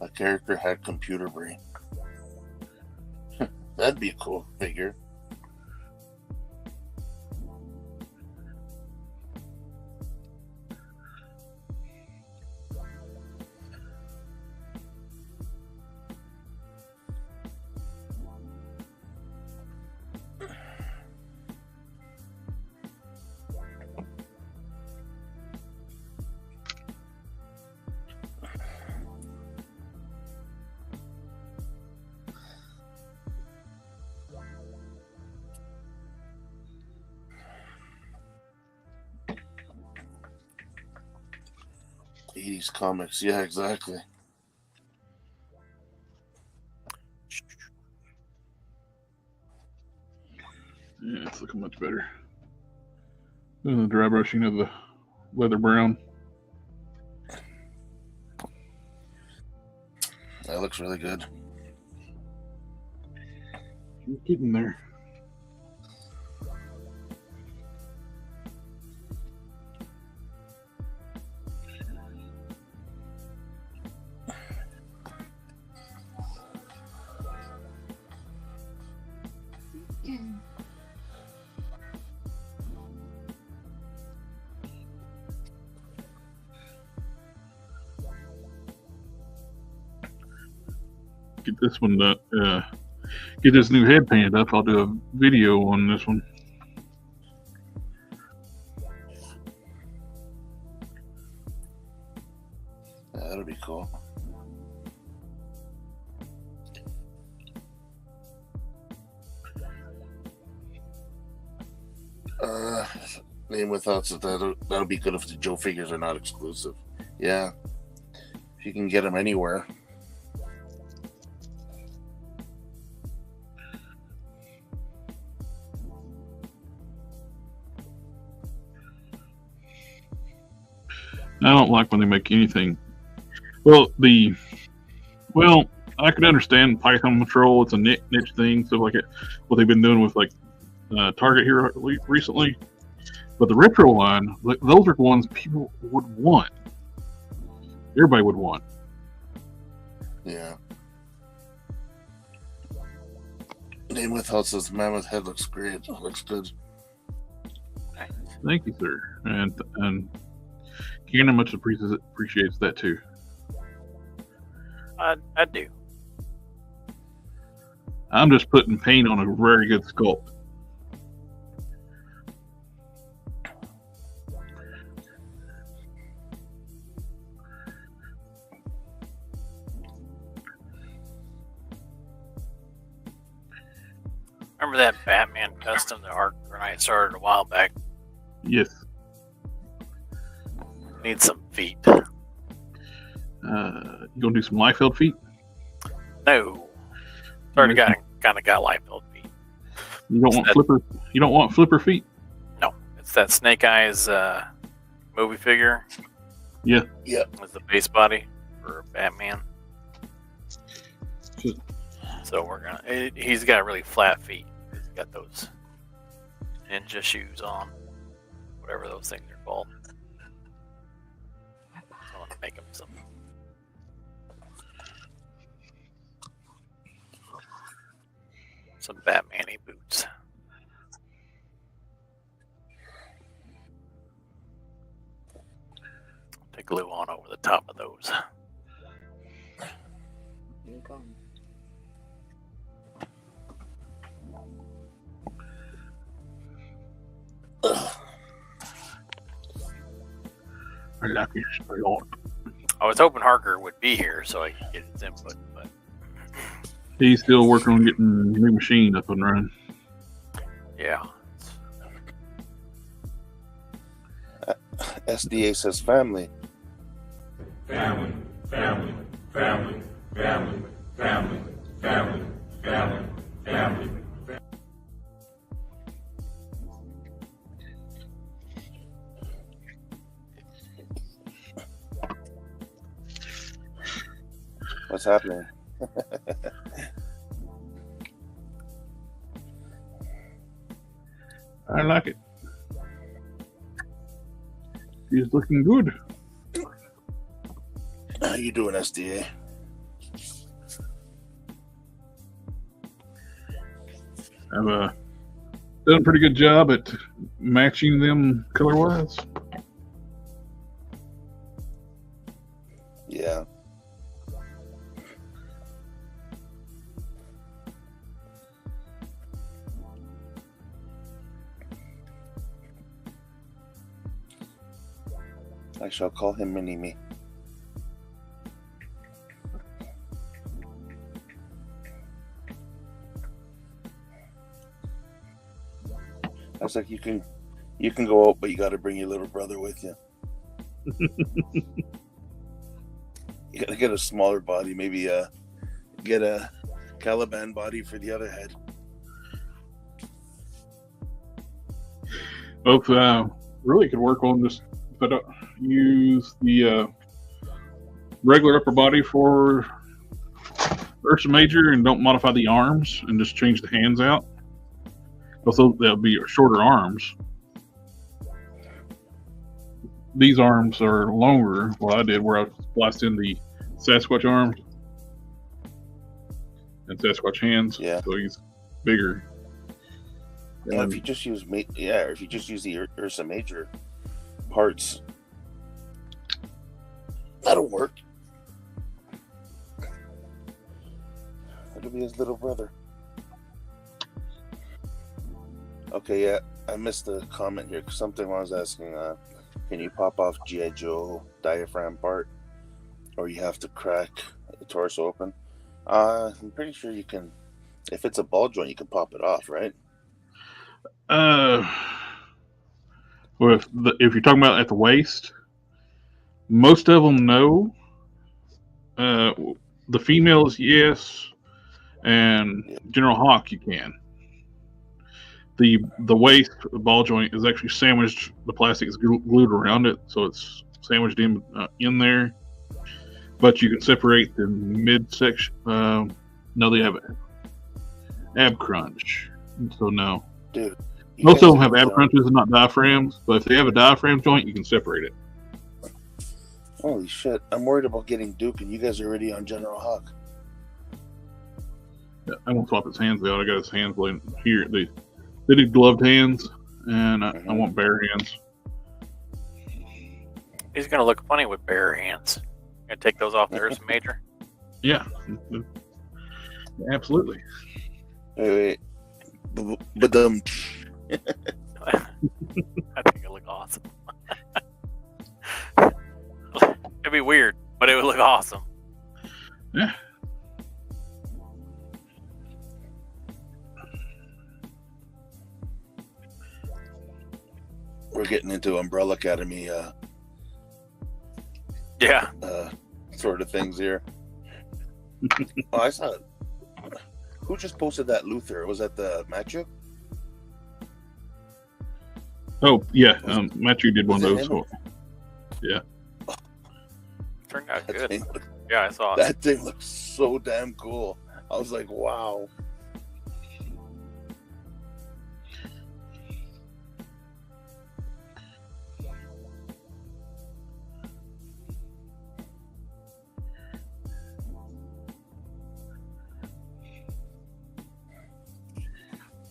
A character had computer brain. That'd be a cool figure. '80s comics, yeah, exactly. Yeah, it's looking much better. And the dry brushing of the leather brown. That looks really good. You're getting there. Get this one get this new head painted up. I'll do a video on this one. Yeah, that'll be cool. Name with Us that that'll be good if the Joe figures are not exclusive. Yeah, if you can get them anywhere. I don't like when they make anything. Well, I can understand Python Patrol. It's a niche thing, so like what they've been doing with like Target here recently. But the retro line, those are the ones people would want. Everybody would want. Yeah. Name with Us says Mammoth Head looks great. Looks good. Thank you, sir. And Kieran much appreciates that too. I do. I'm just putting paint on a very good sculpt. Remember that Batman custom that Harker and I started a while back? Yes. Need some feet. You gonna do some Liefeld feet? No. Already kind of got Liefeld feet. You don't want flipper. You don't want flipper feet. No, it's that Snake Eyes movie figure. Yeah. Yeah. With the base body for Batman. Just, So we're gonna. He's got really flat feet. He's got those ninja shoes on, whatever those things are called. I want to make them some Batman-y boots. Take glue on over the top of those. I like it a lot. I was hoping Harker would be here so I could get his input, but He's still working on getting the new machine up and running. yeah. SDA says family. Family, family, family, family, family, family, family, family. What's happening? I like it. He's looking good. How you doing, SDA? I've done a pretty good job at matching them color-wise. Yeah. I shall call him Mini-Me. I was like, you can go out, but you got to bring your little brother with you. You got to get a smaller body, maybe get a Caliban body for the other head. Both really could work on this, but use the regular upper body for Ursa Major and don't modify the arms and just change the hands out. Also, they'll be shorter arms. These arms are longer. What I did, where I spliced in the Sasquatch arms and Sasquatch hands. Yeah. So he's bigger. And if you just use the Ursa Major parts, that'll work. It'll be his little brother. Okay, yeah, I missed the comment here because something I was asking. Can you pop off G.I. Joe diaphragm part, or you have to crack the torso open? I'm pretty sure you can. If it's a ball joint, you can pop it off, right? Well, if you're talking about at the waist, most of them no. The females, yes, and General Hawk, you can. The waist ball joint is actually sandwiched. The plastic is glued around it, so it's sandwiched in there. But you can separate the midsection. No, they have ab crunch, so no. Dude, most of them have ab crunches and not diaphragms. But if they have a diaphragm joint, you can separate it. Holy shit! I'm worried about getting Duke, and you guys are already on General Hawk. Yeah, I won't swap his hands out. I got his hands laying here. They did gloved hands, and I want bare hands. He's gonna look funny with bare hands. Gonna take those off the Ursa Major. Yeah, absolutely. Wait. I think it'll look awesome. It'd be weird, but it would look awesome. Yeah. We're getting into Umbrella Academy sort of things here. Oh, I saw it. Who just posted that Luther? Was that the Matthew? Oh, yeah. Matthew did one of those. So, yeah. Turned out good. Yeah, I saw it. That thing looks so damn cool. I was like, wow.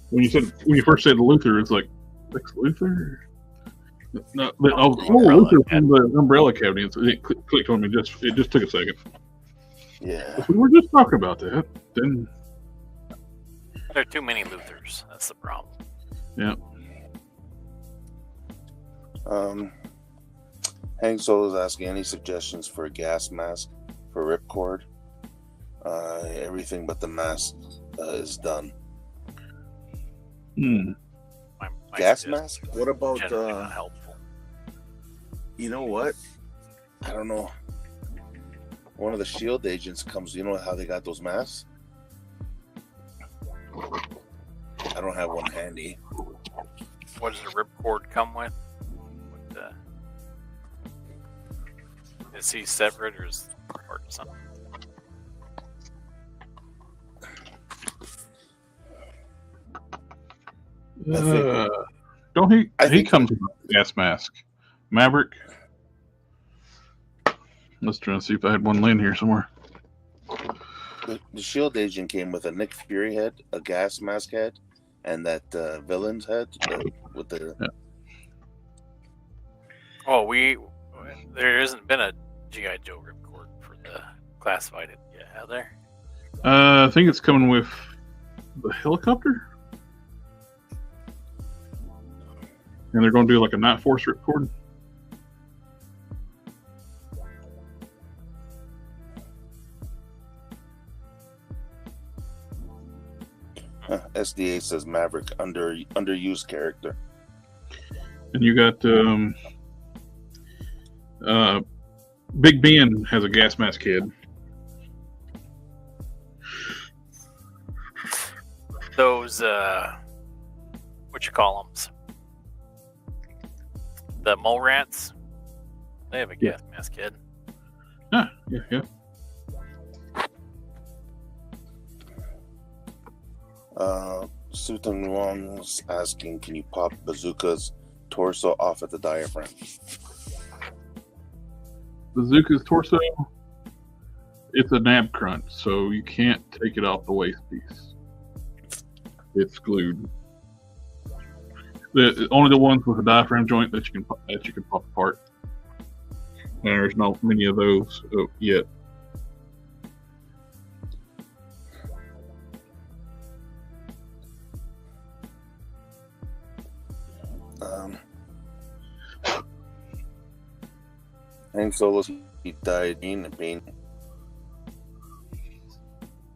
when you first said Luther, it's like Lex Luthor. No, Luther from the Umbrella Academy. It clicked on me. It just took a second. Yeah. If we were just talking about that, then There are too many Luthers. That's the problem. yeah. Hank Solo is asking any suggestions for a gas mask for ripcord. Everything but the mask is done. Hmm. My Gas suggestion mask? What about generally not helpful. you know what? I don't know. One of the shield agents comes, you know how they got those masks? I don't have one handy. What does the ripcord come with? Is he separate or is it part of something? Don't he? I He think comes with a gas mask. Maverick. Let's try and see if I had one laying here somewhere. The shield agent came with a Nick Fury head, a gas mask head, and that villain's head with the. Yeah. Oh, there hasn't been a G.I. Joe ripcord for the classified yet, have there? I think it's coming with the helicopter, and they're going to do like a Night Force ripcord. SDA says Maverick underused character. And you got Big Ben has a gas mask head. Those what you call them? The mole rats. They have a gas mask head. Ah, yeah. Sutong Wong's asking, can you pop Bazooka's torso off at the diaphragm? Bazooka's torso, it's a nab crunch, so you can't take it off the waist piece. It's glued. Only the ones with a diaphragm joint that you can pop apart. And there's not many of those yet. Hank Solo, he died in pain.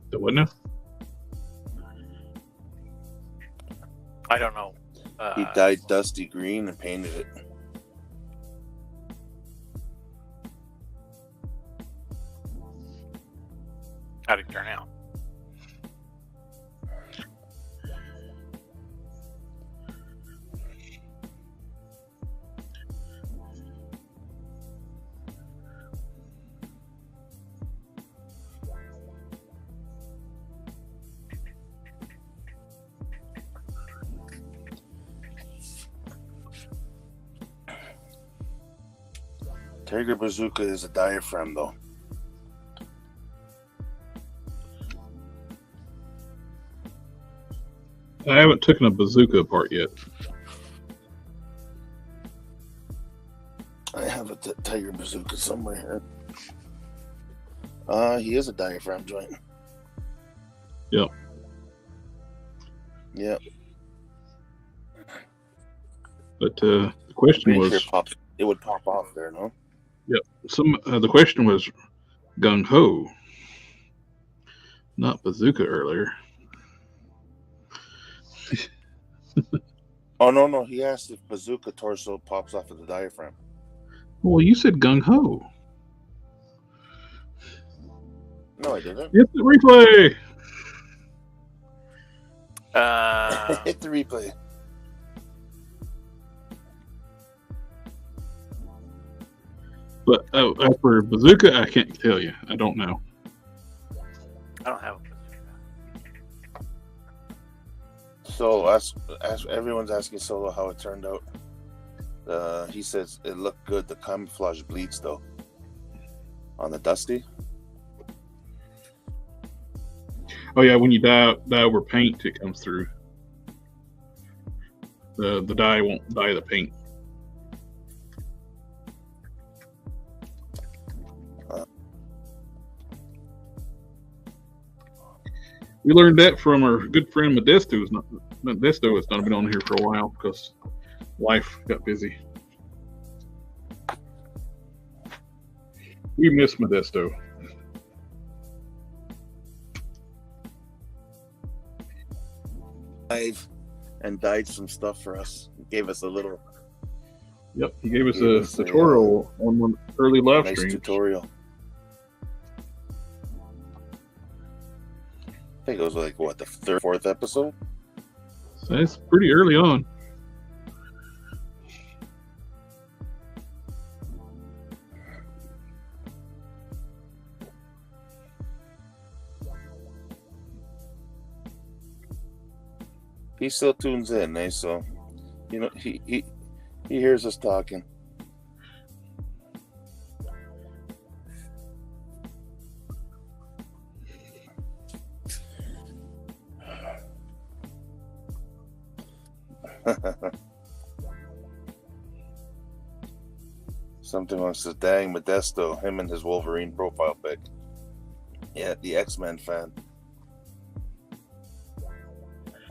The what now? I don't know. He dyed dusty green and painted it. How did it turn out? Tiger Bazooka is a diaphragm, though. I haven't taken a bazooka apart yet. I have a Tiger Bazooka somewhere here. He is a diaphragm joint. Yep. Yep. But the question was, it would pop off there, no? Yep. The question was gung ho, not bazooka earlier. Oh no! He asked if bazooka torso pops off of the diaphragm. Well, you said gung ho. No, I didn't. Hit the replay. Hit the replay. But for bazooka, I can't tell you. I don't know. I don't have a bazooka. So, everyone's asking Solo how it turned out. He says it looked good. The camouflage bleeds, though. On the dusty. Oh, yeah, when you dye over paint, it comes through. the dye won't dye the paint. We learned that from our good friend Modesto. Modesto has not been on here for a while because life got busy. We miss Modesto. And dyed some stuff for us. Gave us a little. Yep, he gave us a tutorial on one early live stream. Tutorial. I think it was like what, the third, fourth episode. So that's pretty early on. He still tunes in, eh? So, you know, he hears us talking. Something wants to dang Modesto, him and his Wolverine profile pic. Yeah, the X-Men fan.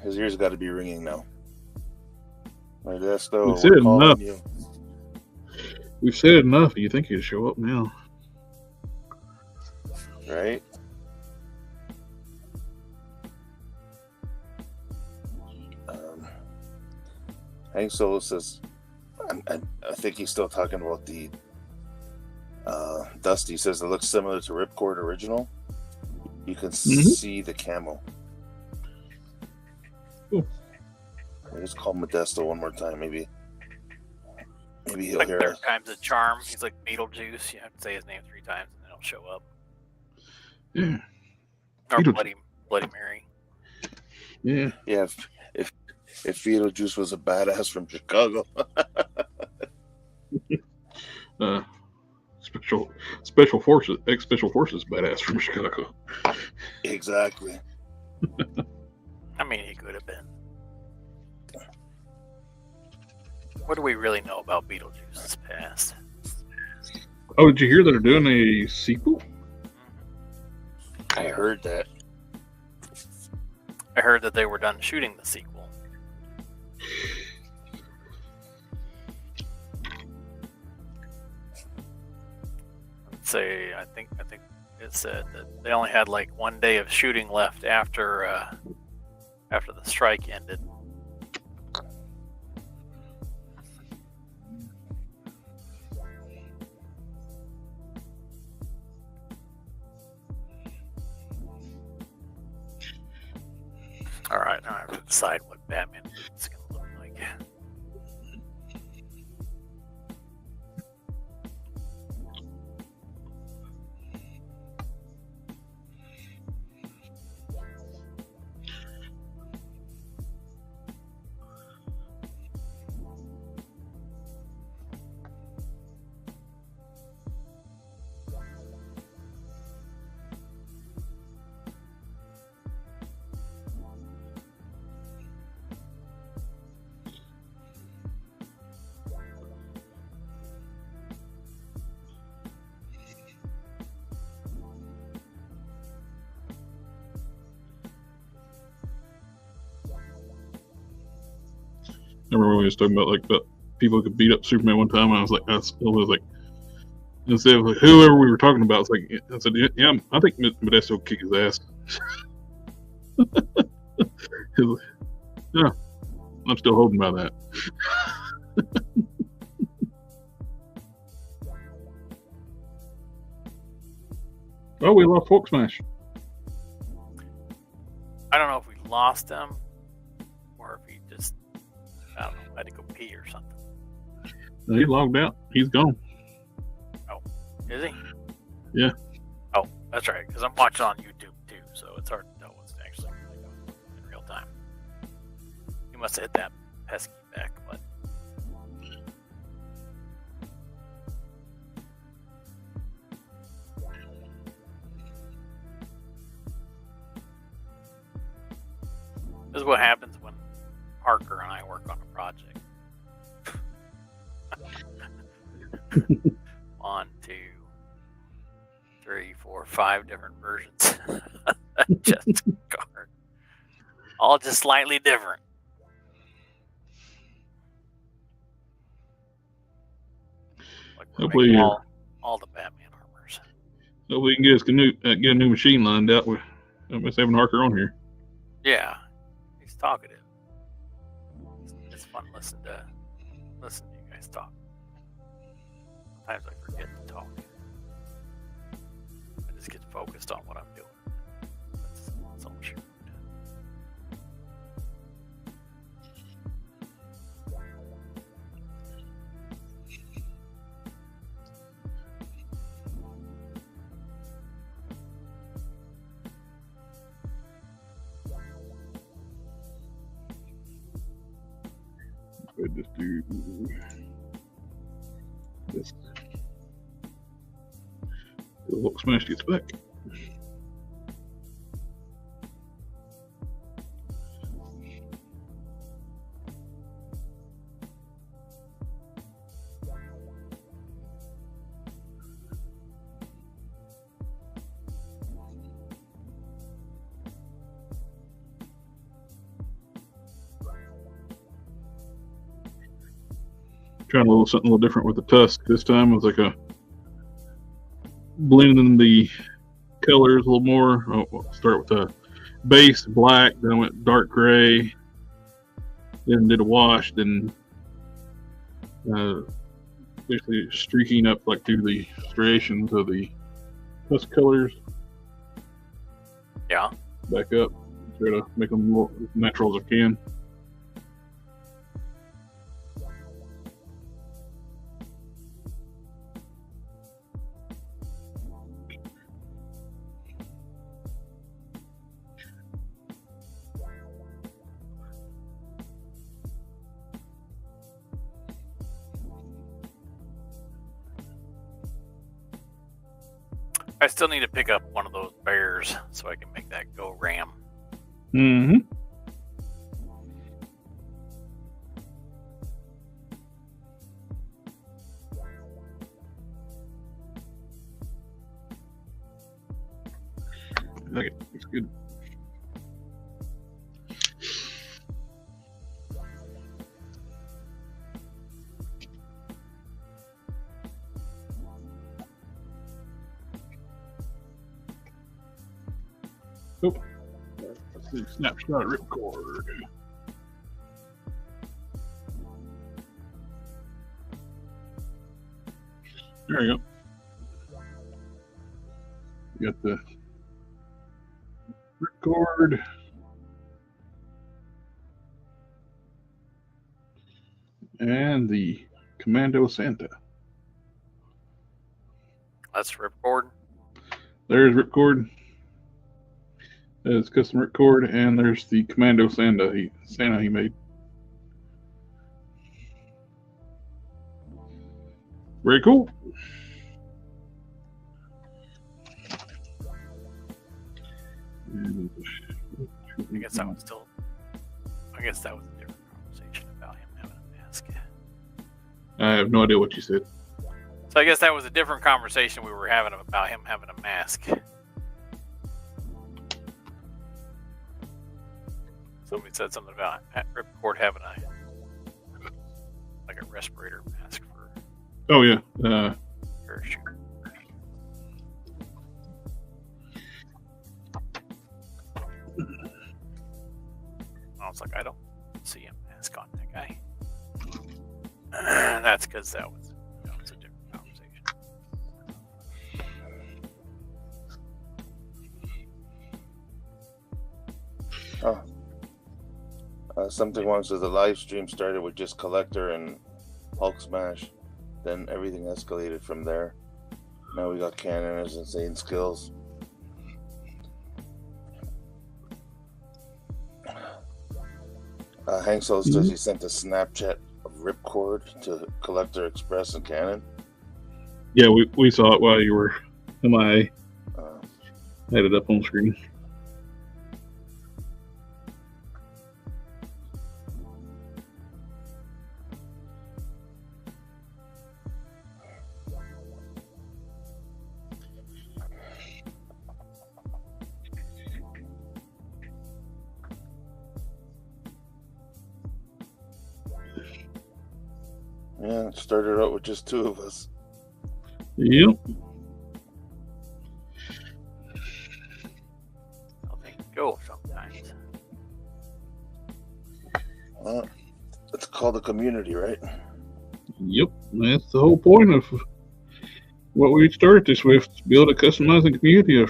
His ears got to be ringing now. Modesto, We've said enough. You. We've said enough. You think he'd show up now? Right? Hank Solo says, I think he's still talking about the Dusty says it looks similar to Ripcord original. You can see the camo. Cool. I just call Modesto one more time, maybe he'll like hear third us. time's a charm. He's like Beetlejuice. You have to say his name 3 times and then he'll show up. Yeah. Or Beetlejuice. Bloody Mary. Yeah. Yeah, if Beetlejuice was a badass from Chicago. Special forces, ex-special forces badass from Chicago. Exactly. I mean, he could have been. What do we really know about Beetlejuice's past? Oh, did you hear that they're doing a sequel? I heard that. I heard that they were done shooting the sequel. I think it said that they only had like 1 day of shooting left after the strike ended. All right, now I have to decide what Batman is going to look like. I remember when we was talking about like that people who could beat up Superman one time. I was like, instead of like, whoever we were talking about, it's like I said, yeah, I think Modesto will kick his ass. Yeah, I'm still holding by that. Oh, we lost Folk Smash. I don't know if we lost him or if he just, I don't know, had to go pee or something. No, he logged out. He's gone. Oh, is he? Yeah. Oh, that's right, because I'm watching on YouTube too, so it's hard to tell what's actually going on in real time. You must have hit that pesky back button. This is what happens when Harker and I work on a project. project. 1, 2, 3, 4, 5 different versions. Just card. All just slightly different. Like we're Hopefully making you're- all the Batman armors. So we can get a new machine lined out with us having Harker on here. Yeah, he's talkative. It's fun listening to you guys talk. Sometimes I forget to talk. I just get focused on what I'm doing. That's all sure. But just do this. The Hulk smash gets back. Trying something a little different with the tusk this time. It was like a blending the colors a little more. I'll start with the base black, then I went dark gray, then did a wash, then basically streaking up like through the striations of the tusk colors. Yeah. Back up, try to make them more natural as I can. I still need to pick up one of those bears so I can make that go ram. Mm-hmm. Okay, looks good. Oh, let's see, snapshot ripcord. There you go. You got the ripcord. And the Commando Santa. That's ripcord. There's ripcord. There's custom ripcord, and there's the Commando Santa he made. Very cool. I guess that was a different conversation about him having a mask. I have no idea what you said. So I guess that was a different conversation we were having about him having a mask. Somebody said something about Ripcord having a respirator mask for Oh yeah. parachute. I was like, I don't see a mask on that guy. That's because that was a different conversation. Oh. Something wrong. So the live stream started with just Collector and Hulk Smash. Then everything escalated from there. Now we got Cannon as insane skills. Hank says he sent a Snapchat of Ripcord to Collector Express and Cannon. Yeah, we saw it while you were MIA. Had it up on screen. Yeah, it started out with just two of us. Yep. How they go sometimes. It's called a community, right? Yep. That's the whole point of what we started this with: to build a customizing community, a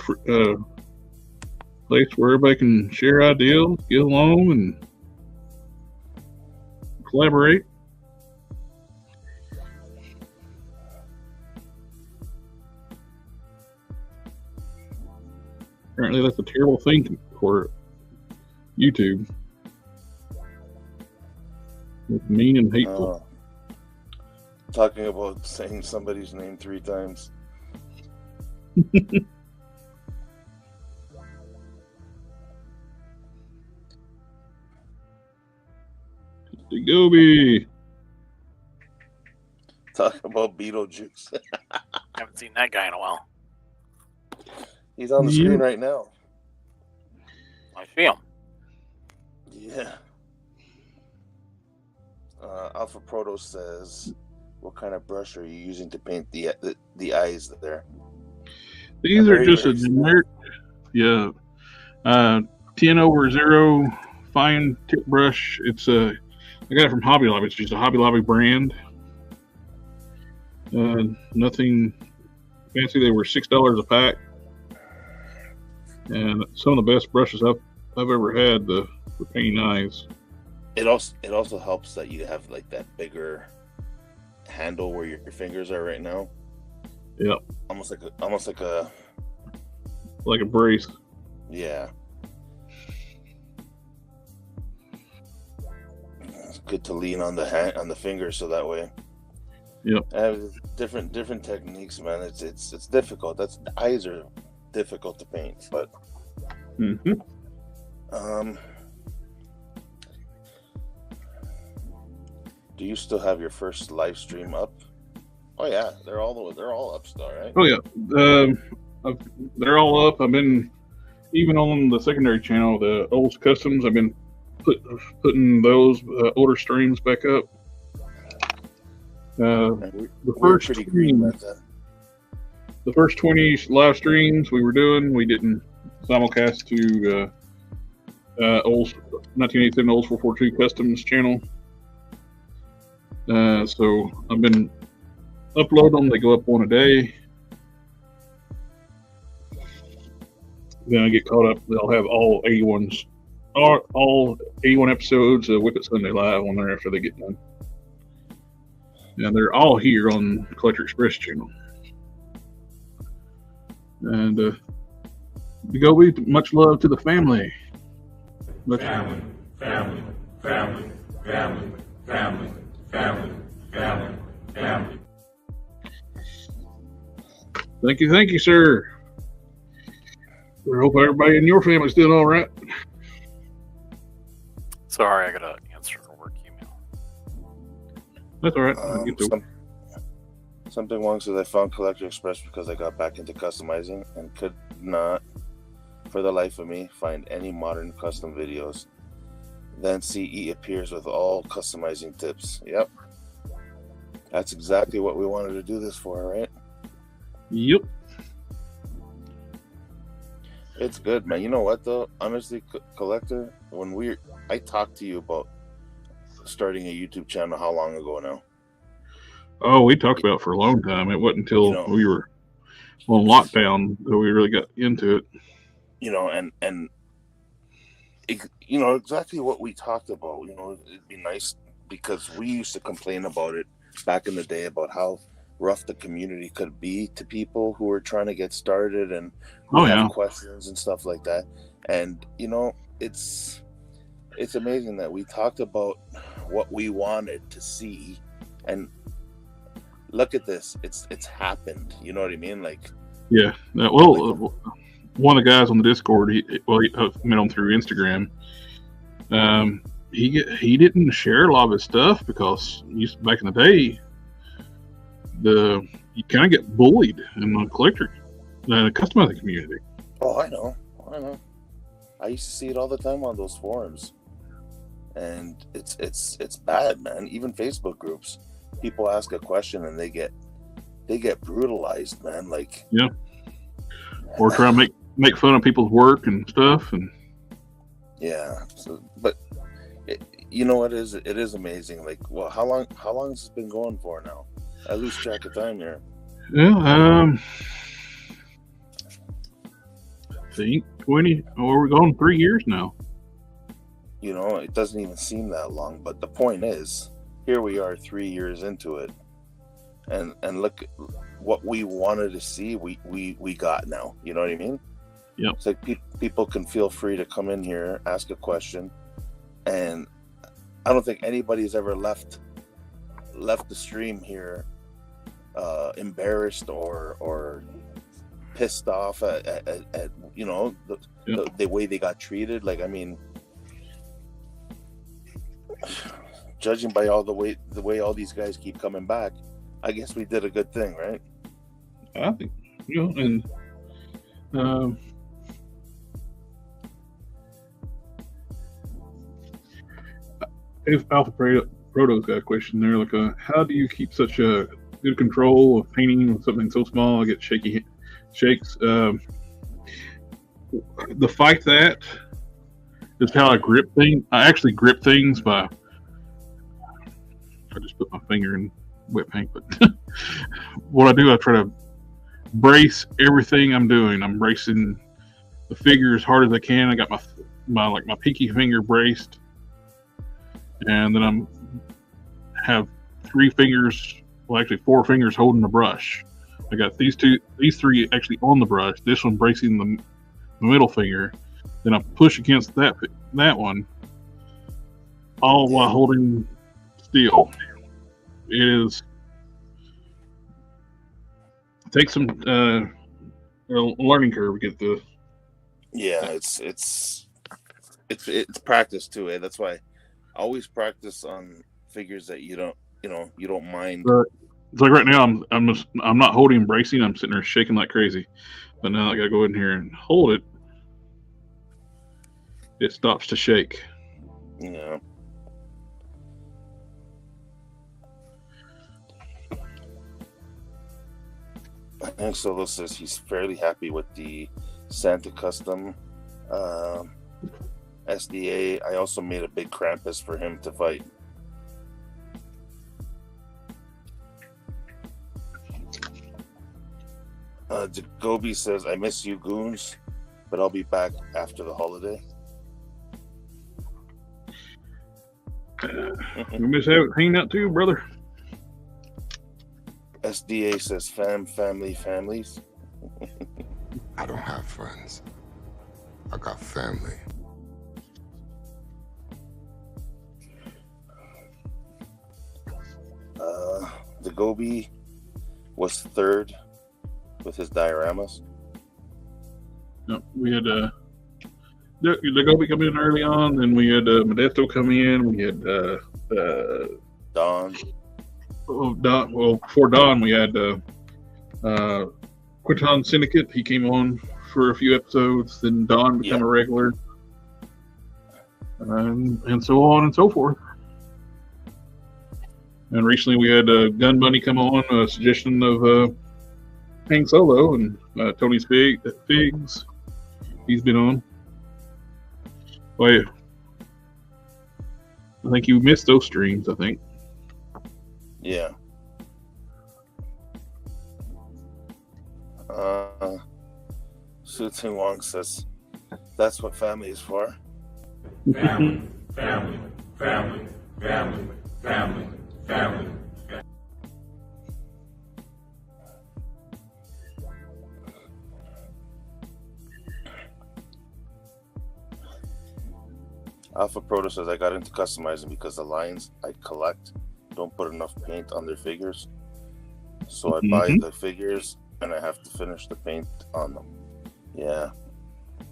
place where everybody can share ideas, get along, and collaborate. Apparently, that's a terrible thing for YouTube. It's mean and hateful. Talking about saying somebody's name 3 times. Gobi. Talking about Beetlejuice. Haven't seen that guy in a while. He's on the screen right now. I see him. Yeah. Alpha Proto says, "What kind of brush are you using to paint the eyes there?" These are just a generic, 10/0 fine tip brush. It's I got it from Hobby Lobby. It's just a Hobby Lobby brand. Nothing fancy. They were $6 a pack, and some of the best brushes I've ever had for painting eyes. It also helps that you have like that bigger handle where your fingers are right now. Yep. Almost like a brace. Yeah. It's good to lean on the fingers so that way. Yep. I have different techniques, man. It's difficult. The eyes are difficult to paint, but do you still have your first live stream up? Oh yeah, they're all up still, right? Oh yeah, they're all up. I've been even on the secondary channel, the Old Customs. I've been putting those older streams back up. The first 20 live streams we were doing, we didn't simulcast to old 1987 Old 442 Customs channel. So I've been uploading them. They go up one a day. Then I get caught up. They'll have all 81s, all 81 episodes of WIP IT Sunday live on there after they get done. And they're all here on Collector Express channel. And Gobi, much love to the family. Family, family, family, family, family, family, family, family. Thank you, sir. I hope everybody in your family's doing all right. Sorry, I gotta answer a work email. That's all right. Something wrong says I found Collector Express because I got back into customizing and could not, for the life of me, find any modern custom videos. Then CE appears with all customizing tips. Yep. That's exactly what we wanted to do this for, right? Yep. It's good, man. You know what, though? Honestly, Collector, I talked to you about starting a YouTube channel how long ago now? Oh, we talked about it for a long time. It wasn't until we were on lockdown that we really got into it. And exactly what we talked about. It'd be nice because we used to complain about it back in the day about how rough the community could be to people who were trying to get started and who have questions and stuff like that. And it's amazing that we talked about what we wanted to see, and look at this. It's happened. You know what I mean? Yeah. Well, one of the guys on the Discord, he met him through Instagram. He didn't share a lot of his stuff because back in the day, you kind of get bullied in the customizing community. Oh, I know. I used to see it all the time on those forums, and it's bad, man. Even Facebook groups. people ask a question and they get brutalized, man. Like, Yeah. Or try to make fun of people's work and stuff. And yeah. So, but you know what is? It is amazing. Like, well, how long has this been going for now? I lose track of time here. yeah, I think 20, or we're going 3 years now. You know, it doesn't even seem that long. But the point is, here we are 3 years into it, and look, what we wanted to see, we got now. You know what I mean? Yep. It's like people can feel free to come in here, ask a question, and I don't think anybody's ever left the stream here embarrassed or pissed off at you know the way they got treated. Like, I mean, judging by all the way all these guys keep coming back, I guess we did a good thing, right? I think, you know, and if Alpha Proto's got a question there, like, how do you keep such a good control of painting with something so small? I get shakes. The fight that is how I grip things. I actually grip things by, I just put my finger in wet paint, but what I do, I try to brace everything I'm doing. I'm bracing the figure as hard as I can. I got my pinky finger braced, and then have 3 fingers, well, actually 4 fingers holding the brush. I got these 3 actually on the brush. This one bracing the middle finger. Then I push against that one, all while holding still. It takes some learning curve to get the. Yeah, it's practice too, eh? That's why I always practice on figures that you don't mind. It's like right now I'm not holding bracing. I'm sitting there shaking like crazy, but now I gotta go in here and hold it. It stops to shake. Yeah. I think Solo says he's fairly happy with the Santa Custom SDA. I also made a big Krampus for him to fight. Jacoby says, I miss you goons, but I'll be back after the holiday. We miss hanging out too, brother. SDA says, families. I don't have friends. I got family. The Gobi was 3rd with his dioramas. No, we had the Gobi come in early on, then we had Modesto come in. We had Don. Well, before Don, we had Quinton Syndicate. He came on for a few episodes. Then Don became a regular, and so on and so forth. And recently we had Gun Bunny come on, a suggestion of Hank Solo, and Tony's Figs. He's been on. Oh yeah, I think you missed those streams. I think. Yeah. Su Ting Wong says, "That's what family is for." Family, family, family, family, family, family. Alpha Proto says, I got into customizing because the lines I collect don't put enough paint on their figures. So I buy the figures and I have to finish the paint on them. Yeah.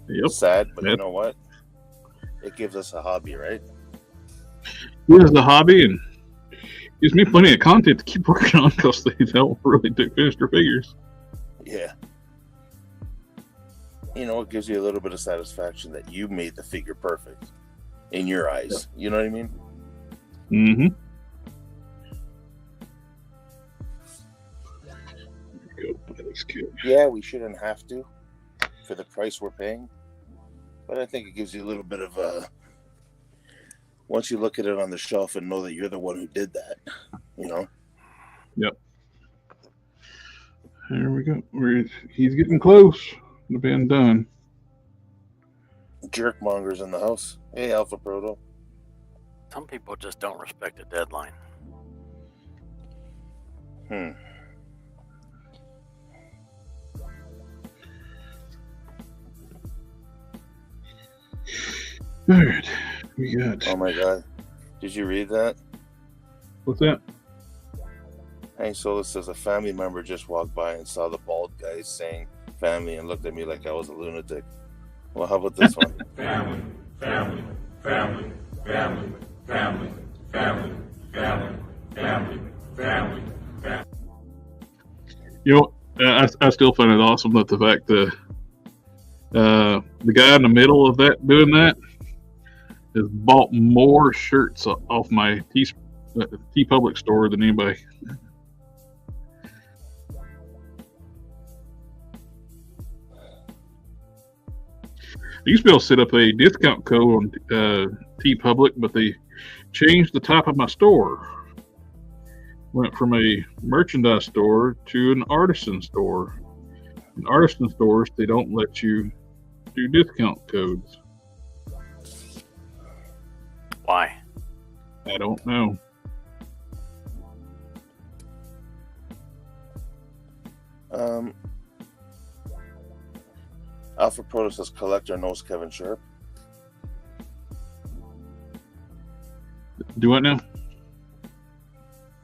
Yep. Sad, but you know what? It gives us a hobby, right? It is a hobby, and gives me plenty of content to keep working on because they don't really finish their figures. Yeah. You know, it gives you a little bit of satisfaction that you made the figure perfect in your eyes. You know what I mean? Mm-hmm. Yeah, we shouldn't have to for the price we're paying. But I think it gives you a little bit of once you look at it on the shelf and know that you're the one who did that, you know? Yep. There we go. He's getting close to being done. Jerkmongers in the house. Hey, Alpha Proto. Some people just don't respect a deadline. All right. We got. Oh my God. Did you read that? What's that? Hank Sola says a family member just walked by and saw the bald guy saying family and looked at me like I was a lunatic. Well, how about this one? Family, family, family, family, family, family, family, family, family, family. You know, I still find it awesome that the fact that the guy in the middle of that doing that has bought more shirts off my T Public store than anybody. I used to be able to set up a discount code on T Public, but they changed the type of my store. Went from a merchandise store to an artisan store. In artisan stores, they don't let you do discount codes. Why? I don't know. Alpha Proto says collector knows Kevin Sharp. Do what now?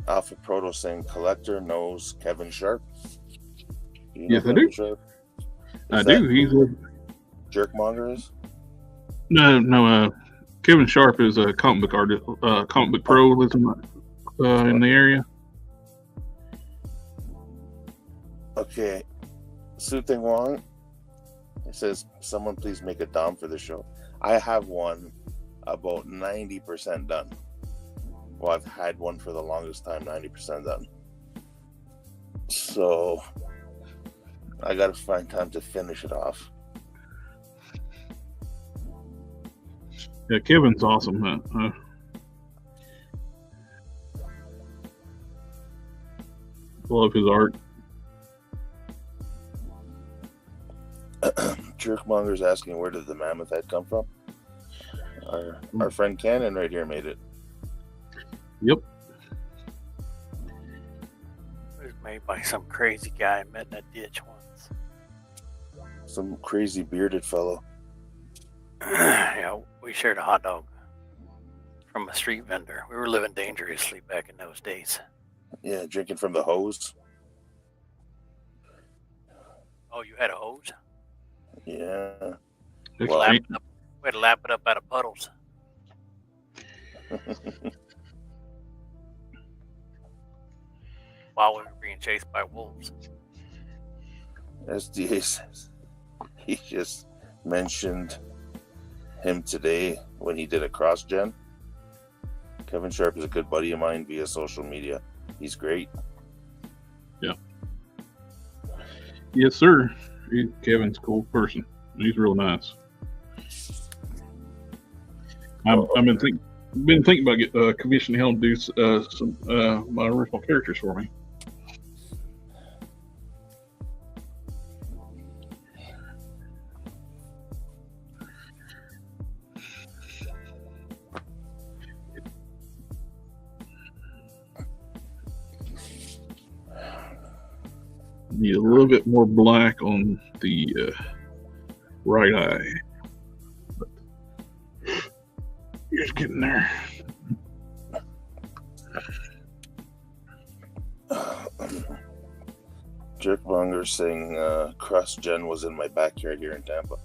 Alpha Proto saying collector knows Kevin Sharp. Do you know Yes, I Kevin do. Sharp? I do. He's a Jerkmonger is? no. Kevin Sharp is a comic book artist, comic book pro, lives in the area. Okay. Su Ting Wong. It says, someone please make a Dom for the show. I have one about 90% done. Well, I've had one for the longest time, 90% done. So, I gotta find time to finish it off. Yeah, Kevin's awesome. Love his art. Jerkmonger's asking where did the mammoth head come from? Our friend Cannon right here made it. Yep. It was made by some crazy guy I met in a ditch once. Some crazy bearded fellow. Yeah, we shared a hot dog from a street vendor. We were living dangerously back in those days. Yeah, drinking from the hose. Oh, you had a hose? Yeah. Well, We had to lap it up out of puddles. While we were being chased by wolves. SDA says he just mentioned him today when he did a cross-gen. Kevin Sharp is a good buddy of mine via social media. He's great. Yeah. Yes, sir. Kevin's a cool person. He's real nice. I've been thinking about commissioning him to do some my original characters for me. Need a little bit more black on the right eye. But you're just getting there. Jerkmonger saying cross-gen was in my backyard here in Tampa.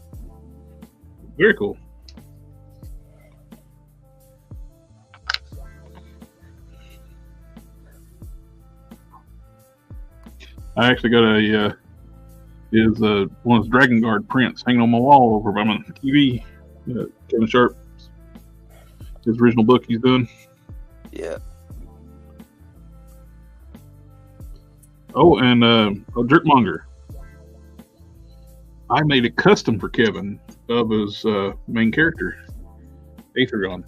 Very cool. I actually got one of his Dragon Guard prints hanging on my wall over by my TV. Kevin Sharp, his original book he's doing. Yeah. Oh, and Jerkmonger. I made a custom for Kevin of his main character, Aetherion.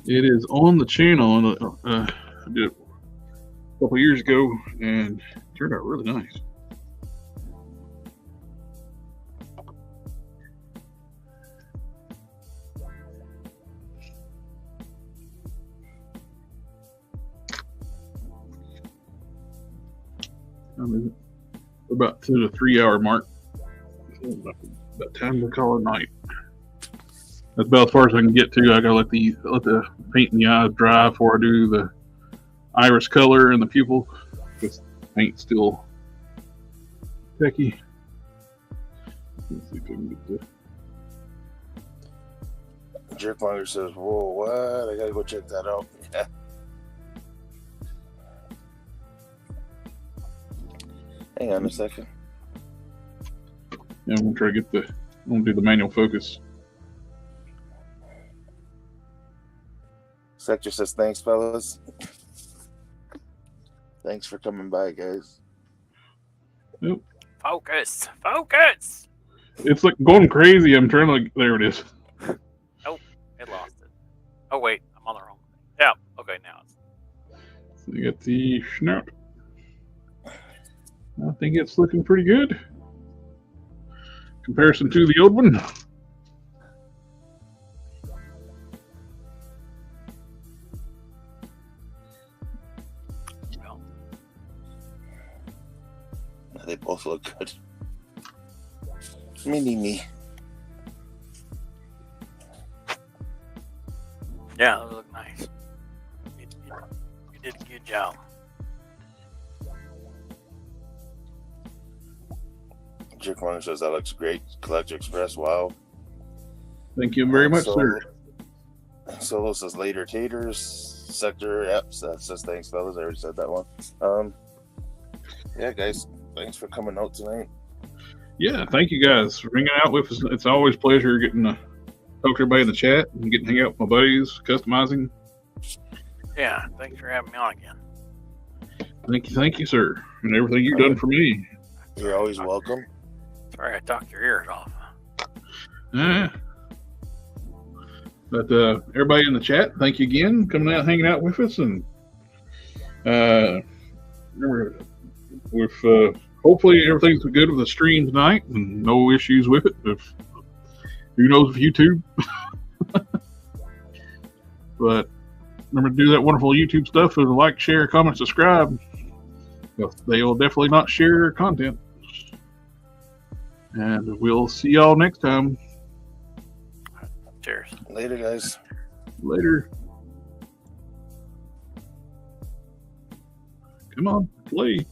It is on the channel. I did it a couple years ago, and it turned out really nice. We're about to the 3 hour mark. About time to call it night. That's about as far as I can get to. I gotta let the paint in the eyes dry before I do the iris color and the pupil. Because paint's still techy. Let's see if I can get this. Jerkmonger says, "Whoa, what? I gotta go check that out." Yeah. Hang on a second. Yeah, I'm gonna try to get I'm gonna do the manual focus. Sector says, "Thanks, fellas. Thanks for coming by, guys." Yep. Focus. It's like going crazy. I'm trying to there it is. Oh, it lost it. Oh wait, I'm on the wrong. Yeah. Okay, now it's. So you got the snout. I think it's looking pretty good. Comparison to the old one. Well, They both look good. Me. yeah, those look nice. You did a good job. Jerkmonger says, "That looks great. Collector Express, wow." Thank you very much, sir. Solo says, "Later taters." Sector, yep, says, "Thanks, fellas." I already said that one. Yeah, guys, thanks for coming out tonight. Yeah, thank you guys for hanging out with us. It's always a pleasure getting to talk to everybody in the chat and getting to hang out with my buddies, customizing. Yeah, thanks for having me on again. Thank you, sir, and everything you've done for me. You're always welcome. Sorry, I talked your ears off. Yeah. But everybody in the chat, thank you again coming out, hanging out with us, and remember, with hopefully everything's good with the stream tonight and no issues with it. If who knows with YouTube, but remember to do that wonderful YouTube stuff and like, share, comment, subscribe. They will definitely not share content. And we'll see y'all next time. Cheers. Later, guys. Later. Come on, play.